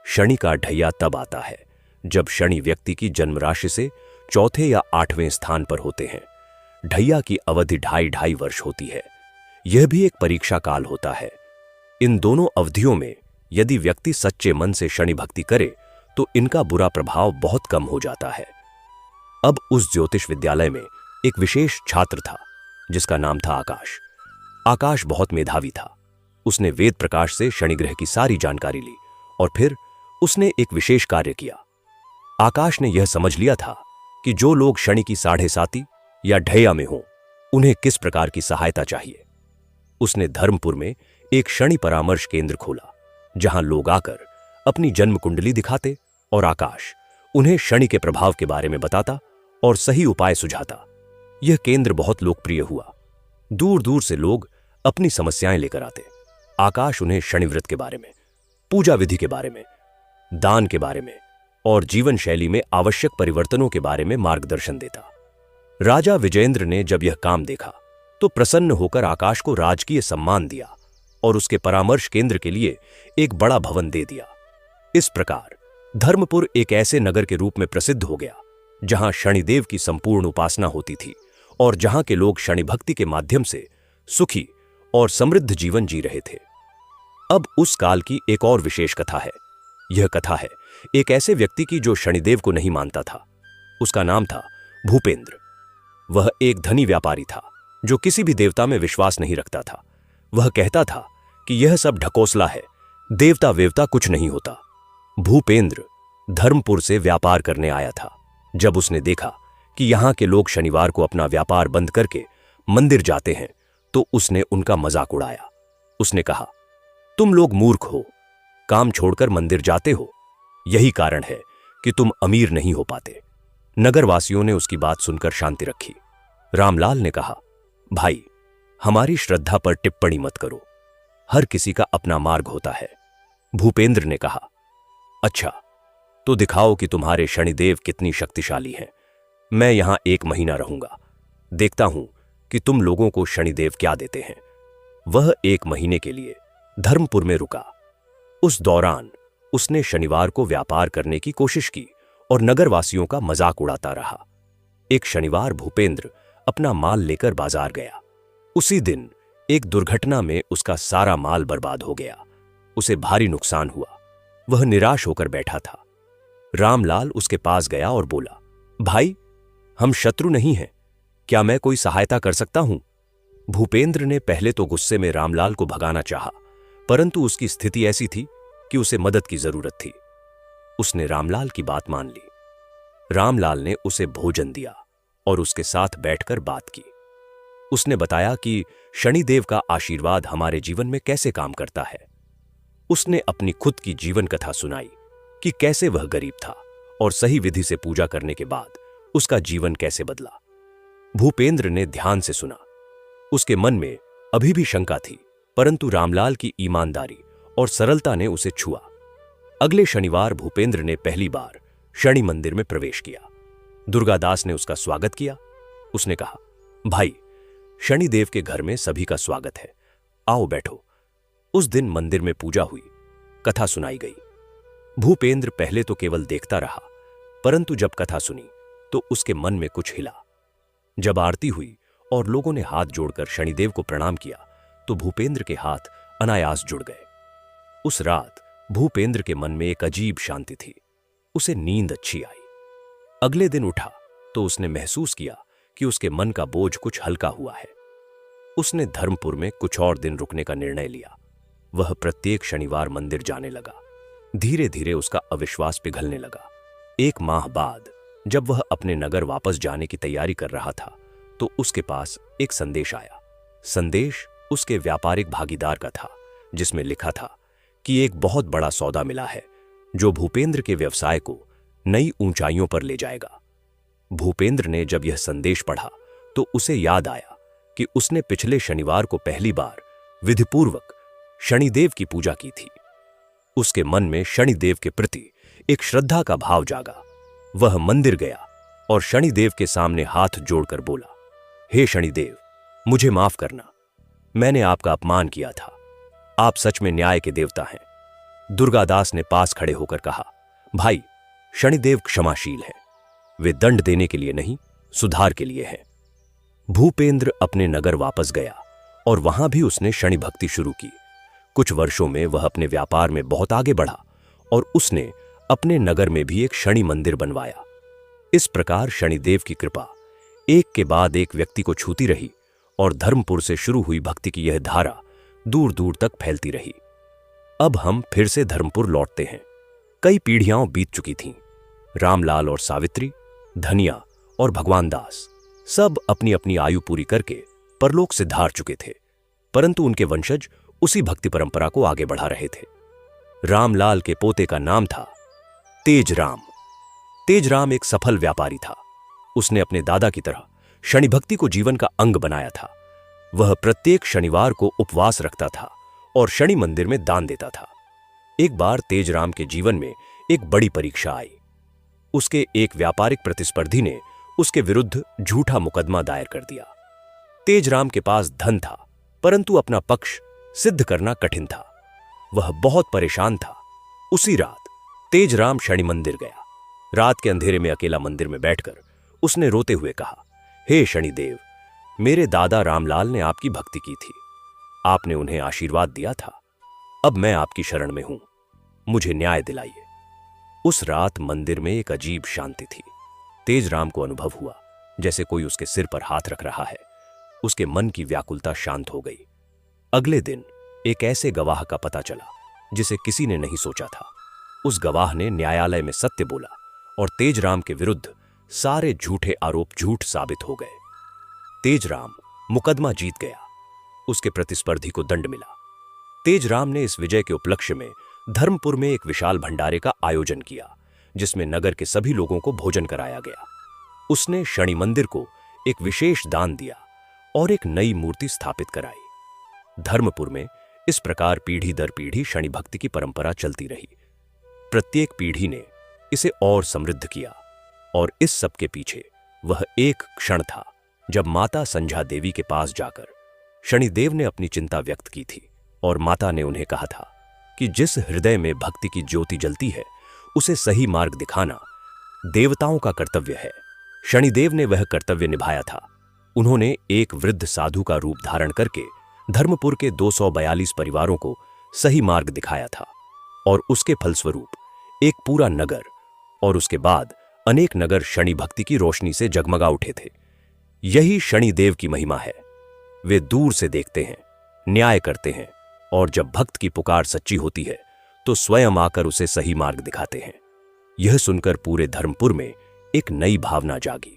शनि का ढैया तब आता है जब शनि व्यक्ति की जन्म राशि से 4थे या 8वें स्थान पर होते हैं। ढैया की अवधि 2.5 वर्ष होती है। यह भी एक परीक्षा काल होता है। इन दोनों अवधियों में यदि व्यक्ति सच्चे मन से शनि भक्ति करे तो इनका बुरा प्रभाव बहुत कम हो जाता है। अब उस ज्योतिष विद्यालय में एक विशेष छात्र था जिसका नाम था आकाश। आकाश बहुत मेधावी था। उसने वेद प्रकाश से शनि ग्रह की सारी जानकारी ली और फिर उसने एक विशेष कार्य किया। आकाश ने यह समझ लिया था कि जो लोग शनि की 7.5 या ढैया में हों, उन्हें किस प्रकार की सहायता चाहिए। उसने धर्मपुर में एक शनि परामर्श केंद्र खोला जहां लोग आकर अपनी जन्म कुंडली दिखाते और आकाश उन्हें शनि के प्रभाव के बारे में बताता और सही उपाय सुझाता। यह केंद्र बहुत लोकप्रिय हुआ। दूर दूर से लोग अपनी समस्याएं लेकर आते। आकाश उन्हें शनि व्रत के बारे में, पूजा विधि के बारे में, दान के बारे में और जीवन शैली में आवश्यक परिवर्तनों के बारे में मार्गदर्शन देता। राजा विजेंद्र ने जब यह काम देखा तो प्रसन्न होकर आकाश को राजकीय सम्मान दिया और उसके परामर्श केंद्र के लिए एक बड़ा भवन दे दिया। इस प्रकार धर्मपुर एक ऐसे नगर के रूप में प्रसिद्ध हो गया जहां शनिदेव की संपूर्ण उपासना होती थी और जहां के लोग शनि भक्ति के माध्यम से सुखी और समृद्ध जीवन जी रहे थे। अब उस काल की एक और विशेष कथा है। यह कथा है एक ऐसे व्यक्ति की जो शनिदेव को नहीं मानता था। उसका नाम था भूपेंद्र। वह एक धनी व्यापारी था जो किसी भी देवता में विश्वास नहीं रखता था। वह कहता था कि यह सब ढकोसला है, देवता वेवता कुछ नहीं होता। भूपेंद्र धर्मपुर से व्यापार करने आया था। जब उसने देखा कि यहां के लोग शनिवार को अपना व्यापार बंद करके मंदिर जाते हैं तो उसने उनका मजाक उड़ाया। उसने कहा, तुम लोग मूर्ख हो, काम छोड़कर मंदिर जाते हो, यही कारण है कि तुम अमीर नहीं हो पाते। नगरवासियों ने उसकी बात सुनकर शांति रखी। रामलाल ने कहा, भाई, हमारी श्रद्धा पर टिप्पणी मत करो, हर किसी का अपना मार्ग होता है। भूपेंद्र ने कहा, अच्छा, तो दिखाओ कि तुम्हारे शनिदेव कितनी शक्तिशाली हैं। मैं यहां 1 महीना रहूंगा, देखता हूं कि तुम लोगों को शनिदेव क्या देते हैं। वह 1 महीने के लिए धर्मपुर में रुका। उस दौरान उसने शनिवार को व्यापार करने की कोशिश की और नगरवासियों का मजाक उड़ाता रहा। एक शनिवार भूपेंद्र अपना माल लेकर बाजार गया। उसी दिन एक दुर्घटना में उसका सारा माल बर्बाद हो गया। उसे भारी नुकसान हुआ। वह निराश होकर बैठा था। रामलाल उसके पास गया और बोला, भाई, हम शत्रु नहीं हैं, क्या मैं कोई सहायता कर सकता हूं? भूपेंद्र ने पहले तो गुस्से में रामलाल को भगाना चाहा, परंतु उसकी स्थिति ऐसी थी कि उसे मदद की जरूरत थी। उसने रामलाल की बात मान ली। रामलाल ने उसे भोजन दिया और उसके साथ बैठकर बात की। उसने बताया कि शनिदेव का आशीर्वाद हमारे जीवन में कैसे काम करता है। उसने अपनी खुद की जीवन कथा सुनाई कि कैसे वह गरीब था और सही विधि से पूजा करने के बाद उसका जीवन कैसे बदला। भूपेंद्र ने ध्यान से सुना। उसके मन में अभी भी शंका थी, परंतु रामलाल की ईमानदारी और सरलता ने उसे छुआ। अगले शनिवार भूपेंद्र ने पहली बार शनि मंदिर में प्रवेश किया। दुर्गादास ने उसका स्वागत किया। उसने कहा, भाई, शनिदेव के घर में सभी का स्वागत है, आओ बैठो। उस दिन मंदिर में पूजा हुई, कथा सुनाई गई। भूपेंद्र पहले तो केवल देखता रहा, परंतु जब कथा सुनी तो उसके मन में कुछ हिला। जब आरती हुई और लोगों ने हाथ जोड़कर शनिदेव को प्रणाम किया तो भूपेंद्र के हाथ अनायास जुड़ गए। उस रात भूपेंद्र के मन में एक अजीब शांति थी। उसे नींद अच्छी आई। अगले दिन उठा तो उसने महसूस किया कि उसके मन का बोझ कुछ हल्का हुआ है। उसने धर्मपुर में कुछ और दिन रुकने का निर्णय लिया। वह प्रत्येक शनिवार मंदिर जाने लगा। धीरे धीरे उसका अविश्वास पिघलने लगा। 1 माह बाद जब वह अपने नगर वापस जाने की तैयारी कर रहा था तो उसके पास एक संदेश आया। संदेश उसके व्यापारिक भागीदार का था, जिसमें लिखा था कि एक बहुत बड़ा सौदा मिला है जो भूपेंद्र के व्यवसाय को नई ऊंचाइयों पर ले जाएगा। भूपेंद्र ने जब यह संदेश पढ़ा तो उसे याद आया कि उसने पिछले शनिवार को पहली बार विधिपूर्वक शनिदेव की पूजा की थी। उसके मन में शनिदेव के प्रति एक श्रद्धा का भाव जागा। वह मंदिर गया और शनिदेव के सामने हाथ जोड़कर बोला, हे शनिदेव, मुझे माफ करना, मैंने आपका अपमान किया था। आप सच में न्याय के देवता हैं। दुर्गादास ने पास खड़े होकर कहा, भाई, शनिदेव क्षमाशील हैं। वे दंड देने के लिए नहीं, सुधार के लिए हैं। भूपेंद्र अपने नगर वापस गया और वहां भी उसने शनि भक्ति शुरू की। कुछ वर्षों में वह अपने व्यापार में बहुत आगे बढ़ा और उसने अपने नगर में भी एक शनि मंदिर बनवाया। इस प्रकार शनिदेव की कृपा एक के बाद एक व्यक्ति को छूती रही और धर्मपुर से शुरू हुई भक्ति की यह धारा दूर दूर तक फैलती रही। अब हम फिर से धर्मपुर लौटते हैं। कई पीढ़ियां बीत चुकी थीं। रामलाल और सावित्री, धनिया और भगवान दास सब अपनी अपनी आयु पूरी करके परलोक से धार चुके थे, परंतु उनके वंशज उसी भक्ति परंपरा को आगे बढ़ा रहे थे। रामलाल के पोते का नाम था तेजराम। तेजराम एक सफल व्यापारी था। उसने अपने दादा की तरह शनि भक्ति को जीवन का अंग बनाया था। वह प्रत्येक शनिवार को उपवास रखता था और शनि मंदिर में दान देता था। एक बार तेजराम के जीवन में एक बड़ी परीक्षा आई। उसके एक व्यापारिक प्रतिस्पर्धी ने उसके विरुद्ध झूठा मुकदमा दायर कर दिया। तेजराम के पास धन था, परंतु अपना पक्ष सिद्ध करना कठिन था। वह बहुत परेशान था। उसी रात तेजराम शनि मंदिर गया। रात के अंधेरे में अकेला मंदिर में बैठकर उसने रोते हुए कहा, हे शनिदेव, मेरे दादा रामलाल ने आपकी भक्ति की थी। आपने उन्हें आशीर्वाद दिया था। अब मैं आपकी शरण में हूं, मुझे न्याय दिलाइए। उस रात मंदिर में एक अजीब शांति थी। तेजराम को अनुभव हुआ जैसे कोई उसके सिर पर हाथ रख रहा है। उसके मन की व्याकुलता शांत हो गई। अगले दिन एक ऐसे गवाह का पता चला जिसे किसी ने नहीं सोचा था। उस गवाह ने न्यायालय में सत्य बोला और तेजराम के विरुद्ध सारे झूठे आरोप झूठ साबित हो गए। तेजराम मुकदमा जीत गया। उसके प्रतिस्पर्धी को दंड मिला। तेजराम ने इस विजय के उपलक्ष्य में धर्मपुर में एक विशाल भंडारे का आयोजन किया, जिसमें नगर के सभी लोगों को भोजन कराया गया। उसने शनि मंदिर को एक विशेष दान दिया और एक नई मूर्ति स्थापित कराई। धर्मपुर में इस प्रकार पीढ़ी दर पीढ़ी शनि भक्ति की परंपरा चलती रही। प्रत्येक पीढ़ी ने इसे और समृद्ध किया और इस सब के पीछे वह एक क्षण था जब माता संध्या देवी के पास जाकर शनिदेव ने अपनी चिंता व्यक्त की थी और माता ने उन्हें कहा था कि जिस हृदय में भक्ति की ज्योति जलती है उसे सही मार्ग दिखाना देवताओं का कर्तव्य है। शनिदेव ने वह कर्तव्य निभाया था। उन्होंने एक वृद्ध साधु का रूप धारण करके धर्मपुर के 242 परिवारों को सही मार्ग दिखाया था और उसके फलस्वरूप एक पूरा नगर और उसके बाद अनेक नगर शनि भक्ति की रोशनी से जगमगा उठे थे। यही शनिदेव की महिमा है। वे दूर से देखते हैं, न्याय करते हैं और जब भक्त की पुकार सच्ची होती है तो स्वयं आकर उसे सही मार्ग दिखाते हैं। यह सुनकर पूरे धर्मपुर में एक नई भावना जागी।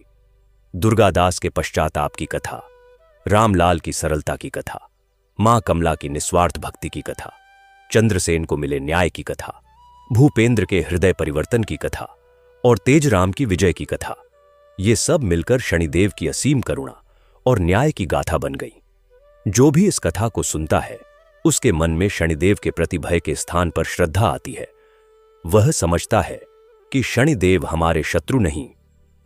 दुर्गादास के पश्चाताप की कथा, रामलाल की सरलता की कथा, मां कमला की निस्वार्थ भक्ति की कथा, चंद्रसेन को मिले न्याय की कथा, भूपेंद्र के हृदय परिवर्तन की कथा और तेजराम की विजय की कथा, ये सब मिलकर शनिदेव की असीम करुणा और न्याय की गाथा बन गई। जो भी इस कथा को सुनता है उसके मन में शनिदेव के प्रति भय के स्थान पर श्रद्धा आती है। वह समझता है कि शनिदेव हमारे शत्रु नहीं,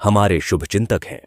हमारे शुभचिंतक हैं।